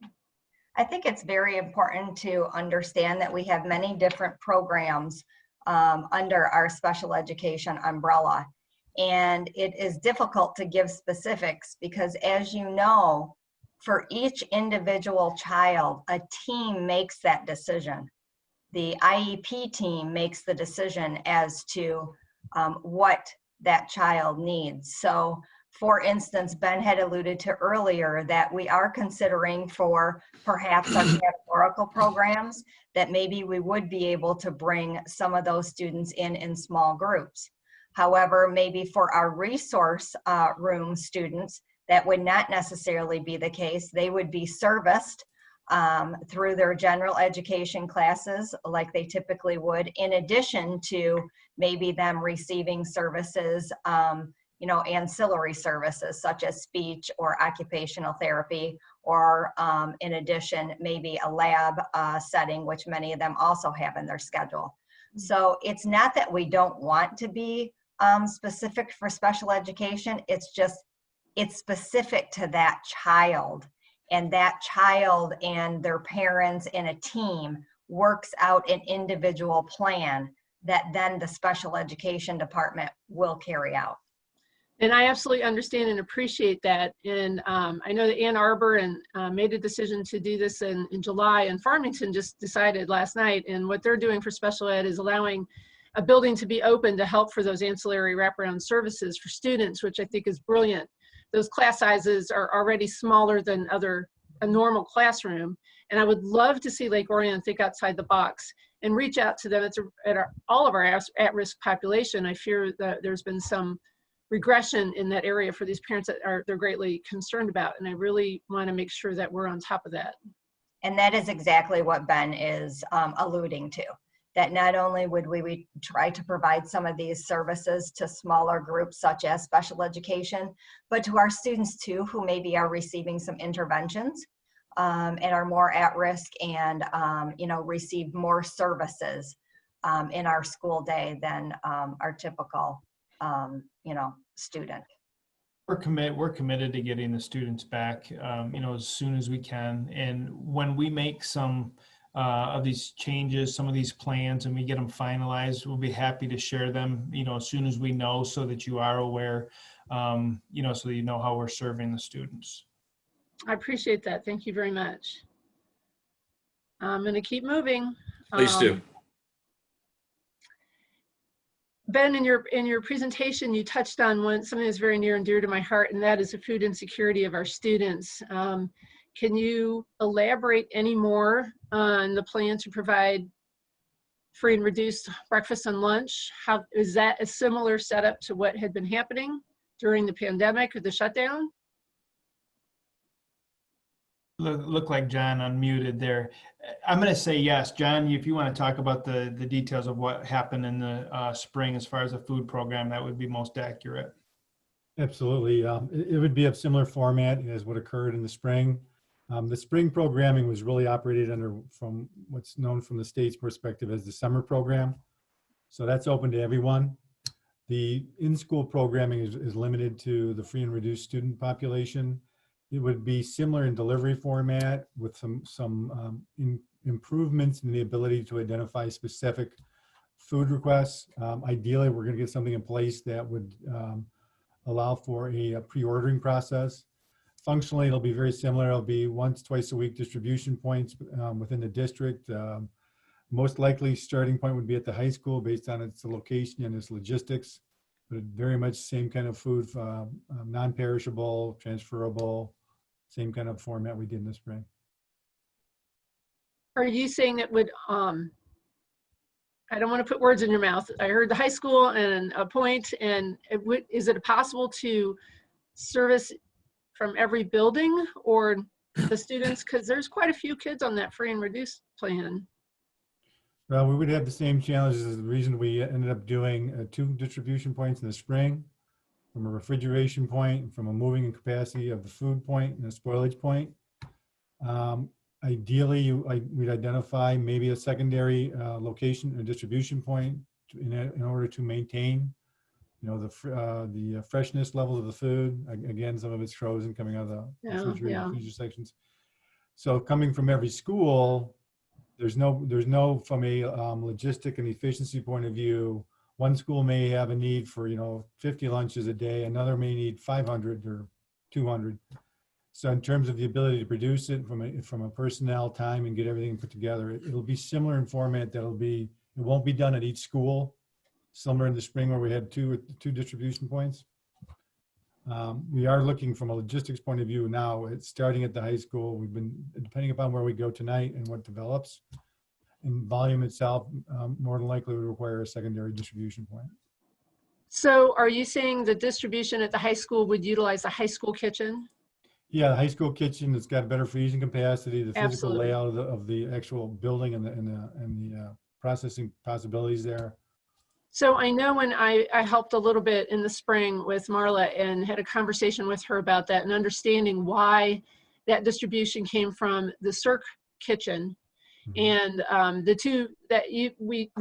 I think it's very important to understand that we have many different programs under our special education umbrella. And it is difficult to give specifics because, as you know, for each individual child, a team makes that decision. The IEP team makes the decision as to what that child needs. So, for instance, Ben had alluded to earlier that we are considering for perhaps our categorical programs that maybe we would be able to bring some of those students in small groups. However, maybe for our resource room students, that would not necessarily be the case. They would be serviced through their general education classes like they typically would, in addition to maybe them receiving services, ancillary services such as speech or occupational therapy, or in addition, maybe a lab setting, which many of them also have in their schedule. So it's not that we don't want to be specific for special education, it's just, it's specific to that child, and that child and their parents and a team works out an individual plan that then the special education department will carry out. And I absolutely understand and appreciate that. And I know that Ann Arbor made a decision to do this in July, and Farmington just decided last night. And what they're doing for special ed is allowing a building to be open to help for those ancillary wraparound services for students, which I think is brilliant. Those class sizes are already smaller than a normal classroom. And I would love to see Lake Orion think outside the box and reach out to them all of our at-risk population. I fear that there's been some regression in that area for these parents that they're greatly concerned about. And I really want to make sure that we're on top of that. And that is exactly what Ben is alluding to. That not only would we try to provide some of these services to smaller groups such as special education, but to our students too, who maybe are receiving some interventions and are more at risk and receive more services in our school day than our typical student. We're committed to getting the students back, as soon as we can. And when we make some of these changes, some of these plans, and we get them finalized, we'll be happy to share them, as soon as we know, so that you are aware, so that you know how we're serving the students. I appreciate that. Thank you very much. I'm going to keep moving. Please do. Ben, in your presentation, you touched on something that's very near and dear to my heart, and that is the food insecurity of our students. Can you elaborate any more on the plan to provide free and reduced breakfast and lunch? How is that a similar setup to what had been happening during the pandemic or the shutdown? Look like John unmuted there. I'm going to say yes. John, if you want to talk about the details of what happened in the spring as far as the food program, that would be most accurate. Absolutely. It would be a similar format as what occurred in the spring. The spring programming was really operated from what's known from the state's perspective as the summer program. So that's open to everyone. The in-school programming is limited to the free and reduced student population. It would be similar in delivery format with some improvements in the ability to identify specific food requests. Ideally, we're going to get something in place that would allow for a pre-ordering process. Functionally, it'll be very similar. It'll be once, twice a week distribution points within the district. Most likely starting point would be at the high school based on its location and its logistics, but very much same kind of food, non-perishable, transferable, same kind of format we did in the spring. Are you saying it would, I don't want to put words in your mouth. I heard the high school and a point, and is it possible to service from every building or the students? Because there's quite a few kids on that free and reduced plan. Well, we would have the same challenges as the reason we ended up doing 2 distribution points in the spring, from a refrigeration point, from a moving capacity of the food point and a spoilage point. Ideally, we'd identify maybe a secondary location, a distribution point in order to maintain, the freshness levels of the food. Again, some of it's frozen coming out of the refrigerator freezer sections. So coming from every school, there's no from a logistic and efficiency point of view. One school may have a need for 50 lunches a day, another may need 500 or 200. So in terms of the ability to produce it from a personnel time and get everything put together, it'll be similar in format. It won't be done at each school. Similar in the spring where we had two distribution points. We are looking from a logistics point of view now. It's starting at the high school. We've been, depending upon where we go tonight and what develops, and volume itself more than likely would require a secondary distribution point. So are you saying the distribution at the high school would utilize the high school kitchen? Yeah, the high school kitchen, it's got better freezing capacity, the physical Absolutely. layout of the actual building and the processing possibilities there. So I know when I helped a little bit in the spring with Marla and had a conversation with her about that and understanding why that distribution came from the CERC kitchen. And the two that we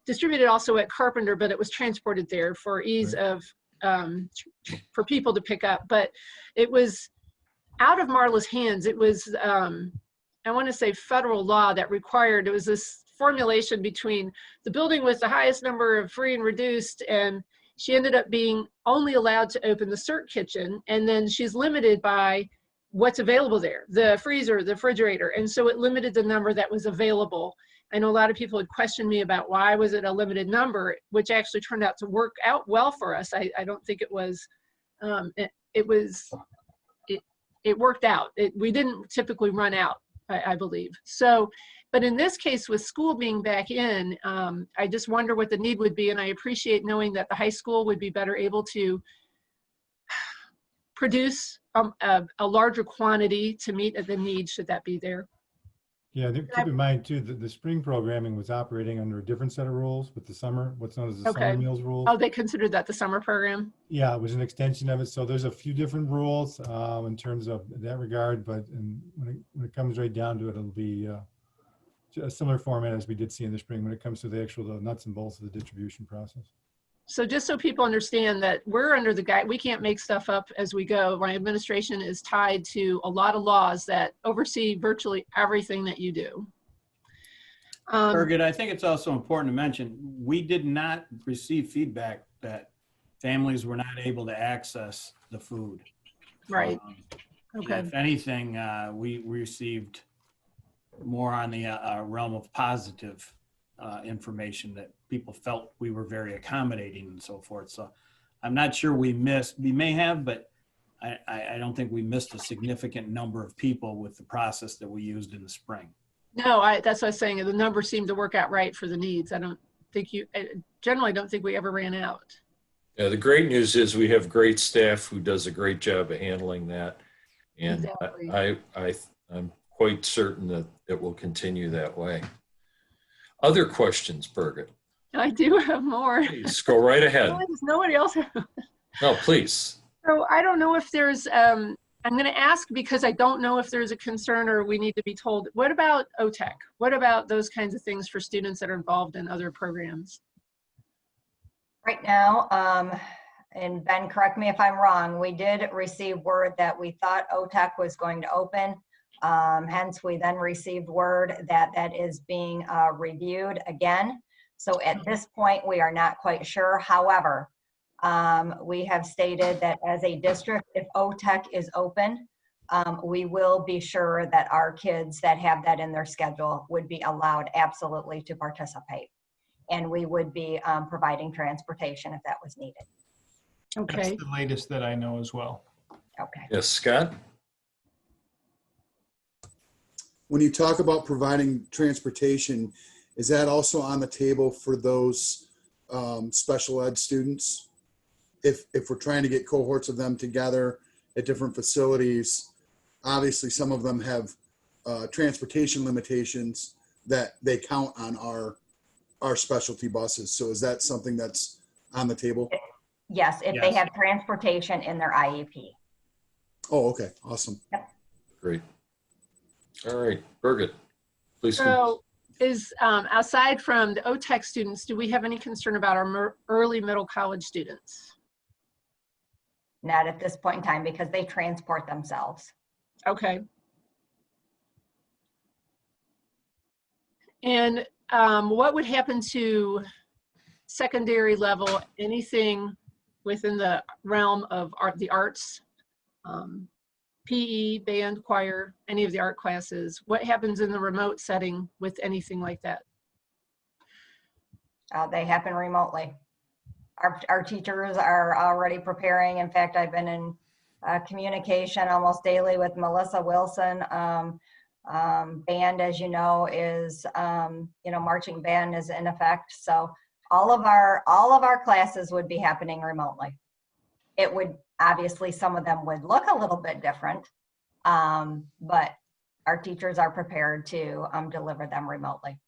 distributed also at Carpenter, but it was transported there for ease of for people to pick up. But it was out of Marla's hands. It was I want to say federal law that required, it was this formulation between the building with the highest number of free and reduced, and she ended up being only allowed to open the CERT kitchen, and then she's limited by what's available there, the freezer, the refrigerator, and so it limited the number that was available. I know a lot of people had questioned me about why was it a limited number, which actually turned out to work out well for us. I don't think it was, it worked out. We didn't typically run out, I believe. So, but in this case, with school being back in, I just wonder what the need would be, and I appreciate knowing that the high school would be better able to produce a larger quantity to meet the need, should that be there. Yeah, keep in mind too that the spring programming was operating under a different set of rules with the summer, what's known as the summer meals rules. Oh, they considered that the summer program? Yeah, it was an extension of it. So there's a few different rules in terms of that regard, but when it comes right down to it, it'll be a similar format as we did see in the spring when it comes to the actual nuts and bolts of the distribution process. So just so people understand that we're under the guide, we can't make stuff up as we go. My administration is tied to a lot of laws that oversee virtually everything that you do. Birgit, I think it's also important to mention, we did not receive feedback that families were not able to access the food. Right. Okay. If anything, we received more on the realm of positive information that people felt we were very accommodating and so forth. So I'm not sure we may have, but I don't think we missed a significant number of people with the process that we used in the spring. No, that's what I was saying. The numbers seem to work out right for the needs. I generally don't think we ever ran out. Yeah, the great news is we have great staff who does a great job of handling that. And Exactly. I'm quite certain that it will continue that way. Other questions, Birgit? I do have more. Please go right ahead. Does nobody else have? No, please. So I don't know if there's, I'm going to ask because I don't know if there's a concern or we need to be told. What about OTEC? What about those kinds of things for students that are involved in other programs? Right now, and Ben, correct me if I'm wrong, we did receive word that we thought OTEC was going to open. Hence, we then received word that that is being reviewed again. So at this point, we are not quite sure. However, we have stated that as a district, if OTEC is open, we will be sure that our kids that have that in their schedule would be allowed absolutely to participate. And we would be providing transportation if that was needed. Okay. That's the latest that I know as well. Okay. Yes, Scott? When you talk about providing transportation, is that also on the table for those special ed students? If we're trying to get cohorts of them together at different facilities, obviously some of them have transportation limitations that they count on our specialty buses. So is that something that's on the table? Yes, if they have transportation in their IEP. Oh, okay. Awesome. Yep. Great. All right, Birgit, please. So is, aside from the OTEC students, do we have any concern about our early middle college students? Not at this point in time because they transport themselves. Okay. And what would happen to secondary level, anything within the realm of the arts, PE, band, choir, any of the art classes? What happens in the remote setting with anything like that? They happen remotely. Our teachers are already preparing. In fact, I've been in communication almost daily with Melissa Wilson. Band, as you know, is, marching band is in effect. So all of our classes would be happening remotely. It would, obviously, some of them would look a little bit different, but our teachers are prepared to deliver them remotely.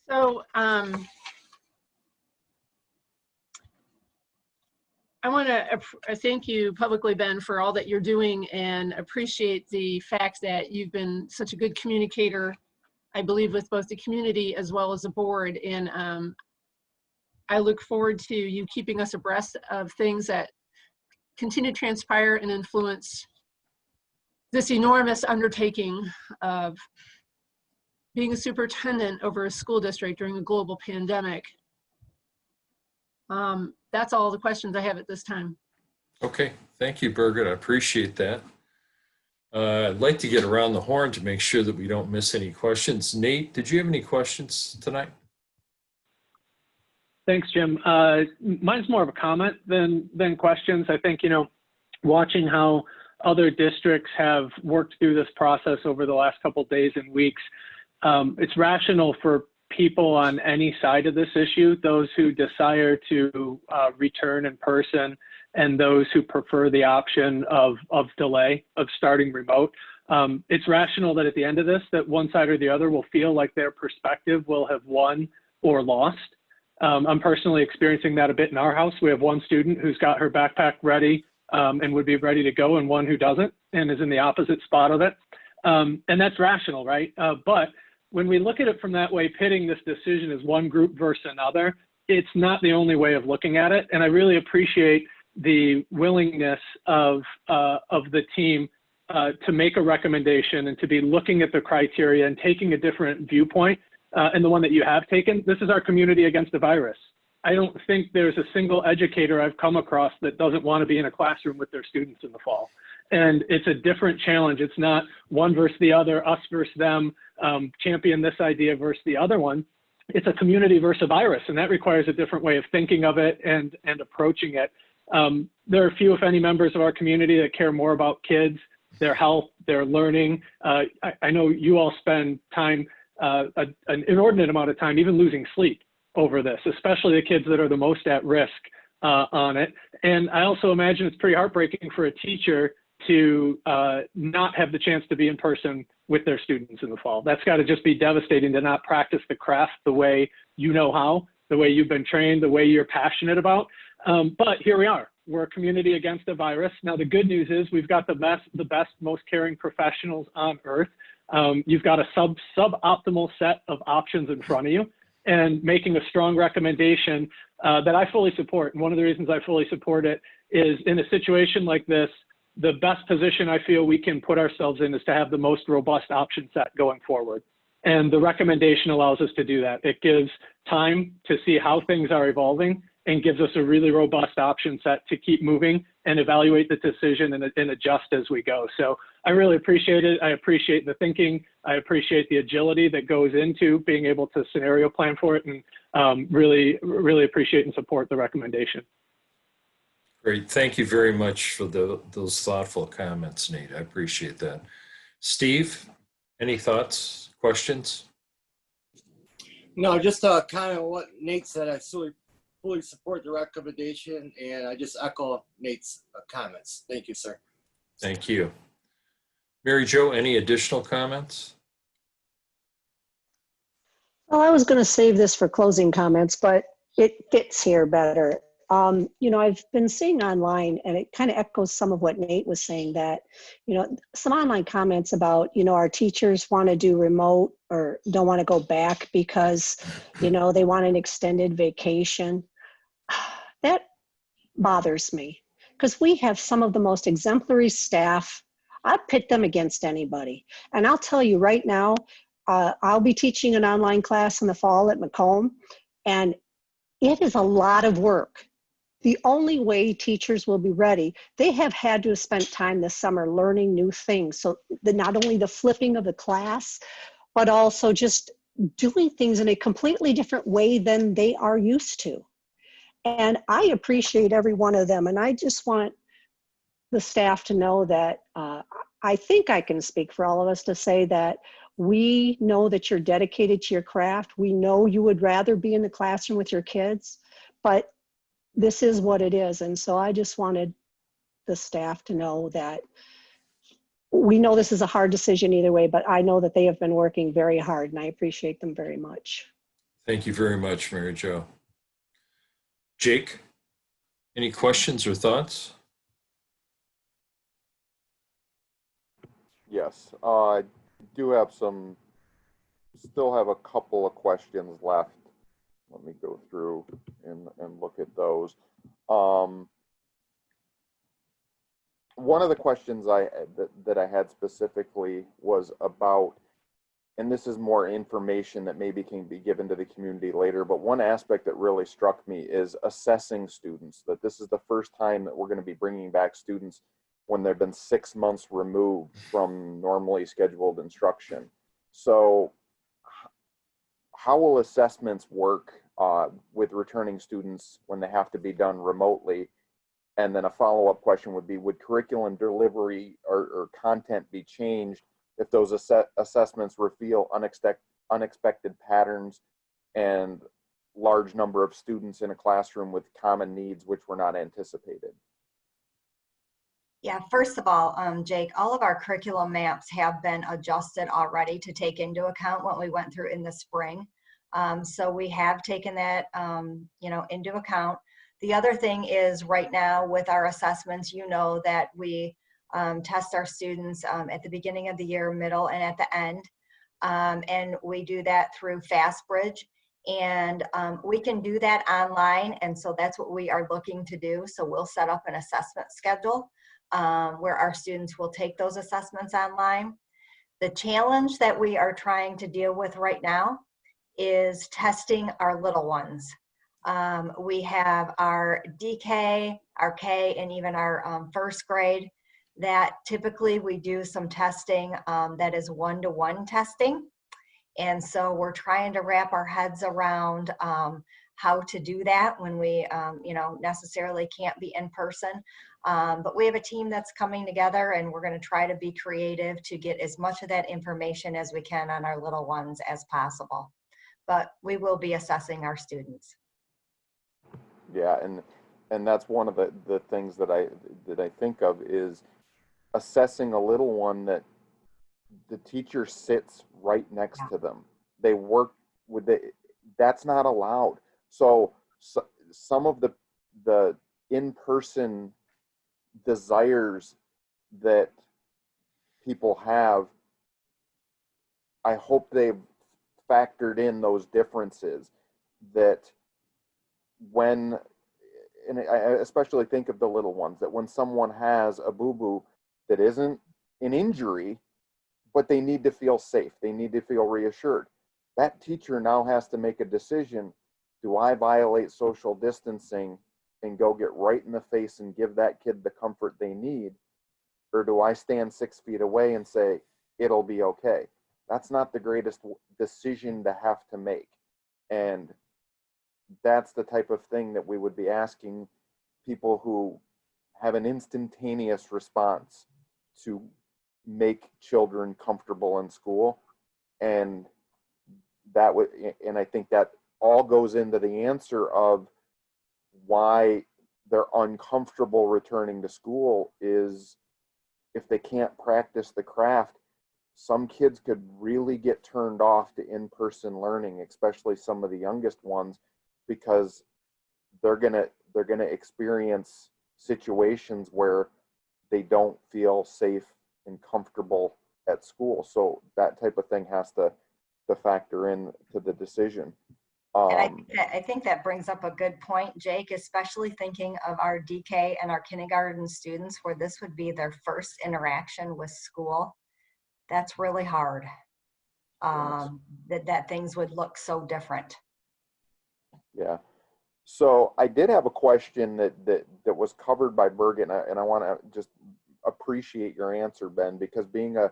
So I want to thank you publicly, Ben, for all that you're doing and appreciate the fact that you've been such a good communicator, I believe, with both the community as well as the board. And I look forward to you keeping us abreast of things that continue to transpire and influence this enormous undertaking of being a superintendent over a school district during a global pandemic. That's all the questions I have at this time. Okay, thank you, Birgit. I appreciate that. I'd like to get around the horn to make sure that we don't miss any questions. Nate, did you have any questions tonight? Thanks, Jim. Mine's more of a comment than questions. I think, watching how other districts have worked through this process over the last couple of days and weeks, it's rational for people on any side of this issue, those who desire to return in person and those who prefer the option of delay, of starting remote. It's rational that at the end of this, that one side or the other will feel like their perspective will have won or lost. I'm personally experiencing that a bit in our house. We have one student who's got her backpack ready and would be ready to go, and one who doesn't and is in the opposite spot of it. And that's rational, right? But when we look at it from that way, pitting this decision as one group versus another, it's not the only way of looking at it. And I really appreciate the willingness of the team to make a recommendation and to be looking at the criteria and taking a different viewpoint. And the one that you have taken, this is our community against the virus. I don't think there's a single educator I've come across that doesn't want to be in a classroom with their students in the fall. And it's a different challenge. It's not one versus the other, us versus them, champion this idea versus the other one. It's a community versus a virus, and that requires a different way of thinking of it and approaching it. There are few, if any, members of our community that care more about kids, their health, their learning. I know you all spend time, an inordinate amount of time, even losing sleep over this, especially the kids that are the most at risk on it. And I also imagine it's pretty heartbreaking for a teacher to not have the chance to be in person with their students in the fall. That's got to just be devastating to not practice the craft the way you know how, the way you've been trained, the way you're passionate about. But here we are. We're a community against a virus. Now, the good news is we've got the best, most caring professionals on earth. You've got a suboptimal set of options in front of you, and making a strong recommendation that I fully support. And one of the reasons I fully support it is, in a situation like this, the best position I feel we can put ourselves in is to have the most robust option set going forward. And the recommendation allows us to do that. It gives time to see how things are evolving and gives us a really robust option set to keep moving and evaluate the decision and adjust as we go. So I really appreciate it. I appreciate the thinking. I appreciate the agility that goes into being able to scenario plan for it, and really, really appreciate and support the recommendation. Great. Thank you very much for those thoughtful comments, Nate. I appreciate that. Steve, any thoughts, questions? No, just kind of what Nate said. I fully support the recommendation, and I just echo Nate's comments. Thank you, sir. Thank you. Mary Jo, any additional comments? Well, I was going to save this for closing comments, but it fits here better. You know, I've been seeing online, and it kind of echoes some of what Nate was saying, that, you know, some online comments about, you know, our teachers want to do remote or don't want to go back because, you know, they want an extended vacation. That bothers me, because we have some of the most exemplary staff. I'd pit them against anybody. And I'll tell you right now, I'll be teaching an online class in the fall at Macomb, and it is a lot of work. The only way teachers will be ready, they have had to have spent time this summer learning new things. So not only the flipping of the class, but also just doing things in a completely different way than they are used to. And I appreciate every one of them. And I just want the staff to know that I think I can speak for all of us to say that we know that you're dedicated to your craft. We know you would rather be in the classroom with your kids, but this is what it is. And so I just wanted the staff to know that we know this is a hard decision either way, but I know that they have been working very hard, and I appreciate them very much. Thank you very much, Mary Jo. Jake, any questions or thoughts? Yes, I do have still have a couple of questions left. Let me go through and look at those. One of the questions that I had specifically was about, and this is more information that maybe can be given to the community later, but one aspect that really struck me is assessing students, that this is the first time that we're going to be bringing back students when they've been 6 months removed from normally scheduled instruction. So how will assessments work with returning students when they have to be done remotely? And then a follow-up question would be, would curriculum delivery or content be changed if those assessments reveal unexpected patterns and large number of students in a classroom with common needs which were not anticipated? Yeah, first of all, Jake, all of our curriculum maps have been adjusted already to take into account what we went through in the spring. So we have taken that, you know, into account. The other thing is, right now with our assessments, you know that we test our students at the beginning of the year, middle, and at the end. And we do that through FastBridge. And we can do that online. And so that's what we are looking to do. So we'll set up an assessment schedule where our students will take those assessments online. The challenge that we are trying to deal with right now is testing our little ones. We have our DK, our K, and even our first grade that typically we do some testing that is one-to-one testing. And so we're trying to wrap our heads around how to do that when we, necessarily can't be in person. But we have a team that's coming together, and we're going to try to be creative to get as much of that information as we can on our little ones as possible. But we will be assessing our students. Yeah, and that's one of the things that I think of is assessing a little one that the teacher sits right next to them. They work with that's not allowed. So some of the in-person desires that people have, I hope they've factored in those differences, that when, and I especially think of the little ones, that when someone has a boo-boo that isn't an injury, but they need to feel safe, they need to feel reassured, that teacher now has to make a decision. Do I violate social distancing and go get right in the face and give that kid the comfort they need? Or do I stand 6 feet away and say, it'll be okay? That's not the greatest decision to have to make. And that's the type of thing that we would be asking people who have an instantaneous response to make children comfortable in school. And that would, and I think that all goes into the answer of why they're uncomfortable returning to school is if they can't practice the craft. Some kids could really get turned off to in-person learning, especially some of the youngest ones, because they're gonna experience situations where they don't feel safe and comfortable at school. So that type of thing has to factor in to the decision. And I think that brings up a good point, Jake, especially thinking of our DK and our kindergarten students where this would be their first interaction with school. That's really hard. That things would look so different. Yeah. So I did have a question that was covered by Birgit, and I want to just appreciate your answer, Ben, because being a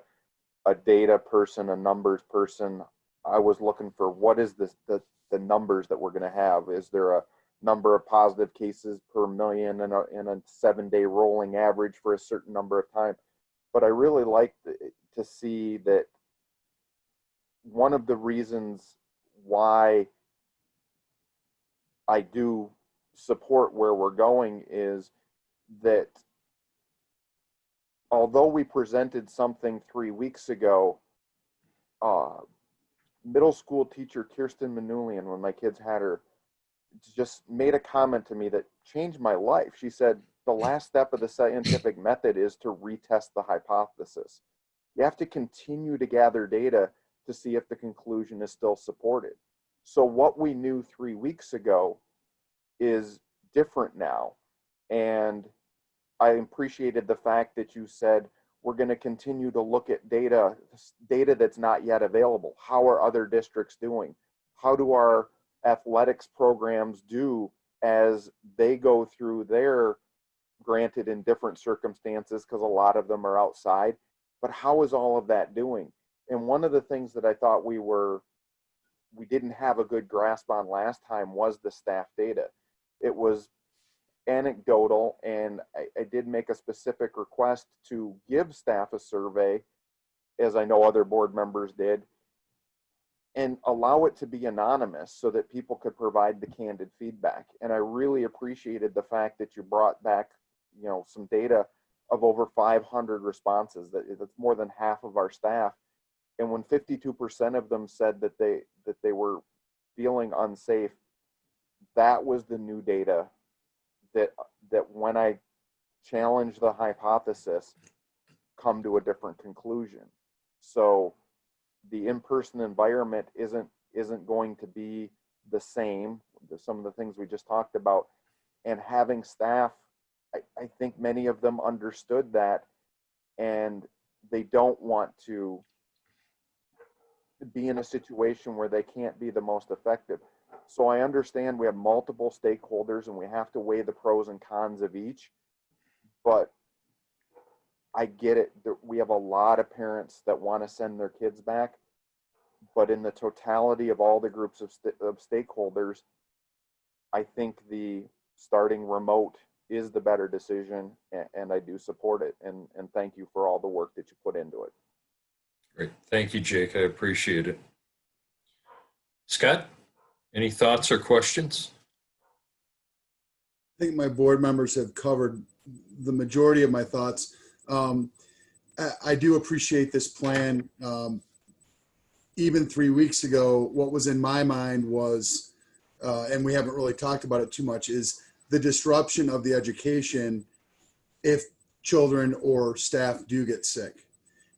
data person, a numbers person, I was looking for what is the numbers that we're going to have. Is there a number of positive cases per million in a 7-day rolling average for a certain number of time? But I really like to see that one of the reasons why I do support where we're going is that although we presented something 3 weeks ago, middle school teacher Kirsten Manulian, when my kids had her, just made a comment to me that changed my life. She said, the last step of the scientific method is to retest the hypothesis. You have to continue to gather data to see if the conclusion is still supported. So what we knew 3 weeks ago is different now. And I appreciated the fact that you said, we're going to continue to look at data that's not yet available. How are other districts doing? How do our athletics programs do as they go through their, granted in different circumstances because a lot of them are outside, but how is all of that doing? And one of the things that I thought we didn't have a good grasp on last time was the staff data. It was anecdotal, and I did make a specific request to give staff a survey, as I know other board members did, and allow it to be anonymous so that people could provide the candid feedback. And I really appreciated the fact that you brought back, some data of over 500 responses. That's more than half of our staff. And when 52% of them said that they were feeling unsafe, that was the new data that when I challenge the hypothesis, come to a different conclusion. So the in-person environment isn't going to be the same. Some of the things we just talked about, and having staff, I think many of them understood that, and they don't want to be in a situation where they can't be the most effective. So I understand we have multiple stakeholders and we have to weigh the pros and cons of each, but I get it. We have a lot of parents that want to send their kids back, but in the totality of all the groups of stakeholders, I think the starting remote is the better decision, and I do support it. And thank you for all the work that you put into it. Great. Thank you, Jake. I appreciate it. Scott, any thoughts or questions? I think my board members have covered the majority of my thoughts. I do appreciate this plan. Even 3 weeks ago, what was in my mind was, and we haven't really talked about it too much, is the disruption of the education if children or staff do get sick.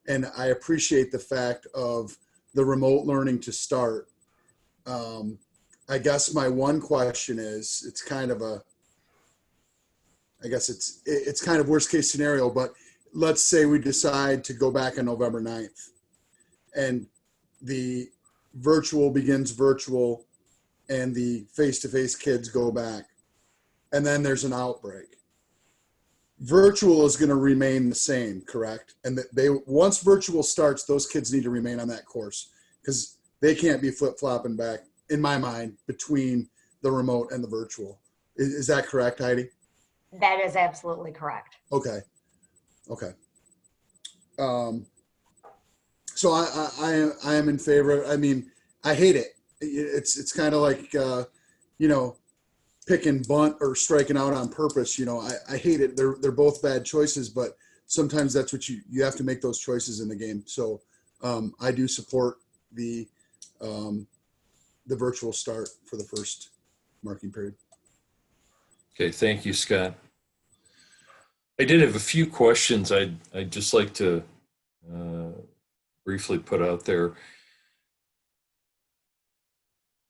And I appreciate the fact of the remote learning to start. I guess my one question is, it's kind of a, I guess it's kind of worst case scenario, but let's say we decide to go back on November 9th and the virtual begins virtual and the face-to-face kids go back, and then there's an outbreak. Virtual is going to remain the same, correct? And once virtual starts, those kids need to remain on that course because they can't be flip-flopping back, in my mind, between the remote and the virtual. Is that correct, Heidi? That is absolutely correct. Okay. Okay. So I am in favor. I mean, I hate it. It's kind of like, picking bunt or striking out on purpose. I hate it. They're both bad choices, but sometimes that's what you have to make those choices in the game. So I do support the virtual start for the first marking period. Okay, thank you, Scott. I did have a few questions I'd just like to briefly put out there.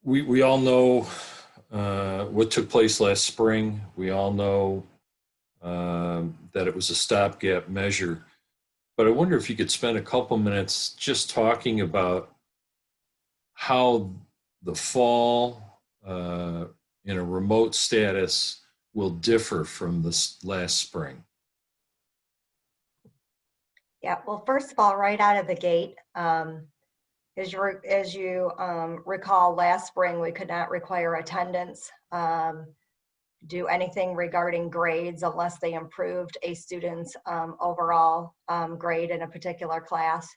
We all know what took place last spring. We all know that it was a stopgap measure. But I wonder if you could spend a couple minutes just talking about how the fall in a remote status will differ from this last spring. Yeah, well, first of all, right out of the gate, as you recall, last spring, we could not require attendance, do anything regarding grades unless they improved a student's overall grade in a particular class.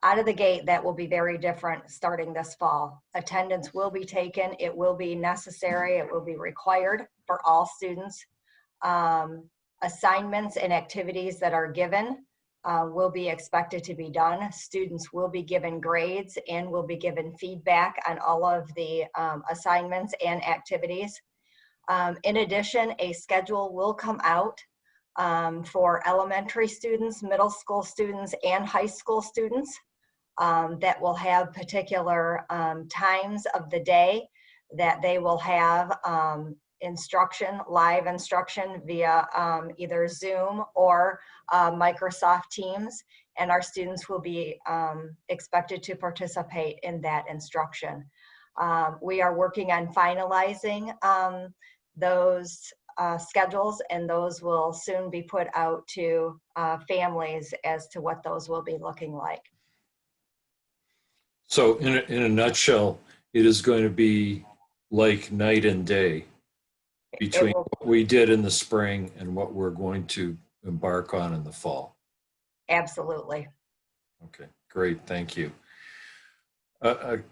Out of the gate, that will be very different starting this fall. Attendance will be taken. It will be necessary. It will be required for all students. Assignments and activities that are given will be expected to be done. Students will be given grades and will be given feedback on all of the assignments and activities. In addition, a schedule will come out for elementary students, middle school students, and high school students that will have particular times of the day that they will have instruction, live instruction via either Zoom or Microsoft Teams, and our students will be expected to participate in that instruction. We are working on finalizing those schedules, and those will soon be put out to families as to what those will be looking like. So in a nutshell, it is going to be like night and day between what we did in the spring and what we're going to embark on in the fall. Absolutely. Okay, great, thank you.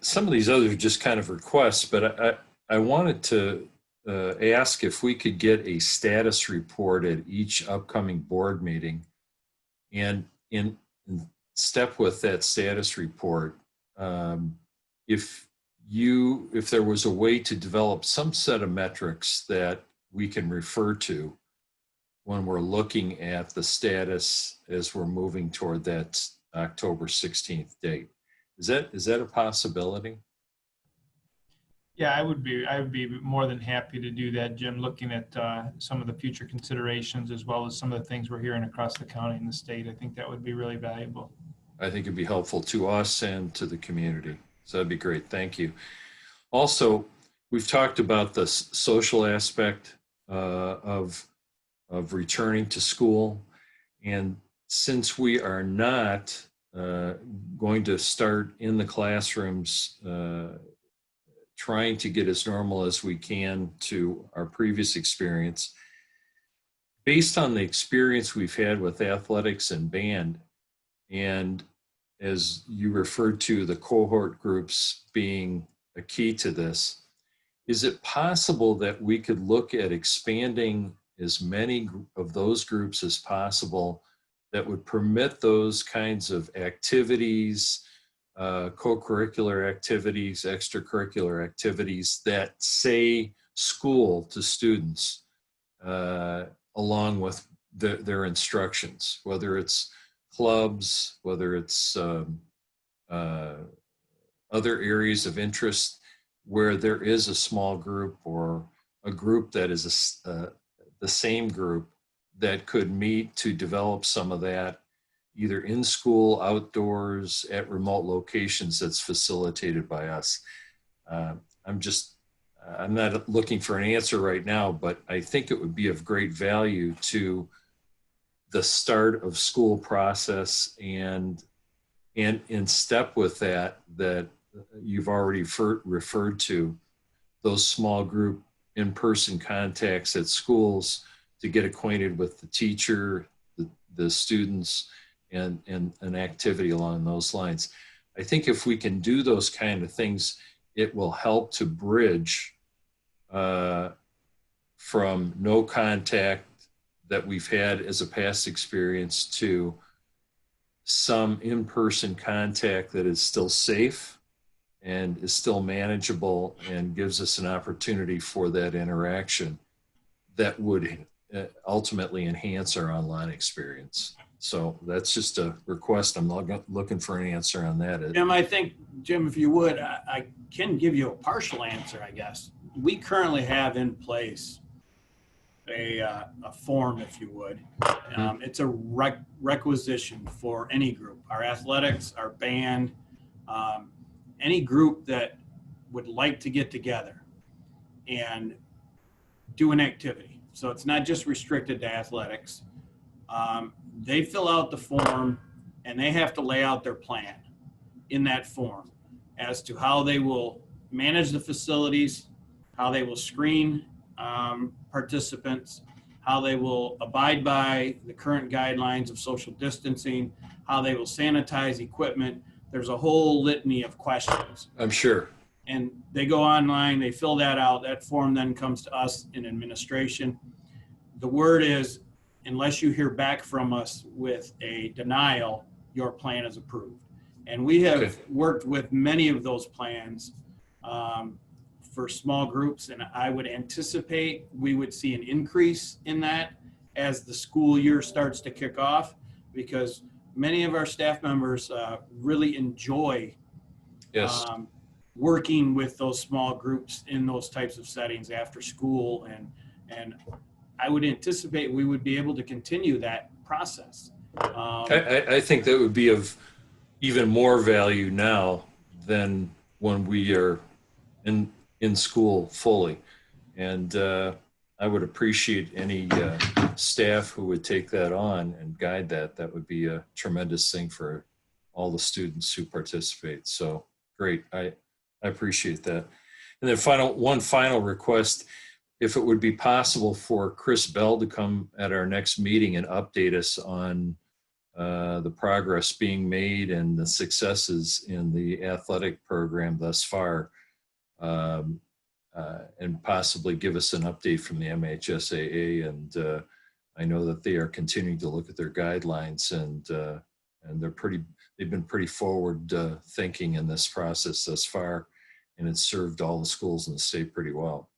Some of these others are just kind of requests, but I wanted to ask if we could get a status report at each upcoming board meeting. And in step with that status report, if there was a way to develop some set of metrics that we can refer to when we're looking at the status as we're moving toward that October 16th date. Is that a possibility? Yeah, I would be more than happy to do that, Jim, looking at some of the future considerations as well as some of the things we're hearing across the county and the state. I think that would be really valuable. I think it'd be helpful to us and to the community. So that'd be great. Thank you. Also, we've talked about the social aspect of returning to school. And since we are not going to start in the classrooms trying to get as normal as we can to our previous experience, based on the experience we've had with athletics and band, and as you referred to the cohort groups being a key to this, is it possible that we could look at expanding as many of those groups as possible that would permit those kinds of activities, co-curricular activities, extracurricular activities that say school to students along with their instructions, whether it's clubs, whether it's other areas of interest where there is a small group or a group that is the same group that could meet to develop some of that either in school, outdoors, at remote locations that's facilitated by us. I'm not looking for an answer right now, but I think it would be of great value to the start of school process, and in step with that you've already referred to, those small group in-person contacts at schools to get acquainted with the teacher, the students, and an activity along those lines. I think if we can do those kind of things, it will help to bridge from no contact that we've had as a past experience to some in-person contact that is still safe and is still manageable and gives us an opportunity for that interaction that would ultimately enhance our online experience. So that's just a request. I'm not looking for an answer on that. Jim, I think, Jim, if you would, I can give you a partial answer, I guess. We currently have in place a form, if you would. It's a requisition for any group, our athletics, our band, any group that would like to get together and do an activity. So it's not just restricted to athletics. They fill out the form and they have to lay out their plan in that form as to how they will manage the facilities, how they will screen participants, how they will abide by the current guidelines of social distancing, how they will sanitize equipment. There's a whole litany of questions. I'm sure. And they go online, they fill that out. That form then comes to us in administration. The word is, unless you hear back from us with a denial, your plan is approved. And we have worked with many of those plans for small groups, and I would anticipate we would see an increase in that as the school year starts to kick off, because many of our staff members really enjoy working with those small groups in those types of settings after school, and I would anticipate we would be able to continue that process. I think that would be of even more value now than when we are in school fully. And I would appreciate any staff who would take that on and guide that. That would be a tremendous thing for all the students who participate. So great, I appreciate that. And then one final request, if it would be possible for Chris Bell to come at our next meeting and update us on the progress being made and the successes in the athletic program thus far, and possibly give us an update from the MHSAA. And I know that they are continuing to look at their guidelines, and they've been pretty forward thinking in this process thus far, and it's served all the schools in the state pretty well.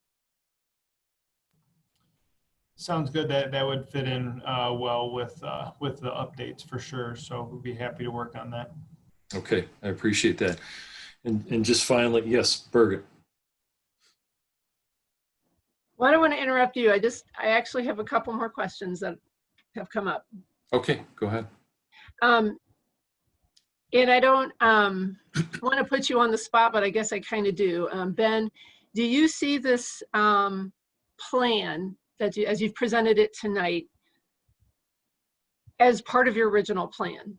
Sounds good. That would fit in well with the updates for sure. So we'll be happy to work on that. Okay, I appreciate that. And just finally, yes, Birgit. Well, I don't want to interrupt you. I actually have a couple more questions that have come up. Okay, go ahead. And I don't want to put you on the spot, but I guess I kind of do. Ben, do you see this plan that as you've presented it tonight as part of your original plan?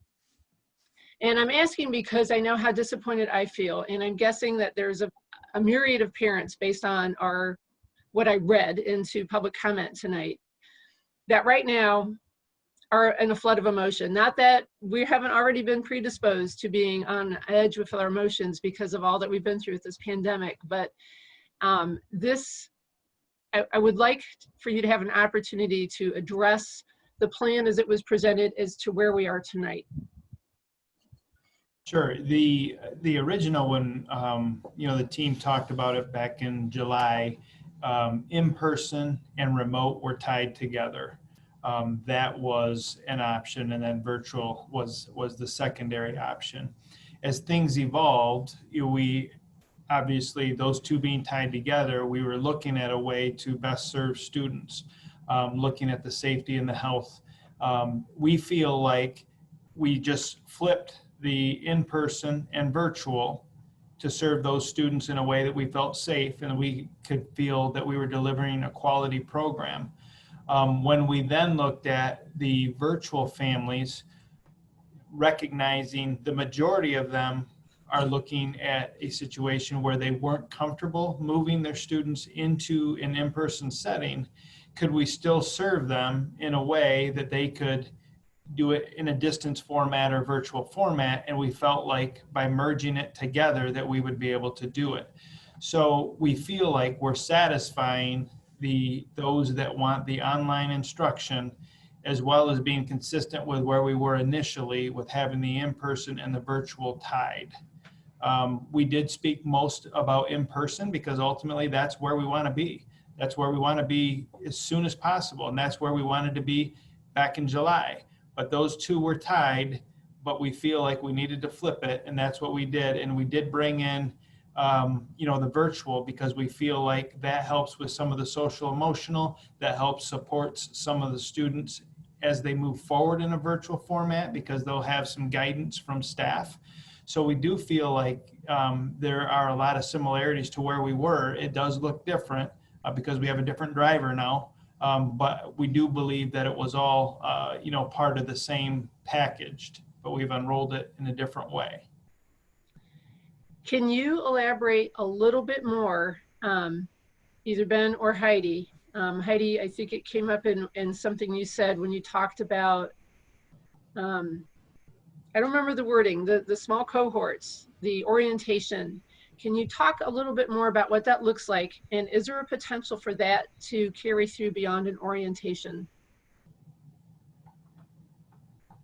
And I'm asking because I know how disappointed I feel, and I'm guessing that there's a myriad of parents based on what I read into public comment tonight, that right now are in a flood of emotion. Not that we haven't already been predisposed to being on edge with our emotions because of all that we've been through with this pandemic, but I would like for you to have an opportunity to address the plan as it was presented as to where we are tonight. Sure. The original one, the team talked about it back in July. In-person and remote were tied together. That was an option, and then virtual was the secondary option. As things evolved, we obviously, those two being tied together, we were looking at a way to best serve students, looking at the safety and the health. We feel like we just flipped the in-person and virtual to serve those students in a way that we felt safe and we could feel that we were delivering a quality program. When we then looked at the virtual families, recognizing the majority of them are looking at a situation where they weren't comfortable moving their students into an in-person setting, could we still serve them in a way that they could do it in a distance format or virtual format? And we felt like by merging it together that we would be able to do it. So we feel like we're satisfying those that want the online instruction, as well as being consistent with where we were initially with having the in-person and the virtual tied. We did speak most about in-person because ultimately that's where we want to be. That's where we want to be as soon as possible. And that's where we wanted to be back in July. But those two were tied, but we feel like we needed to flip it. And that's what we did. And we did bring in, the virtual, because we feel like that helps with some of the social emotional, that helps supports some of the students as they move forward in a virtual format, because they'll have some guidance from staff. So we do feel like there are a lot of similarities to where we were. It does look different because we have a different driver now, but we do believe that it was all, part of the same packaged, but we've unrolled it in a different way. Can you elaborate a little bit more, either Ben or Heidi? Heidi, I think it came up in something you said when you talked about, I don't remember the wording, the small cohorts, the orientation. Can you talk a little bit more about what that looks like? And is there a potential for that to carry through beyond an orientation?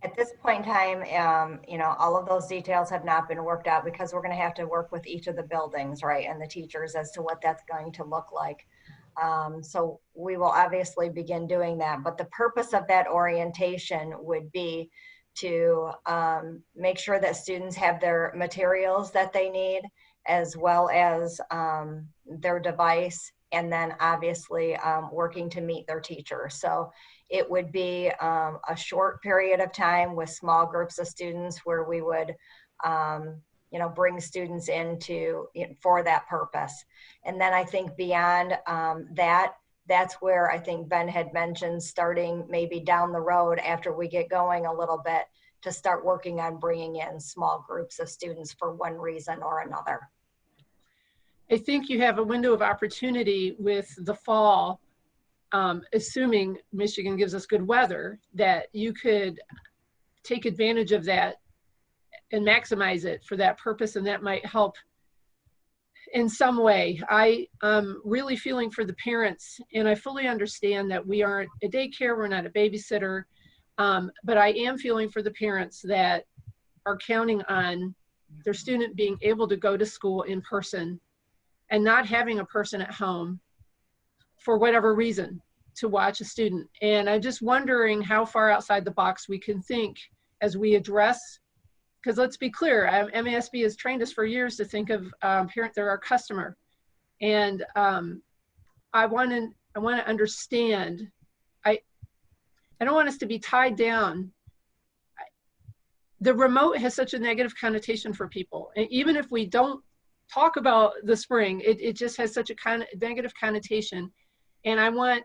At this point in time, all of those details have not been worked out because we're going to have to work with each of the buildings, right, and the teachers as to what that's going to look like. So we will obviously begin doing that. But the purpose of that orientation would be to make sure that students have their materials that they need, as well as their device, and then obviously working to meet their teacher. So it would be a short period of time with small groups of students where we would bring students for that purpose. And then I think beyond that's where I think Ben had mentioned starting maybe down the road after we get going a little bit to start working on bringing in small groups of students for one reason or another. I think you have a window of opportunity with the fall, assuming Michigan gives us good weather, that you could take advantage of that and maximize it for that purpose, and that might help in some way. I am really feeling for the parents, and I fully understand that we aren't a daycare, we're not a babysitter, but I am feeling for the parents that are counting on their student being able to go to school in person and not having a person at home for whatever reason to watch a student. And I'm just wondering how far outside the box we can think as we address, because let's be clear, MASB has trained us for years to think of parent, they're our customer. And I want to understand, I don't want us to be tied down. the remote has such a negative connotation for people. And even if we don't talk about the spring, it just has such a negative connotation. And I want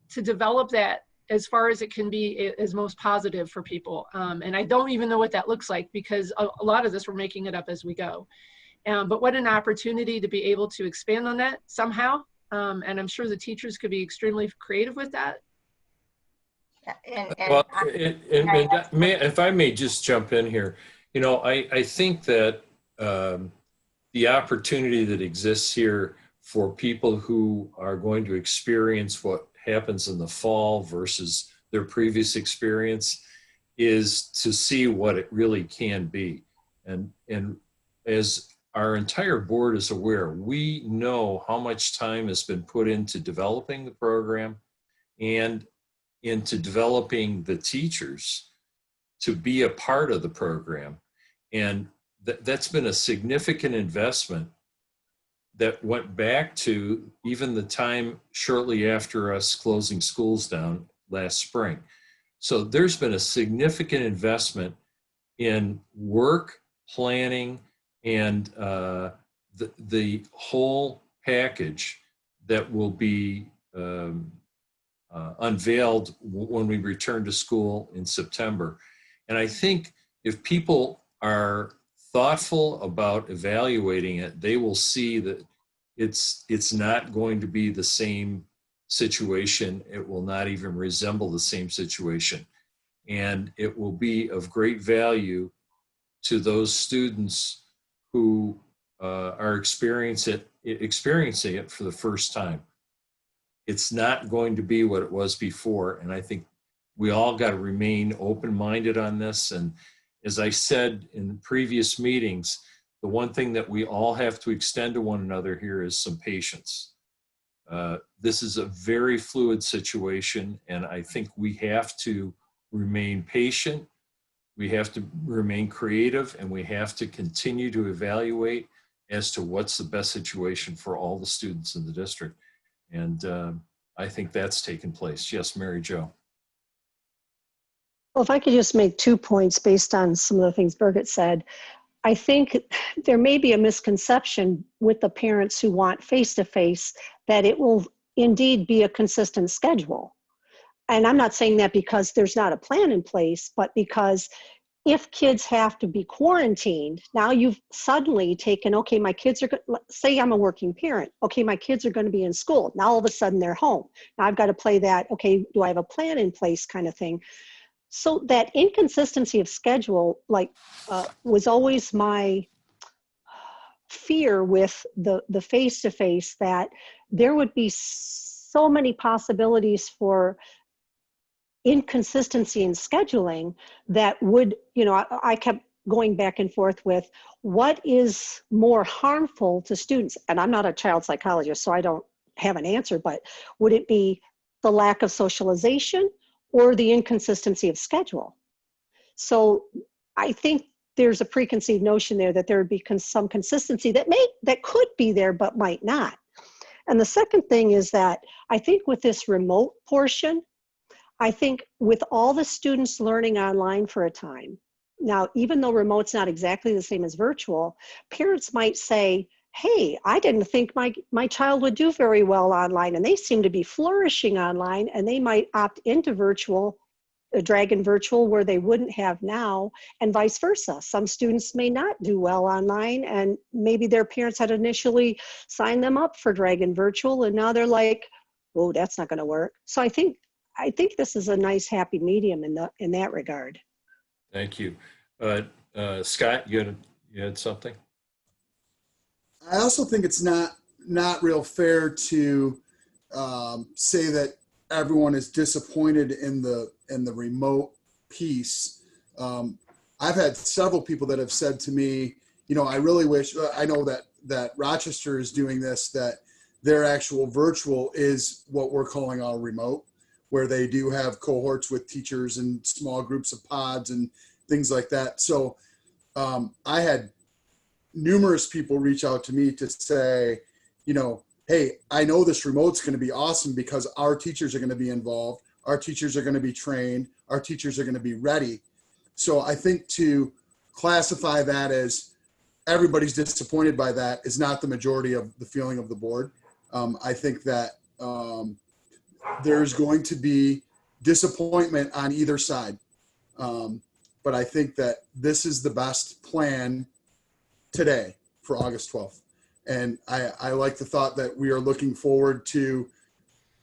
to develop that as far as it can be as most positive for people. And I don't even know what that looks like, because a lot of this we're making it up as we go. But what an opportunity to be able to expand on that somehow. And I'm sure the teachers could be extremely creative with that. Well, if I may just jump in here, you know, I think that the opportunity that exists here for people who are going to experience what happens in the fall versus their previous experience is to see what it really can be. And as our entire board is aware, we know how much time has been put into developing the program and into developing the teachers to be a part of the program. And that's been a significant investment that went back to even the time shortly after us closing schools down last spring. So there's been a significant investment in work, planning, and the whole package that will be unveiled when we return to school in September. And I think if people are thoughtful about evaluating it, they will see that it's not going to be the same situation. It will not even resemble the same situation. And it will be of great value to those students who are experiencing it for the first time. It's not going to be what it was before. And I think we all got to remain open-minded on this. And as I said in previous meetings, the one thing that we all have to extend to one another here is some patience. This is a very fluid situation, and I think we have to remain patient, we have to remain creative, and we have to continue to evaluate as to what's the best situation for all the students in the district. And I think that's taken place. Yes, Mary Jo. Well, if I could just make 2 points based on some of the things Birgit said. I think there may be a misconception with the parents who want face-to-face that it will indeed be a consistent schedule. And I'm not saying that because there's not a plan in place, but because if kids have to be quarantined, now you've suddenly taken, okay, my kids are, say I'm a working parent, okay, my kids are going to be in school. Now all of a sudden they're home. Now I've got to play that, okay, do I have a plan in place kind of thing. So that inconsistency of schedule, like, was always my fear with the face-to-face, that there would be so many possibilities for inconsistency in scheduling that would, you know, I kept going back and forth with what is more harmful to students. And I'm not a child psychologist, so I don't have an answer, but would it be the lack of socialization or the inconsistency of schedule? So I think there's a preconceived notion there that there would be some consistency that could be there, but might not. And the second thing is that I think with this remote portion, I think with all the students learning online for a time, now, even though remote's not exactly the same as virtual, parents might say, hey, I didn't think my child would do very well online, and they seem to be flourishing online, and they might opt into virtual, Dragon Virtual, where they wouldn't have now, and vice versa. Some students may not do well online, and maybe their parents had initially signed them up for Dragon Virtual, and now they're like, oh, that's not going to work. So I think this is a nice happy medium in that regard. Thank you. Scott, you had something? I also think it's not real fair to say that everyone is disappointed in the remote piece. I've had several people that have said to me, you know, I really wish, I know that Rochester is doing this, that their actual virtual is what we're calling our remote, where they do have cohorts with teachers and small groups of pods and things like that. So I had numerous people reach out to me to say, you know, hey, I know this remote's going to be awesome because our teachers are going to be involved. Our teachers are going to be trained. Our teachers are going to be ready. So I think to classify that as everybody's disappointed by that is not the majority of the feeling of the board. I think that there's going to be disappointment on either side. But I think that this is the best plan today for August 12th. And I like the thought that we are looking forward to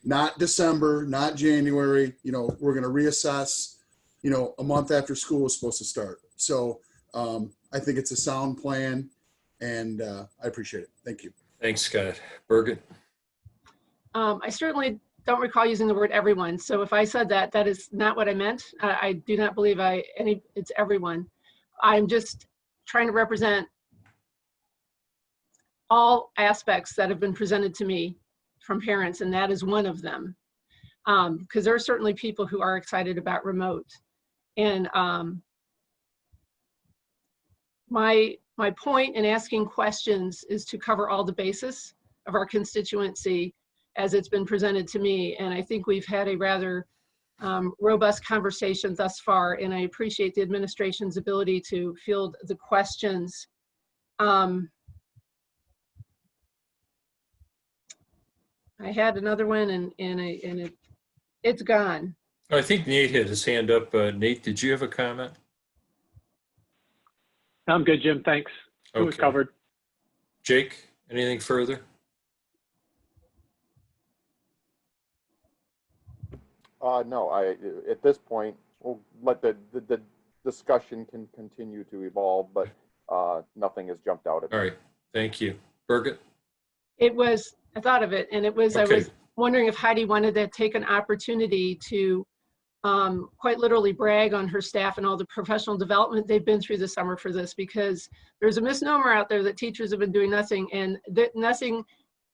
not December, not January, we're going to reassess, a month after school is supposed to start. So I think it's a sound plan, and I appreciate it. Thank you. Thanks, Scott. Birgit? I certainly don't recall using the word everyone. So if I said that, that is not what I meant. I do not believe it's everyone. I'm just trying to represent all aspects that have been presented to me from parents, and that is one of them. Because there are certainly people who are excited about remote. And my point in asking questions is to cover all the bases of our constituency as it's been presented to me. And I think we've had a rather robust conversation thus far, and I appreciate the administration's ability to field the questions. I had another one and it's gone. I think Nate had his hand up. Nate, did you have a comment? I'm good, Jim. Thanks. It was Okay. covered. Jake, anything further? No, at this point, we'll let the discussion can continue to evolve, but nothing has jumped out at me. All right. Thank you. Birgit? I thought of it, and it was, Okay. I was wondering if Heidi wanted to take an opportunity to quite literally brag on her staff and all the professional development they've been through this summer for this, because there's a misnomer out there that teachers have been doing nothing, and nothing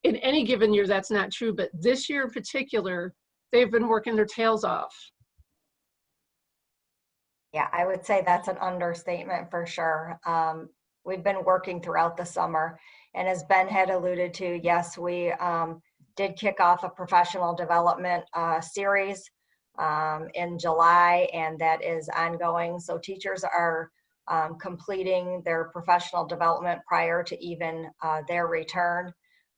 in any given year, that's not true. But this year in particular, they've been working their tails off. Yeah, I would say that's an understatement for sure. We've been working throughout the summer, and as Ben had alluded to, yes, we did kick off a professional development series in July, and that is ongoing. So teachers are completing their professional development prior to even their return,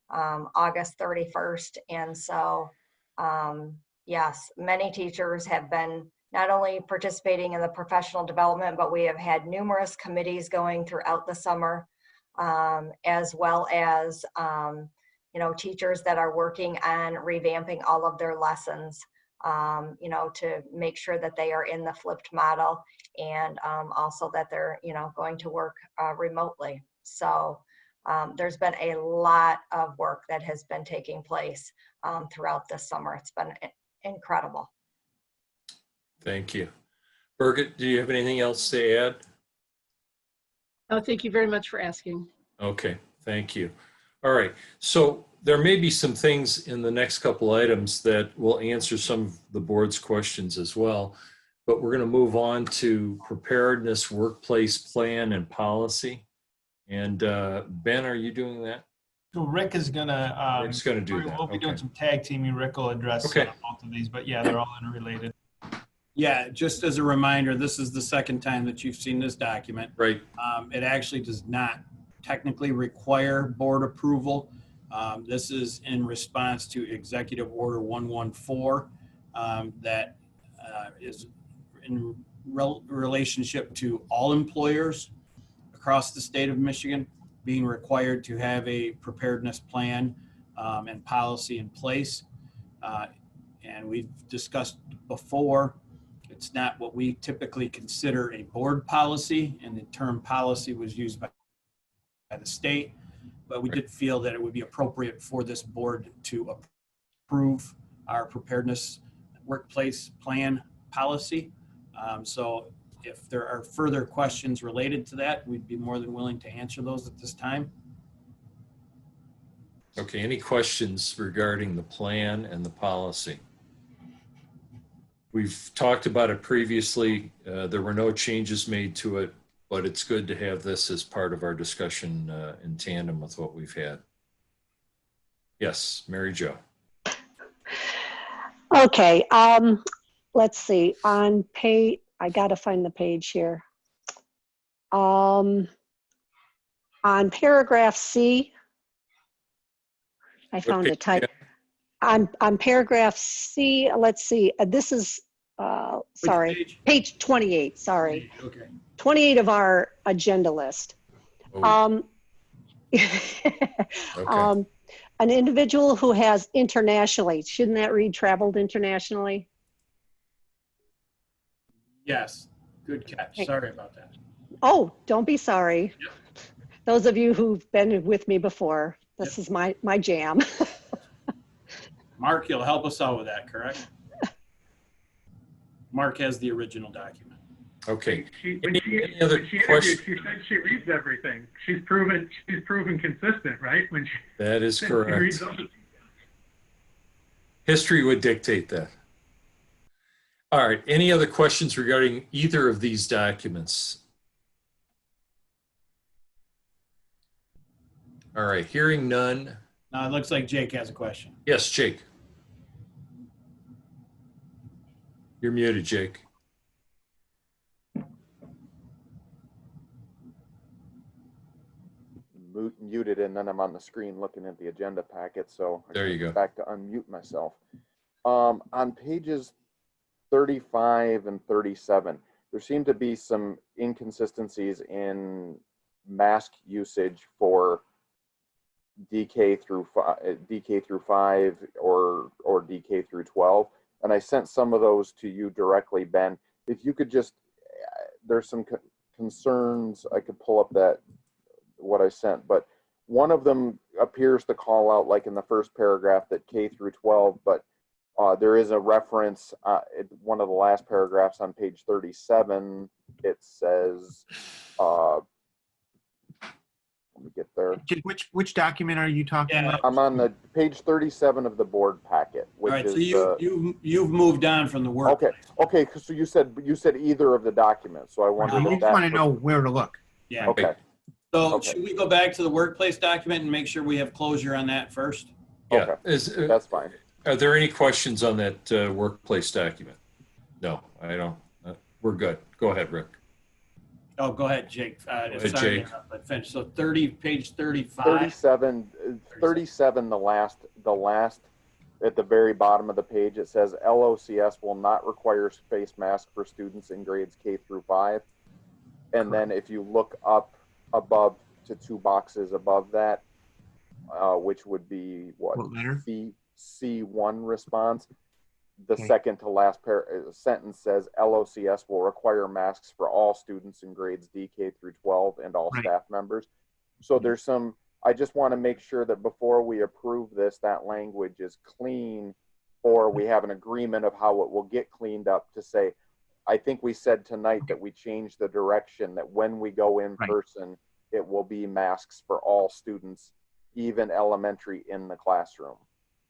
August 31st. And so, yes, many teachers have been not only participating in the professional development, but we have had numerous committees going throughout the summer, as well as, teachers that are working on revamping all of their lessons, to make sure that they are in the flipped model, and also that they're, going to work remotely. So there's been a lot of work that has been taking place throughout this summer. It's been incredible. Thank you. Birgit, do you have anything else to add? Oh, thank you very much for asking. Okay, thank you. All right, so there may be some things in the next couple items that will answer some of the board's questions as well, but we're going to move on to preparedness, workplace plan, and policy. And Ben, are you doing that? So Rick is gonna. Rick's going to do that. We'll be doing Okay. some tag teaming. Rick will address Okay. both of these, but yeah, they're all interrelated. Yeah, just as a reminder, this is the second time that you've seen this document. Right. It actually does not technically require board approval. This is in response to Executive Order 114 that is in relationship to all employers across the state of Michigan being required to have a preparedness plan and policy in place. And we've discussed before, it's not what we typically consider a board policy, and the term policy was used by the state, but we did feel that it would be appropriate for this board to approve our preparedness workplace plan policy. So if there are further questions related to that, we'd be more than willing to answer those at this time. Okay, any questions regarding the plan and the policy? We've talked about it previously. There were no changes made to it, but it's good to have this as part of our discussion in tandem with what we've had. Yes, Mary Jo. Okay, let's see. On I gotta find the page here. On paragraph C, I found a type. On paragraph C, let's see, this is, sorry, page 28, sorry. Okay. 28 of our agenda list. Oh, An individual who has internationally, shouldn't that read traveled internationally? Yes, good catch. Sorry about that. Oh, don't be sorry. Those of you who've been with me before, this is my jam. Mark, you'll help us out with that, correct? Mark has the original document. okay. Any other questions? She said she reads everything. She's proven consistent, right? When she That is she correct. reads all the- History would dictate that. All right. Any other questions regarding either of these documents? All right. Hearing none. Now it looks like Jake has a question. Yes, Jake. You're muted, Jake. Muted, and then I'm on the screen looking at the agenda packet, so I There you go. back to unmute myself. On pages 35 and 37, there seem to be some inconsistencies in mask usage for DK through 5 or DK through 12, and I sent some of those to you directly, Ben. If you could just, there's some concerns. I could pull up what I sent, but one of them appears to call out, like in the first paragraph, that K through 12, but there is a reference in one of the last paragraphs on page 37. It says, let me get there. Which document are you talking about? I'm on the page 37 of the board packet, which All right, is so you've moved on from the work. Okay. So you said either of the documents. So I wondered We if just that. want to know where to look. Yeah. Okay. So should we go back to the workplace document and make sure we have closure on that first? Yeah. Okay. That's fine. Are there any questions on that workplace document? No, I don't. We're good. Go ahead, Rick. Oh, go ahead, Jake. ahead, Sorry to Jake. interrupt, but finish. So page 35. 37, the last at the very bottom of the page, it says LOCS will not require face masks for students in grades K through 5. And then if you look up above to 2 boxes above that, which would be what letter? C1 response, the second to last sentence says LOCS will require masks for all students in grades DK through 12 and all staff members. So there's some, I just want to make sure that before we approve this, that language is clean, or we have an agreement of how it will get cleaned up to say, I think we said tonight that we changed the direction, that when we go in person, it will be masks for all students, even elementary, in the classroom.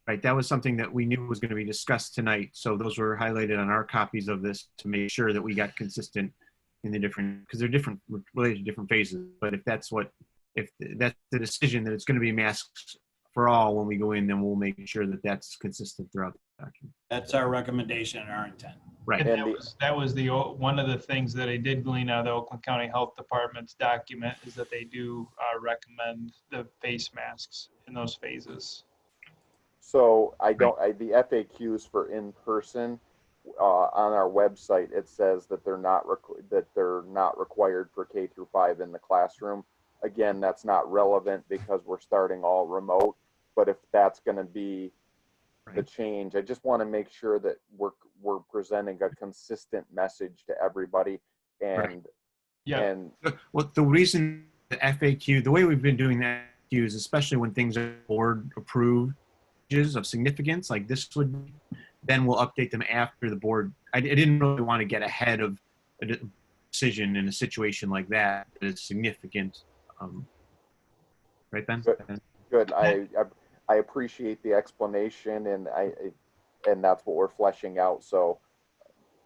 Right, that was something that we knew was going to be discussed tonight. So those were highlighted on our copies of this to make sure that we got consistent in the different, because they're different, related to different phases. But if that's the decision that it's going to be masks for all when we go in, then we'll make sure that that's consistent throughout the document. That's our recommendation and our intent. Right. And that was the one of the things that I did glean out of the Oakland County Health Department's document is that they do recommend the face masks in those phases. So the FAQs for in person on our website, it says that they're not required for K through 5 in the classroom. Again, that's not relevant because we're starting all remote. But if that's going to be the change, I just want to make sure that we're presenting a consistent message to everybody. And and well, the reason the FAQ, the way we've been doing that is especially when things are board approved of significance like this would be, then we'll update them after the board. I didn't really want to get ahead of a decision in a situation like that is significant. Right, Ben? Good. I appreciate the explanation, and that's what we're fleshing out. So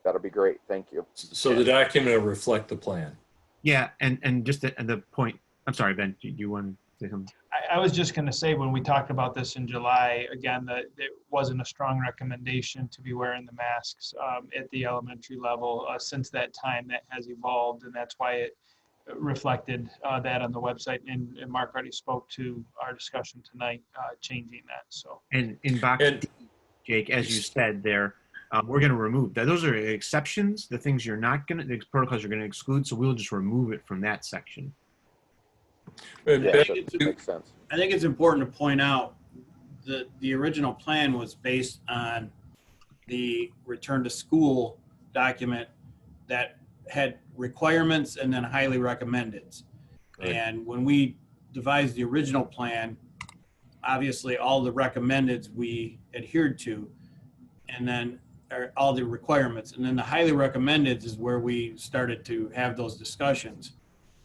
that'll be great. Thank you. So the document will reflect the plan. Yeah, and just at the point, I'm sorry, Ben, do you want? to him. I was just going to say, when we talked about this in July, again, that it wasn't a strong recommendation to be wearing the masks at the elementary level. Since that time, that has evolved, and that's why it reflected that on the website. And Mark already spoke to our discussion tonight, changing that. So, And in box And- D, Jake, as you said there, we're going to remove that. Those are exceptions, the things you're not going to, the protocols you're going to exclude. So we'll just remove it from that section. And Yeah, Ben, that makes sense. I think it's important to point out that the original plan was based on the return to school document that had requirements and then highly recommended. Right. And when we devised the original plan, obviously all the recommendeds we adhered to, and then all the requirements. And then the highly recommended is where we started to have those discussions.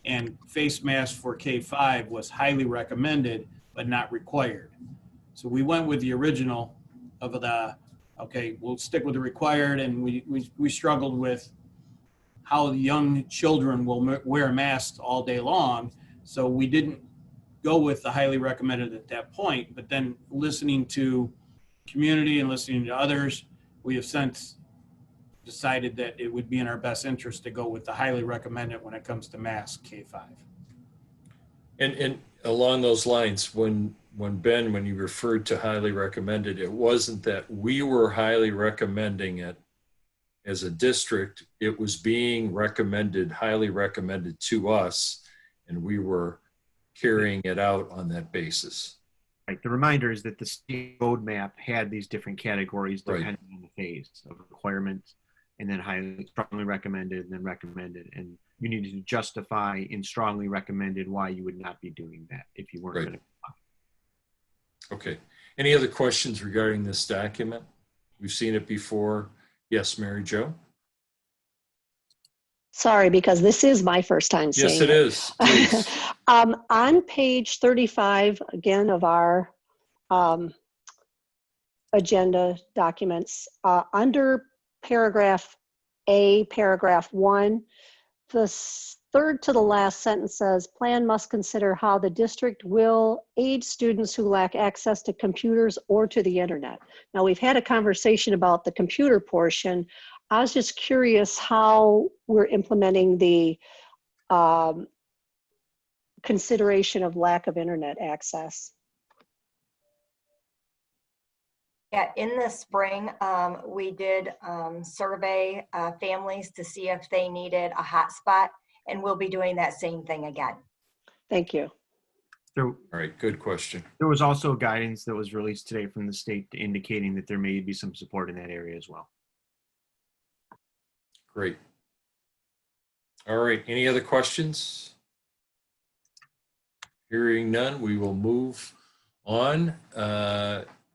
And face masks for K-5 was highly recommended, but not required. So we went with the original of the, okay, we'll stick with the required, and we struggled with how the young children will wear masks all day long. So we didn't go with the highly recommended at that point, but then listening to community and listening to others, we have since decided that it would be in our best interest to go with the highly recommended when it comes to mask K-5. And along those lines, when you referred to highly recommended, it wasn't that we were highly recommending it as a district. It was being recommended, highly recommended to us, and we were carrying it out on that basis. Right. The reminder is that the state roadmap had these different categories depending Right. on the phase of requirements, and then highly strongly recommended, and then recommended. And you needed to justify in strongly recommended why you would not be doing that if you weren't Right. going to. Okay. Any other questions regarding this document? We've seen it before. Yes, Mary Jo? Sorry, because this is my first time seeing Yes, it is. Please. On page 35, again, of our agenda documents, under paragraph A, paragraph 1, the third to the last sentence says, plan must consider how the district will aid students who lack access to computers or to the internet. Now, we've had a conversation about the computer portion. I was just curious how we're implementing the consideration of lack of internet access. Yeah, in the spring, we did survey families to see if they needed a hotspot, and we'll be doing that same thing again. Thank you. So, All right, good question. there was also guidance that was released today from the state indicating that there may be some support in that area as well. Great. All right, any other questions? Hearing none, we will move on.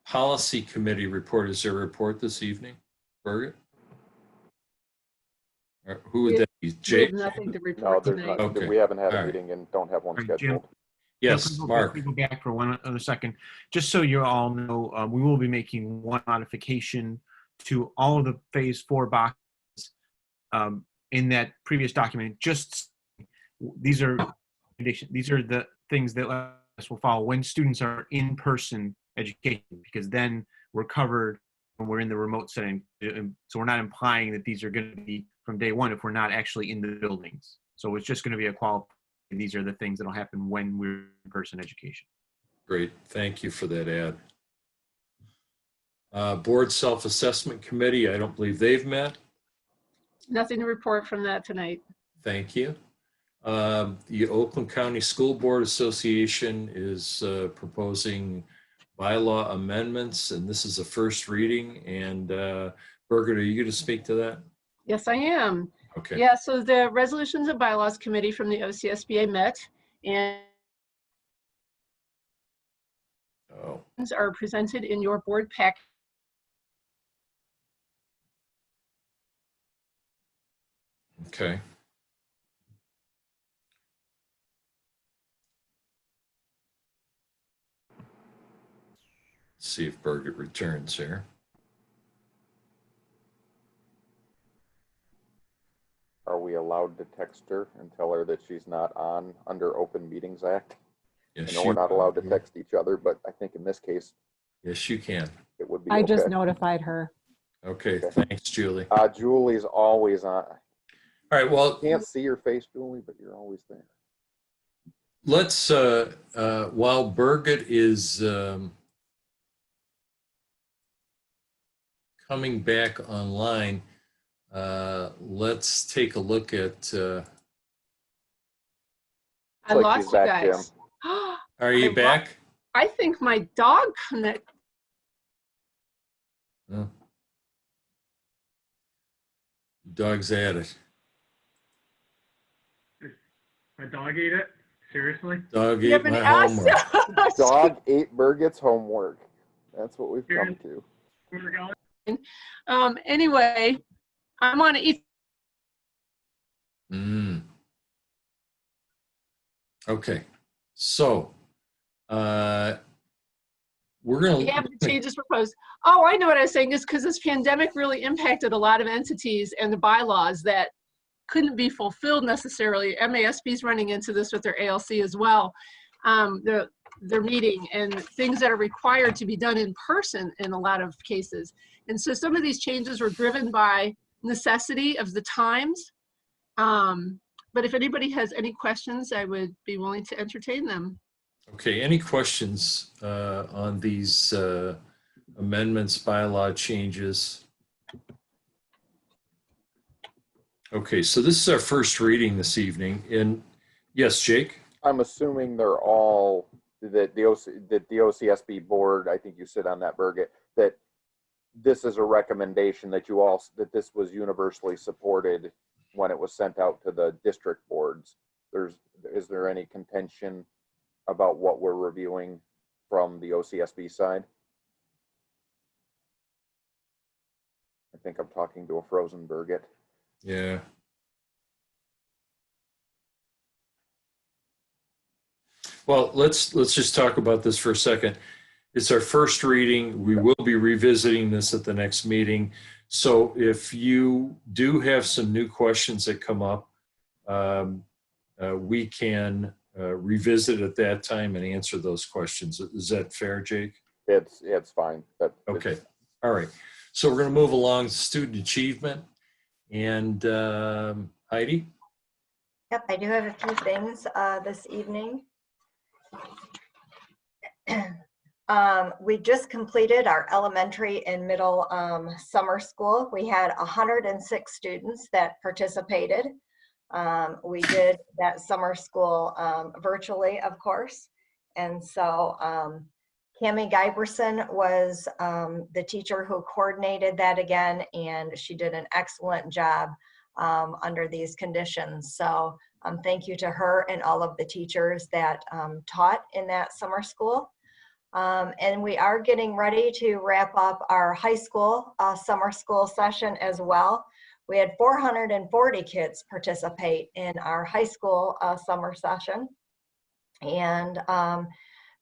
Policy Committee report. Is there a report this evening? Birgit? Or who would that be? We Jake? have nothing to No, report there's tonight. not. Okay. We haven't had All a right. meeting and don't have one All right, Jim. scheduled. Yes, Can Mark. we go back for one other second? Just so you all know, we will be making one modification to all of the phase 4 boxes in that previous document. Just these are the things that will follow when students are in person education, because then we're covered when we're in the remote setting. So we're not implying that these are going to be from day one if we're not actually in the buildings. So it's just going to be a qualification. These are the things that will happen when we're in person education. Great, thank you for that add. Board Self-Assessment Committee, I don't believe they've met. Nothing to report from that tonight. Thank you. The Oakland County School Board Association is proposing bylaw amendments, and this is a first reading. And Birgit, are you going to speak to that? Yes, I am. Okay. Yeah, so the Resolutions and Bylaws Committee from the OCSBA met and Oh, are presented in your board pack. okay. Let's see if Birgit returns here. Are we allowed to text her and tell her that she's not on under Open Meetings Act? Yes, I know we're not allowed to you- text each other, but I think in this case, Yes, you can. it would be I okay. just notified her. Okay, Okay. thanks, Julie. Julie's always on. All right, well, Can't see your face, Julie, but you're always there. let's, while Birgit is coming back online, let's take a look at, I like lost she's you back, guys. are you back? I think my dog connect. Oh. Dog's at it. My dog ate it. Seriously? Dog You ate have an my ass. homework. Dog ate Birgit's homework. That's what we've come to. We're going. Anyway, I'm on each. Okay, so we're going We have the changes proposed. Oh, I know what I was saying is because this pandemic really impacted a lot of entities and the bylaws that couldn't be fulfilled necessarily. MASB's running into this with their ALC as well. Their meeting and things that are required to be done in person in a lot of cases. And so some of these changes were driven by necessity of the times. But if anybody has any questions, I would be willing to entertain them. Okay, any questions on these amendments, bylaw changes? Okay, so this is our first reading this evening. And yes, Jake? I'm assuming they're all, that the OCSB board, I think you sit on that, Birgit, that this is a recommendation that you all, that this was universally supported when it was sent out to the district boards. Is there any contention about what we're reviewing from the OCSB side? I think I'm talking to a frozen Birgit. Yeah. Well, let's just talk about this for a second. It's our first reading. We will be revisiting this at the next meeting. So if you do have some new questions that come up, we can revisit at that time and answer those questions. Is that fair, Jake? It's fine. Okay. All right. So we're going to move along to student achievement. And Heidi? Yep, I do have a few things this evening. We just completed our elementary and middle summer school. We had 106 students that participated. We did that summer school virtually, of course. And so Cammie Giberson was the teacher who coordinated that again, and she did an excellent job under these conditions. So thank you to her and all of the teachers that taught in that summer school. And we are getting ready to wrap up our high school summer school session as well. We had 440 kids participate in our high school summer session. And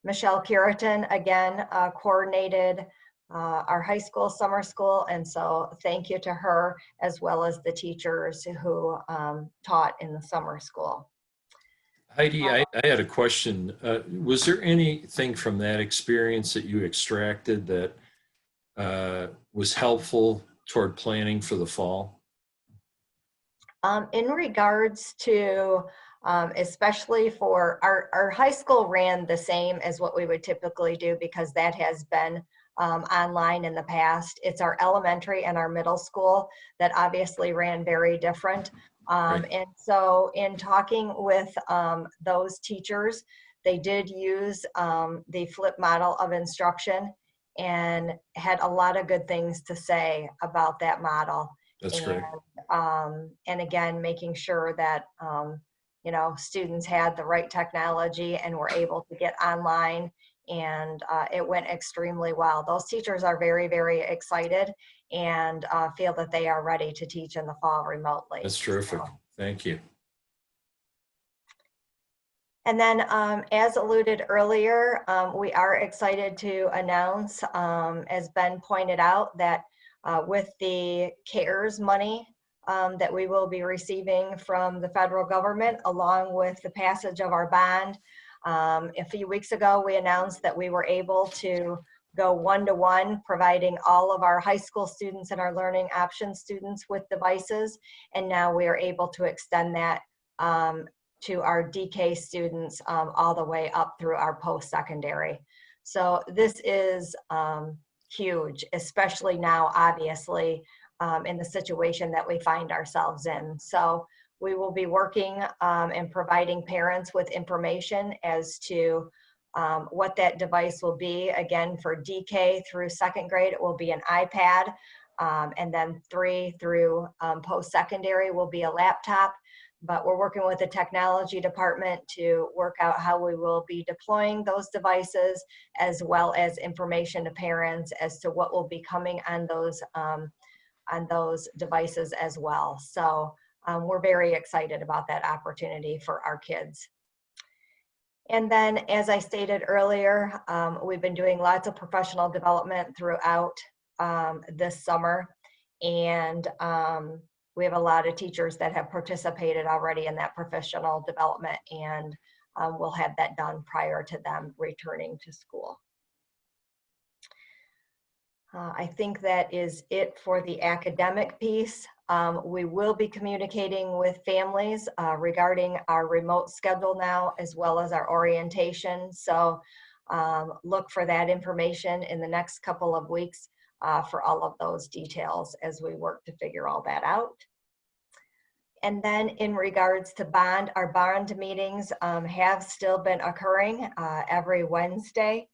Michelle Curitan, again, coordinated our high school summer school. And so thank you to her, as well as the teachers who taught in the summer school. Heidi, I had a question. Was there anything from that experience that you extracted that was helpful toward planning for the fall? In regards to, especially for our high school ran the same as what we would typically do because that has been online in the past. It's our elementary and our middle school that obviously ran very different. And so in talking with those teachers, they did use the flip model of instruction and had a lot of good things to say about that model. That's great. And again, making sure that, you know, students had the right technology and were able to get online, and it went extremely well. Those teachers are very, very excited and feel that they are ready to teach in the fall remotely. That's terrific. So. Thank you. And then as alluded earlier, we are excited to announce, as Ben pointed out, that with the CARES money that we will be receiving from the federal government, along with the passage of our bond, A few weeks ago, we announced that we were able to go one-to-one, providing all of our high school students and our learning options students with devices. And now we are able to extend that to our DK students all the way up through our post-secondary. So this is huge, especially now, obviously, in the situation that we find ourselves in. So we will be working and providing parents with information as to what that device will be. Again, for DK through second grade, it will be an iPad. And then 3 through post-secondary will be a laptop. But we're working with the technology department to work out how we will be deploying those devices, as well as information to parents as to what will be coming on those devices as well. So we're very excited about that opportunity for our kids. And then, as I stated earlier, we've been doing lots of professional development throughout this summer. And we have a lot of teachers that have participated already in that professional development, and we'll have that done prior to them returning to school. I think that is it for the academic piece. We will be communicating with families regarding our remote schedule now, as well as our orientation. So look for that information in the next couple of weeks for all of those details as we work to figure all that out. And then in regards to bond, our bond meetings have still been occurring every Wednesday.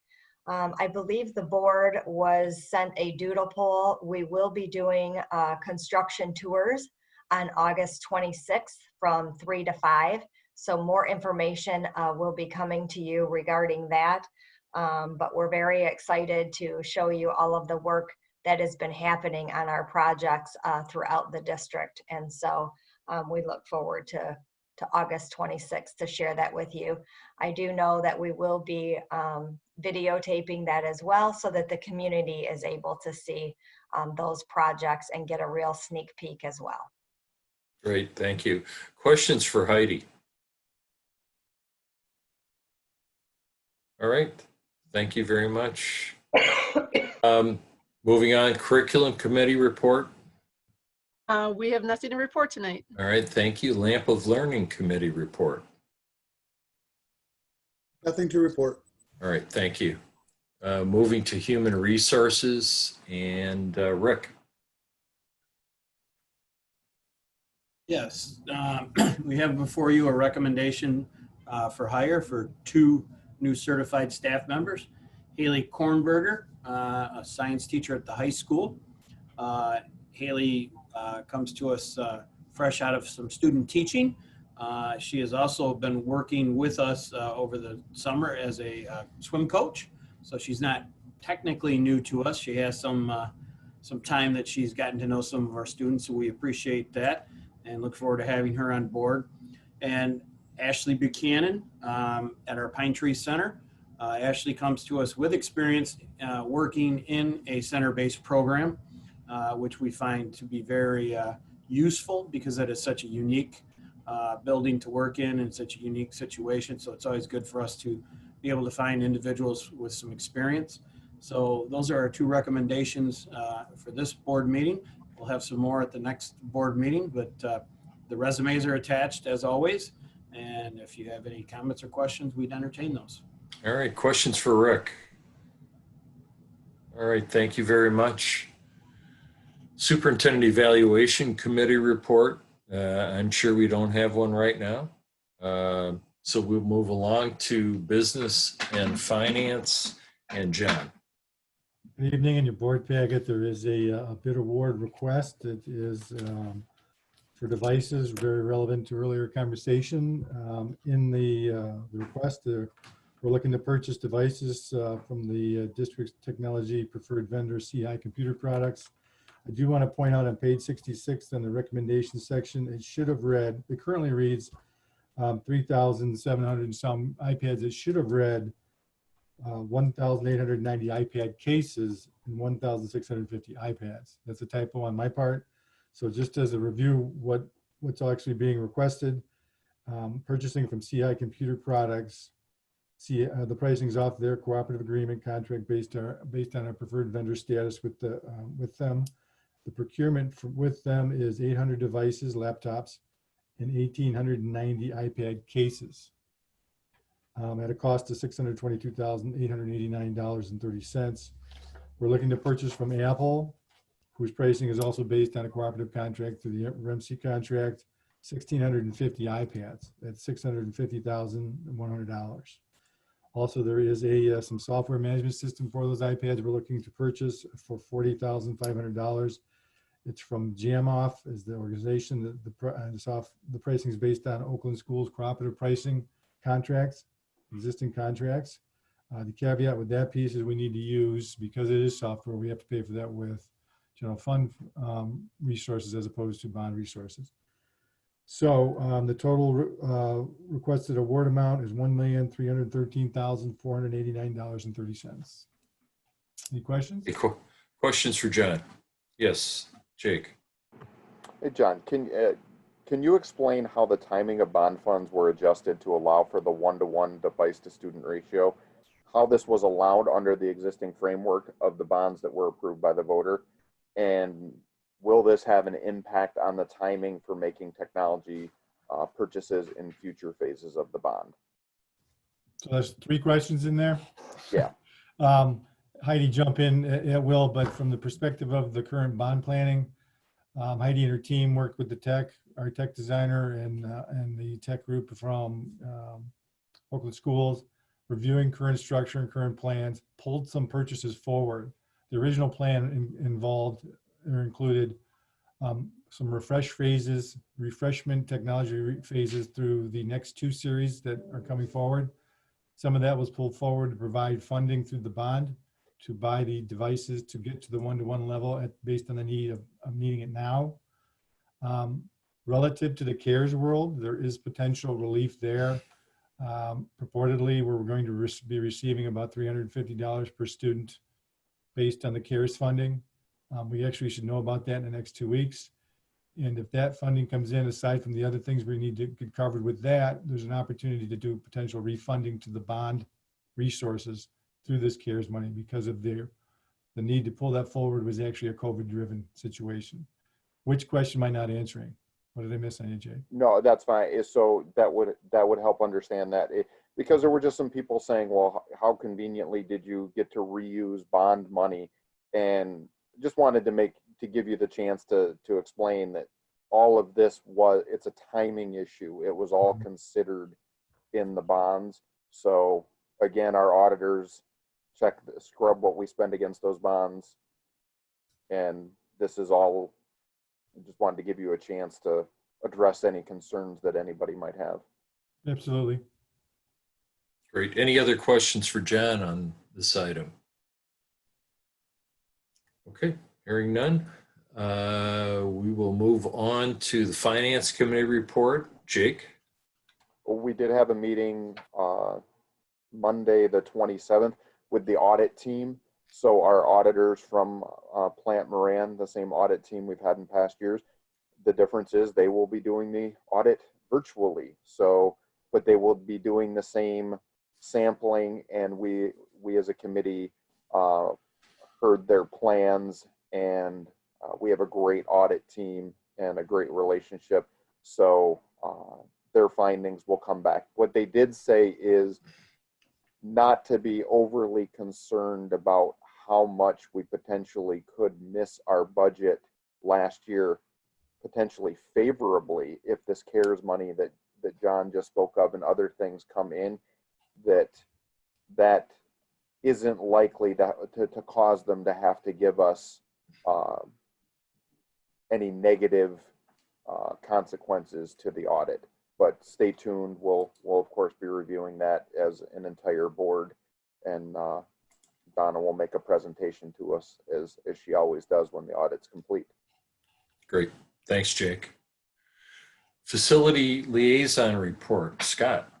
I believe the board was sent a doodle poll. We will be doing construction tours on August 26th from 3 to 5. So more information will be coming to you regarding that. But we're very excited to show you all of the work that has been happening on our projects throughout the district. And so we look forward to August 26th to share that with you. I do know that we will be videotaping that as well, so that the community is able to see those projects and get a real sneak peek as well. Great, thank you. Questions for Heidi? All right, thank you very much. Moving on, curriculum committee report. We have nothing to report tonight. All right, thank you. Lamp of Learning committee report. Nothing to report. All right, thank you. Moving to human resources and Rick. Yes, we have before you a recommendation for hire for 2 new certified staff members. Haley Kornberger, a science teacher at the high school. Haley comes to us fresh out of some student teaching. She has also been working with us over the summer as a swim coach. So she's not technically new to us. She has some time that she's gotten to know some of our students, so we appreciate that and look forward to having her on board. And Ashley Buchanan at our Pine Tree Center. Ashley comes to us with experience working in a center-based program, which we find to be very useful because that is such a unique building to work in and such a unique situation. So it's always good for us to be able to find individuals with some experience. So those are our 2 recommendations for this board meeting. We'll have some more at the next board meeting, but the resumes are attached as always. And if you have any comments or questions, we'd entertain those. All right, questions for Rick? All right, thank you very much. Superintendent Evaluation Committee report. I'm sure we don't have one right now. So we'll move along to business and finance and John. Good evening. In your board packet, there is a bid award request. It is for devices, very relevant to earlier conversation. In the request, we're looking to purchase devices from the district's technology preferred vendor, CI Computer Products. I do want to point out on page 66 in the recommendation section, it should have read, it currently reads 3,700 and some iPads. It should have read 1,890 iPad cases and 1,650 iPads. That's a typo on my part. So just as a review, what's actually being requested, purchasing from CI Computer Products See, the pricing's off their cooperative agreement contract based on our preferred vendor status with them. The procurement with them is 800 devices, laptops, and 1,890 iPad cases at a cost of $622,889.30. We're looking to purchase from Apple, whose pricing is also based on a cooperative contract through the REMC contract, 1,650 iPads at $650,100. Also, there is some software management system for those iPads we're looking to purchase for $40,500. It's from Jamoff as the organization. The pricing is based on Oakland Schools cooperative pricing contracts, existing contracts. The caveat with that piece is we need to use, because it is software, we have to pay for that with general fund resources as opposed to bond resources. So the total requested award amount is $1,313,489.30. Any questions? Questions for John? Yes, Jake. Hey, John, can you explain how the timing of bond funds were adjusted to allow for the 1-to-1 device to student ratio? How this was allowed under the existing framework of the bonds that were approved by the voter? And will this have an impact on the timing for making technology purchases in future phases of the bond? So there's 3 questions in there. Yeah. Heidi, jump in at will, but from the perspective of the current bond planning, Heidi and her team worked with our tech designer and the tech group from Oakland Schools, reviewing current structure and current plans, pulled some purchases forward. The original plan included some refreshment technology phases through the next 2 series that are coming forward. Some of that was pulled forward to provide funding through the bond to buy the devices to get to the 1-to-1 level based on the need of needing it now. Relative to the CARES world, there is potential relief there. Purportedly, we're going to be receiving about $350 per student based on the CARES funding. We actually should know about that in the next 2 weeks. And if that funding comes in, aside from the other things we need to get covered with that, there's an opportunity to do potential refunding to the bond resources through this CARES money because of the need to pull that forward was actually a COVID-driven situation. Which question am I not answering? What did I miss on AJ? No, that's fine. So that would help understand that. Because there were just some people saying, well, how conveniently did you get to reuse bond money? And just wanted to give you the chance to explain that all of this it's a timing issue. It was all considered in the bonds. So again, our auditors scrub what we spend against those bonds. And this is all, I just wanted to give you a chance to address any concerns that anybody might have. Absolutely. Great. Any other questions for John on this item? Okay, hearing none. We will move on to the Finance Committee report. Jake? We did have a meeting Monday, the 27th, with the audit team. So our auditors from Plant Moran, the same audit team we've had in past years, the difference is they will be doing the audit virtually. So, but they will be doing the same sampling, and we as a committee heard their plans, and we have a great audit team and a great relationship. So their findings will come back. What they did say is not to be overly concerned about how much we potentially could miss our budget last year, potentially favorably, if this CARES money that John just spoke of and other things come in, that isn't likely to cause them to have to give us any negative consequences to the audit. But stay tuned. We'll of course be reviewing that as an entire board, and Donna will make a presentation to us as she always does when the audit's complete. Great. Thanks, Jake. Facility liaison report. Scott.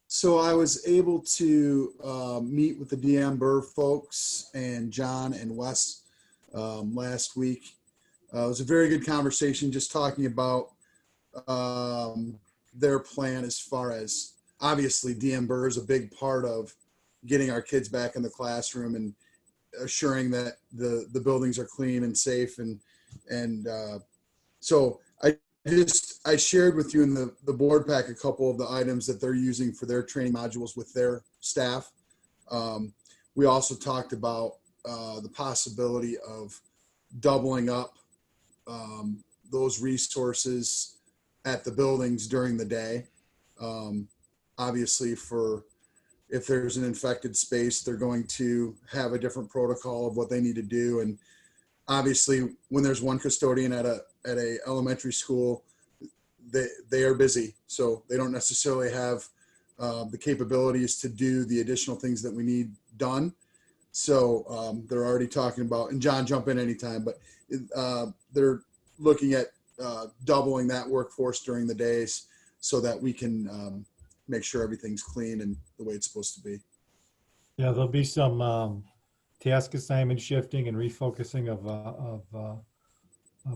So I was able to meet with the DM Burr folks and John and Wes last week. It was a very good conversation, just talking about their plan as far as obviously DM Burr is a big part of getting our kids back in the classroom and assuring that the buildings are clean and safe. So I shared with you in the board pack a couple of the items that they're using for their training modules with their staff. We also talked about the possibility of doubling up those resources at the buildings during the day. Obviously, if there's an infected space, they're going to have a different protocol of what they need to do. And obviously, when there's one custodian at a elementary school, they are busy, so they don't necessarily have the capabilities to do the additional things that we need done. So they're already talking about, and John, jump in anytime, but they're looking at doubling that workforce during the days so that we can make sure everything's clean and the way it's supposed to be. Yeah, there'll be some task assignment shifting and refocusing of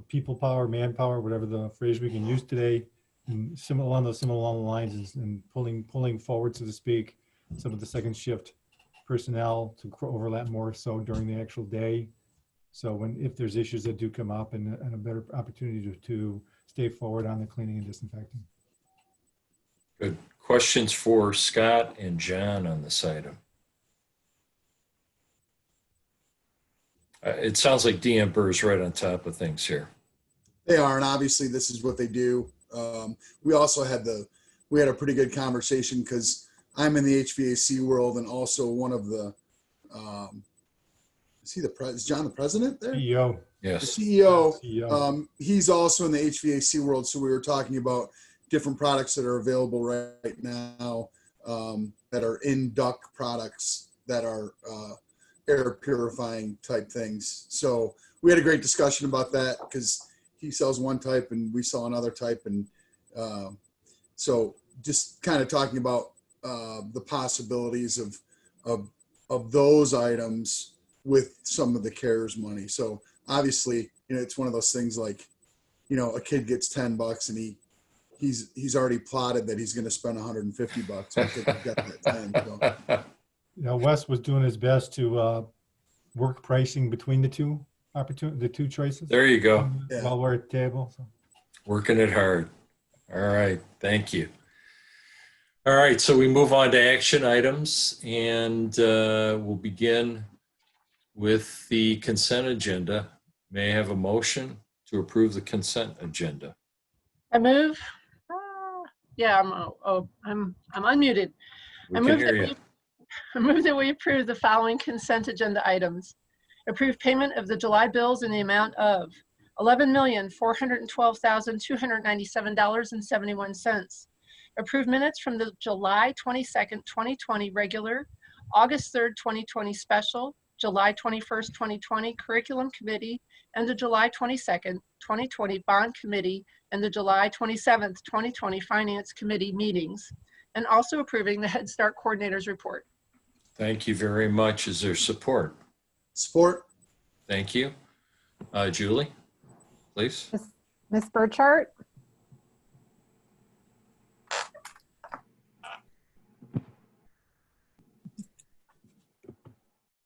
people power, manpower, whatever the phrase we can use today, and along the lines, and pulling forward, so to speak, some of the second shift personnel to overlap more so during the actual day. So if there's issues that do come up, and a better opportunity to stay forward on the cleaning and disinfecting. Good. Questions for Scott and John on this item? It sounds like DM Burr is right on top of things here. They are, and obviously this is what they do. We also had a pretty good conversation because I'm in the HVAC world, and also one of the is John the president there? CEO. Yes. The CEO. He's also in the HVAC world, so we were talking about different products that are available right now that are in duct products that are air purifying type things. So we had a great discussion about that because he sells one type and we sell another type. And so just kind of talking about the possibilities of those items with some of the CARES money. So obviously, it's one of those things like, a kid gets $10 and he's already plotted that he's going to spend $150 because he got that 10. So. Wes was doing his best to work pricing between the two choices. There you go. While we're at the table. So. Working it hard. All right. Thank you. All right. So we move on to action items, and we'll begin with the consent agenda. May I have a motion to approve the consent agenda? I move. Yeah, I'm unmuted. We can hear you. I move that we approve the following consent agenda items. Approve payment of the July bills in the amount of $11,412,297.71. Approve minutes from the July 22nd, 2020 regular, August 3rd, 2020 special, July 21st, 2020 curriculum committee, and the July 22nd, 2020 bond committee, and the July 27th, 2020 finance committee meetings, and also approving the Head Start coordinator's report. Thank you very much. Is there support? Support. Thank you. Julie, please. Ms. Burchart,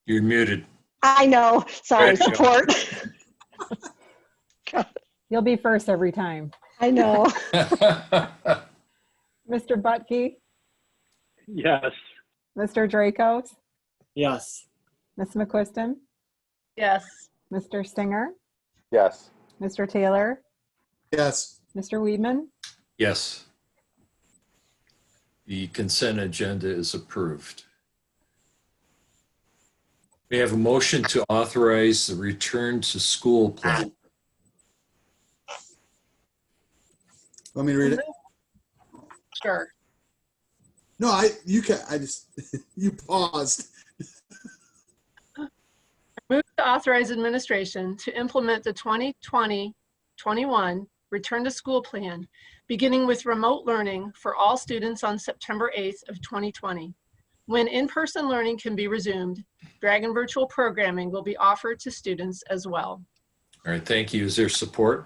You're muted. I know. Sorry, There you support. you'll be first every time. I know. Mr. Butke, Yes. Mr. Dracos, Yes. Ms. McQuiston, Yes. Mr. Singer, Yes. Mr. Taylor, Yes. Mr. Weedman, Yes. The consent agenda is approved. We have a motion to authorize the return to school plan. Let me read it. Sure. No, you paused. Move to authorize administration to implement the 2020-21 return to school plan, beginning with remote learning for all students on September 8th of 2020. When in-person learning can be resumed, Dragon virtual programming will be offered to students as well. All right, thank you. Is there support?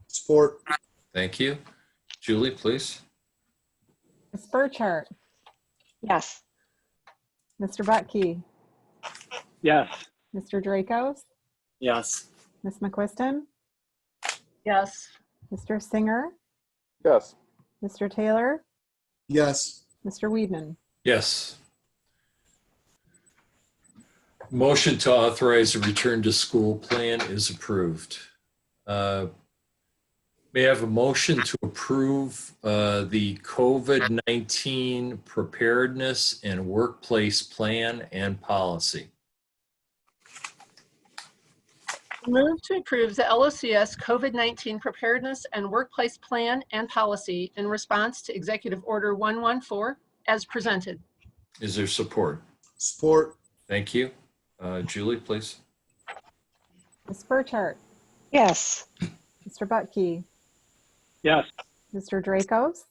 Support. Thank you. Julie, please. Ms. Burchart, Yes. Mr. Butke, Yes. Mr. Dracos, Yes. Ms. McQuiston, Yes. Mr. Singer, Yes. Mr. Taylor, Yes. Mr. Weedman. Yes. Motion to authorize a return to school plan is approved. May I have a motion to approve the COVID-19 preparedness and workplace plan and policy? Move to approve the LOCS COVID-19 preparedness and workplace plan and policy in response to Executive Order 114 as presented. Is there support? Support. Thank you. Julie, please. Ms. Burchart, Yes. Mr. Butke, Yes. Mr. Dracos,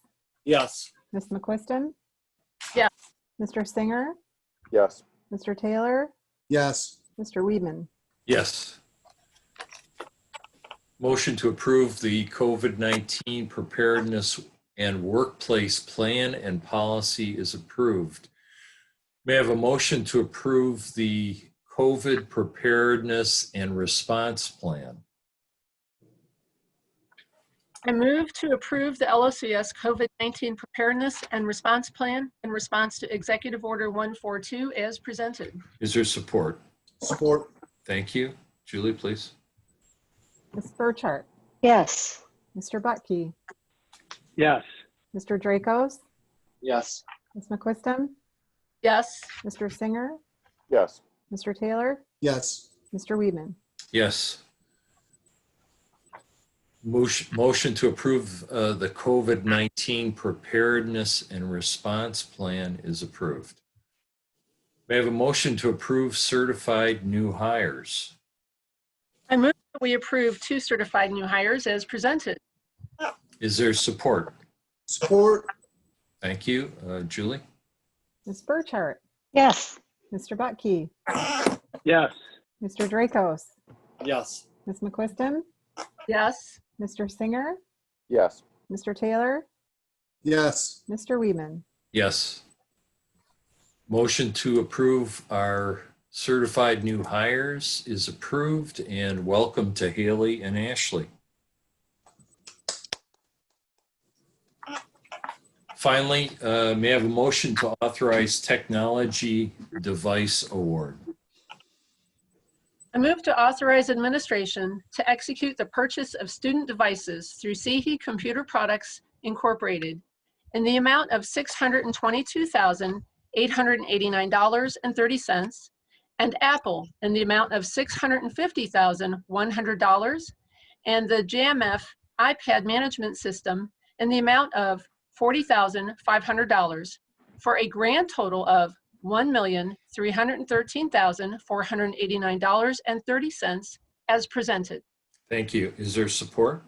Yes. Ms. McQuiston, Yes. Mr. Singer, Yes. Mr. Taylor, Yes. Mr. Weedman. Yes. Motion to approve the COVID-19 preparedness and workplace plan and policy is approved. May I have a motion to approve the COVID preparedness and response plan? I move to approve the LOCS COVID-19 preparedness and response plan in response to Executive Order 142 as presented. Is there support? Support. Thank you. Julie, please. Ms. Burchart, Yes. Mr. Butke, Yes. Mr. Dracos, Yes. Ms. McQuiston, Yes. Mr. Singer, Yes. Mr. Taylor, Yes. Mr. Weedman. Yes. Motion to approve the COVID-19 preparedness and response plan is approved. May I have a motion to approve certified new hires? I move that we approve 2 certified new hires as presented. Is there support? Support. Thank you. Julie? Ms. Burchart, Yes. Mr. Butke, Yes. Mr. Dracos, Yes. Ms. McQuiston, Yes. Mr. Singer, Yes. Mr. Taylor, Yes. Mr. Weedman. Yes. Motion to approve our certified new hires is approved, and welcome to Haley and Ashley. Finally, may I have a motion to authorize technology device award? I move to authorize administration to execute the purchase of student devices through CEHE Computer Products Incorporated in the amount of $622,889.30 and Apple in the amount of $650,100 and the JMF iPad management system in the amount of $40,500 for a grand total of $1,313,489.30 as presented. Thank you. Is there support?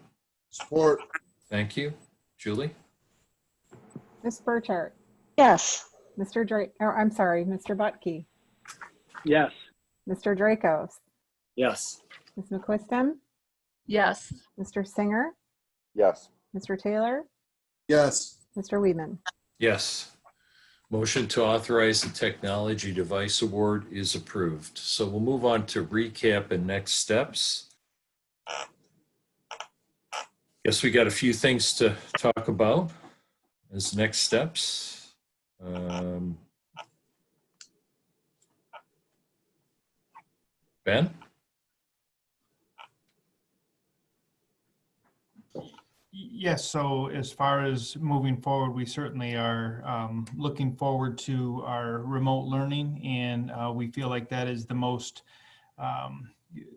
Support. Thank you. Julie? Ms. Burchart, Yes. Mr. Mr. Butke, Yes. Mr. Dracos, Yes. Ms. McQuiston, Yes. Mr. Singer, Yes. Mr. Taylor, Yes. Mr. Weedman. Yes. Motion to authorize the technology device award is approved. So we'll move on to recap and next steps. Guess we got a few things to talk about as next steps. Ben? Yes, so as far as moving forward, we certainly are looking forward to our remote learning, and we feel like that is the most,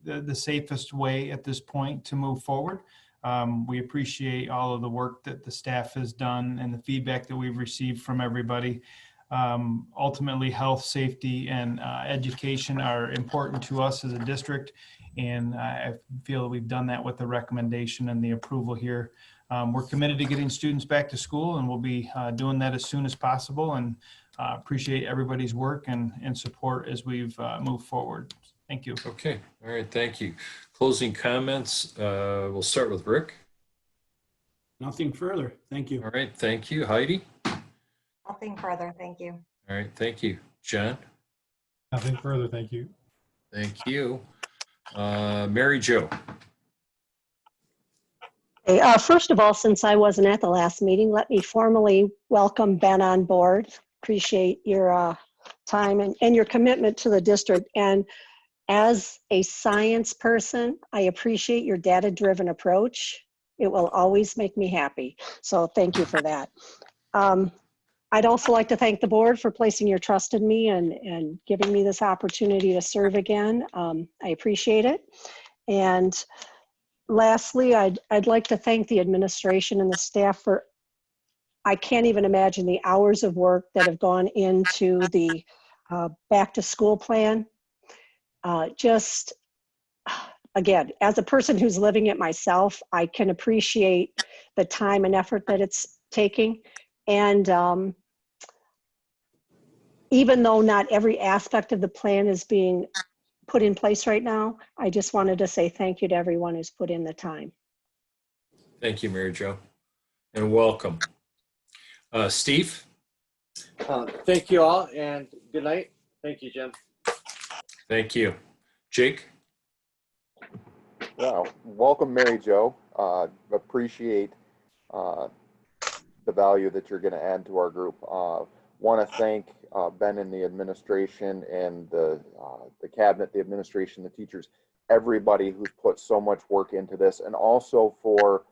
the safest way at this point to move forward. We appreciate all of the work that the staff has done and the feedback that we've received from everybody. Ultimately, health, safety, and education are important to us as a district, and I feel that we've done that with the recommendation and the approval here. We're committed to getting students back to school, and we'll be doing that as soon as possible, and appreciate everybody's work and support as we've moved forward. Thank you. Okay. All right. Thank you. Closing comments. We'll start with Rick. Nothing further. Thank you. All right. Thank you. Heidi? Nothing further, thank you. All right, thank you. John? Nothing further, thank you. Thank you. Mary Jo? Hey, first of all, since I wasn't at the last meeting, let me formally welcome Ben on board. Appreciate your time and your commitment to the district. And as a science person, I appreciate your data-driven approach. It will always make me happy. So thank you for that. I'd also like to thank the board for placing your trust in me and giving me this opportunity to serve again. I appreciate it. And lastly, I'd like to thank the administration and the staff for, I can't even imagine the hours of work that have gone into the back to school plan. Just, again, as a person who's living it myself, I can appreciate the time and effort that it's taking. And even though not every aspect of the plan is being put in place right now, I just wanted to say thank you to everyone who's put in the time. Thank you, Mary Jo, and welcome. Steve? Thank you all, and good night. Thank you, Jim. Thank you. Jake? Yeah, welcome, Mary Jo. Appreciate the value that you're going to add to our group. Want to thank Ben and the administration and the cabinet, the administration, the teachers, everybody who's put so much work into this, and also for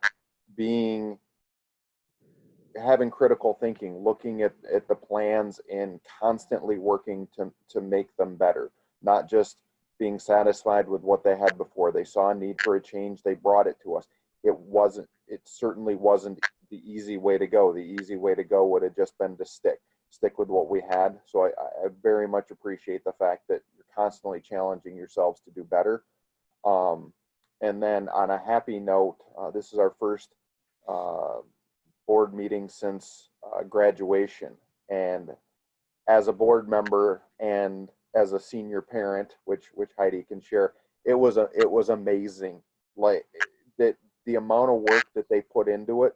having critical thinking, looking at the plans and constantly working to make them better, not just being satisfied with what they had before. They saw a need for a change, they brought it to us. It certainly wasn't the easy way to go. The easy way to go would have just been to stick with what we had. So I very much appreciate the fact that you're constantly challenging yourselves to do better. And then on a happy note, this is our first board meeting since graduation. And as a board member and as a senior parent, which Heidi can share, it was amazing. Like that, the amount of work that they put into it.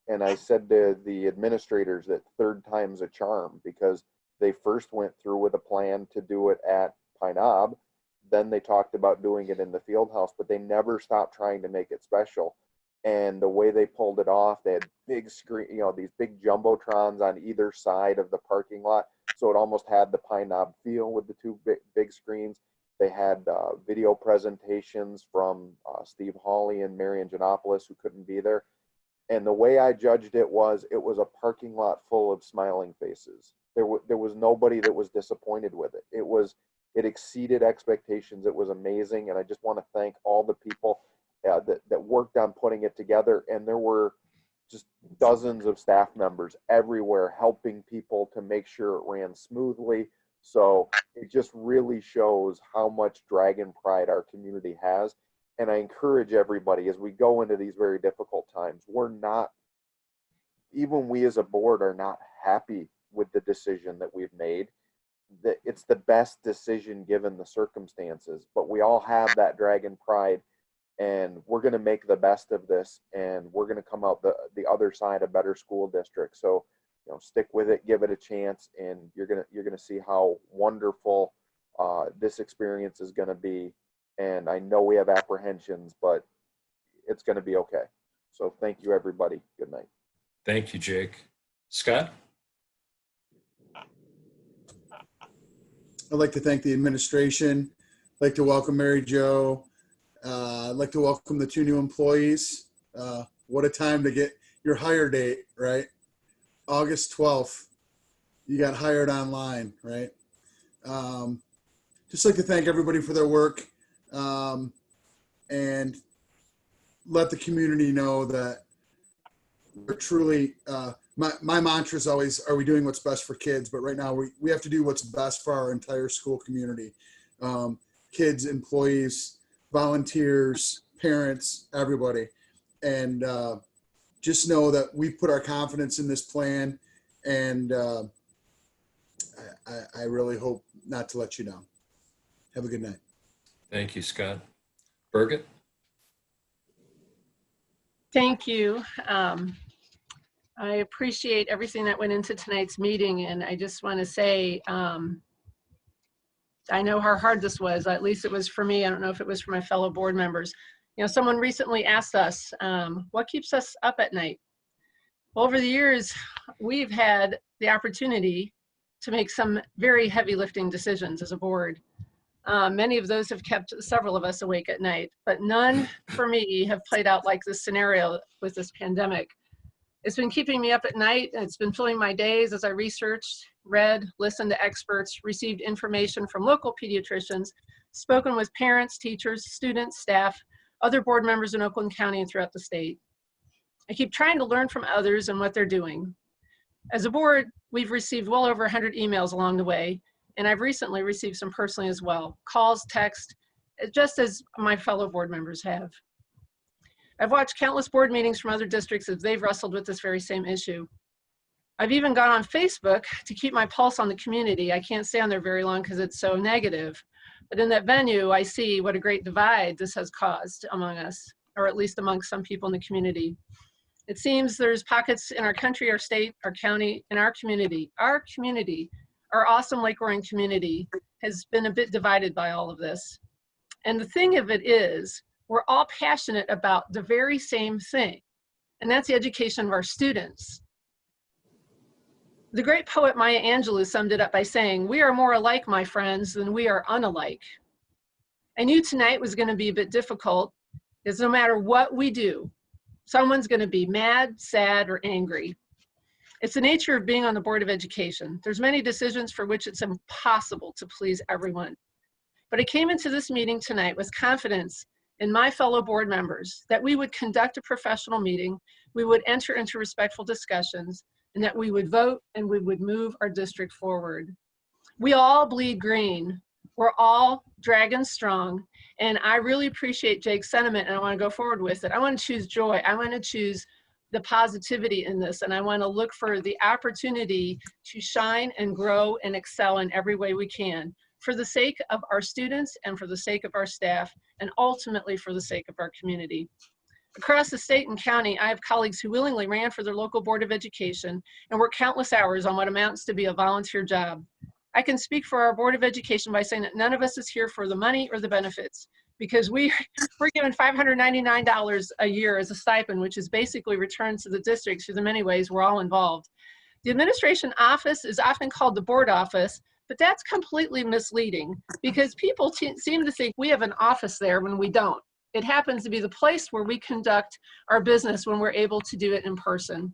And I said to the administrators that third time's a charm, because they first went through with a plan to do it at Pine Knob. Then they talked about doing it in the field house, but they never stopped trying to make it special. And the way they pulled it off, they had big screen, these big jumbotrons on either side of the parking lot. So it almost had the Pine Knob feel with the two big screens. They had video presentations from Steve Hawley and Marion Janopoulos, who couldn't be there. And the way I judged it was a parking lot full of smiling faces. There was nobody that was disappointed with it. It exceeded expectations. It was amazing. And I just want to thank all the people that worked on putting it together. And there were just dozens of staff members everywhere helping people to make sure it ran smoothly. So it just really shows how much dragon pride our community has. And I encourage everybody, as we go into these very difficult times, even we as a board are not happy with the decision that we've made. That it's the best decision given the circumstances, but we all have that dragon pride, and we're going to make the best of this, and we're going to come out the other side a better school district. So, stick with it, give it a chance, and you're gonna see how wonderful this experience is going to be. And I know we have apprehensions, but it's going to be okay. So thank you, everybody. Good night. Thank you, Jake. Scott? I'd like to thank the administration. I'd like to welcome Mary Jo. I'd like to welcome the 2 new employees. What a time to get your hire date, right? August 12th, you got hired online, right? Just like to thank everybody for their work. And let the community know that we're truly, my mantra is always, are we doing what's best for kids? But right now we have to do what's best for our entire school community. Kids, employees, volunteers, parents, everybody. And just know that we put our confidence in this plan, and I really hope not to let you down. Have a good night. Thank you, Scott. Birgit? Thank you. I appreciate everything that went into tonight's meeting, and I just want to say, I know how hard this was. At least it was for me. I don't know if it was for my fellow board members. You know, someone recently asked us, what keeps us up at night? Well, over the years, we've had the opportunity to make some very heavy lifting decisions as a board. Many of those have kept several of us awake at night, but none for me have played out like this scenario with this pandemic. It's been keeping me up at night. It's been filling my days as I researched, read, listened to experts, received information from local pediatricians, spoken with parents, teachers, students, staff, other board members in Oakland County and throughout the state. I keep trying to learn from others and what they're doing. As a board, we've received well over 100 emails along the way, and I've recently received some personally as well, calls, text, just as my fellow board members have. I've watched countless board meetings from other districts as they've wrestled with this very same issue. I've even gone on Facebook to keep my pulse on the community. I can't stay on there very long because it's so negative. But in that venue, I see what a great divide this has caused among us, or at least among some people in the community. It seems there's pockets in our country, our state, our county, and our community, our awesome Lake Orion community has been a bit divided by all of this. And the thing of it is, we're all passionate about the very same thing, and that's the education of our students. The great poet Maya Angelou summed it up by saying, "We are more alike, my friends, than we are unalike." I knew tonight was going to be a bit difficult, because no matter what we do, someone's going to be mad, sad, or angry. It's the nature of being on the Board of Education. There's many decisions for which it's impossible to please everyone. But I came into this meeting tonight with confidence in my fellow board members that we would conduct a professional meeting, we would enter into respectful discussions, and that we would vote and we would move our district forward. We all bleed green. We're all dragon strong. And I really appreciate Jake's sentiment, and I want to go forward with it. I want to choose joy. I want to choose the positivity in this, and I want to look for the opportunity to shine and grow and excel in every way we can, for the sake of our students and for the sake of our staff, and ultimately for the sake of our community. Across the state and county, I have colleagues who willingly ran for their local Board of Education and worked countless hours on what amounts to be a volunteer job. I can speak for our Board of Education by saying that none of us is here for the money or the benefits, because we're given $599 a year as a stipend, which is basically returned to the districts through the many ways we're all involved. The administration office is often called the board office, but that's completely misleading, because people seem to think we have an office there when we don't. It happens to be the place where we conduct our business when we're able to do it in person.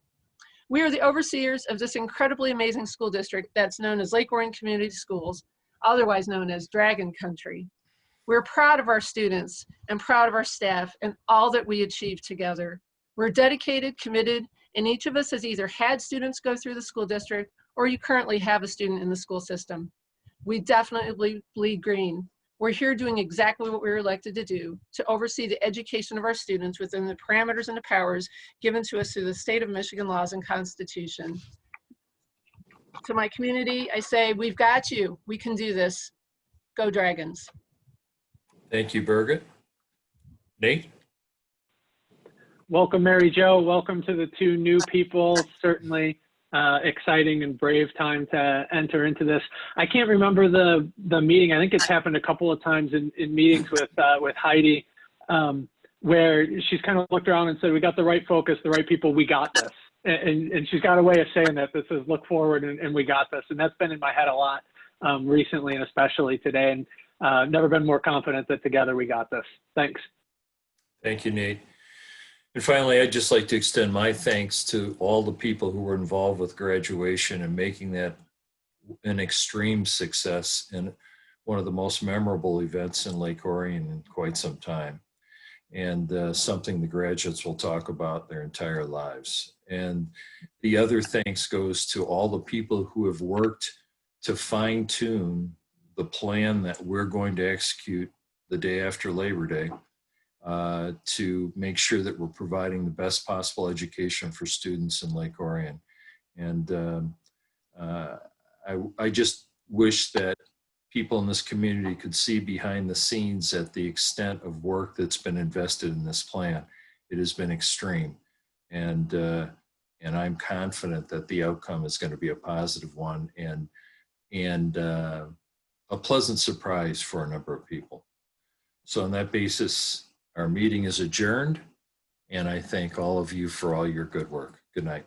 We are the overseers of this incredibly amazing school district that's known as Lake Orion Community Schools, otherwise known as Dragon Country. We're proud of our students and proud of our staff and all that we achieve together. We're dedicated, committed, and each of us has either had students go through the school district or you currently have a student in the school system. We definitely bleed green. We're here doing exactly what we were elected to do, to oversee the education of our students within the parameters and the powers given to us through the state of Michigan laws and Constitution. To my community, I say, we've got you. We can do this. Go Dragons. Thank you, Birgit. Nate? Welcome, Mary Jo. Welcome to the two new people. Certainly exciting and brave time to enter into this. I can't remember the meeting. I think it's happened a couple of times in meetings with Heidi, where she's kind of looked around and said, we got the right focus, the right people, we got this. And she's got a way of saying that. This is look forward and we got this. And that's been in my head a lot recently, and especially today. And never been more confident that together we got this. Thanks. Thank you, Nate. And finally, I'd just like to extend my thanks to all the people who were involved with graduation and making that an extreme success and one of the most memorable events in Lake Orion in quite some time, and something the graduates will talk about their entire lives. And the other thanks goes to all the people who have worked to fine-tune the plan that we're going to execute the day after Labor Day, to make sure that we're providing the best possible education for students in Lake Orion. And I just wish that people in this community could see behind the scenes at the extent of work that's been invested in this plan. It has been extreme. And And I'm confident that the outcome is going to be a positive one and a pleasant surprise for a number of people. So on that basis, our meeting is adjourned, and I thank all of you for all your good work. Good night.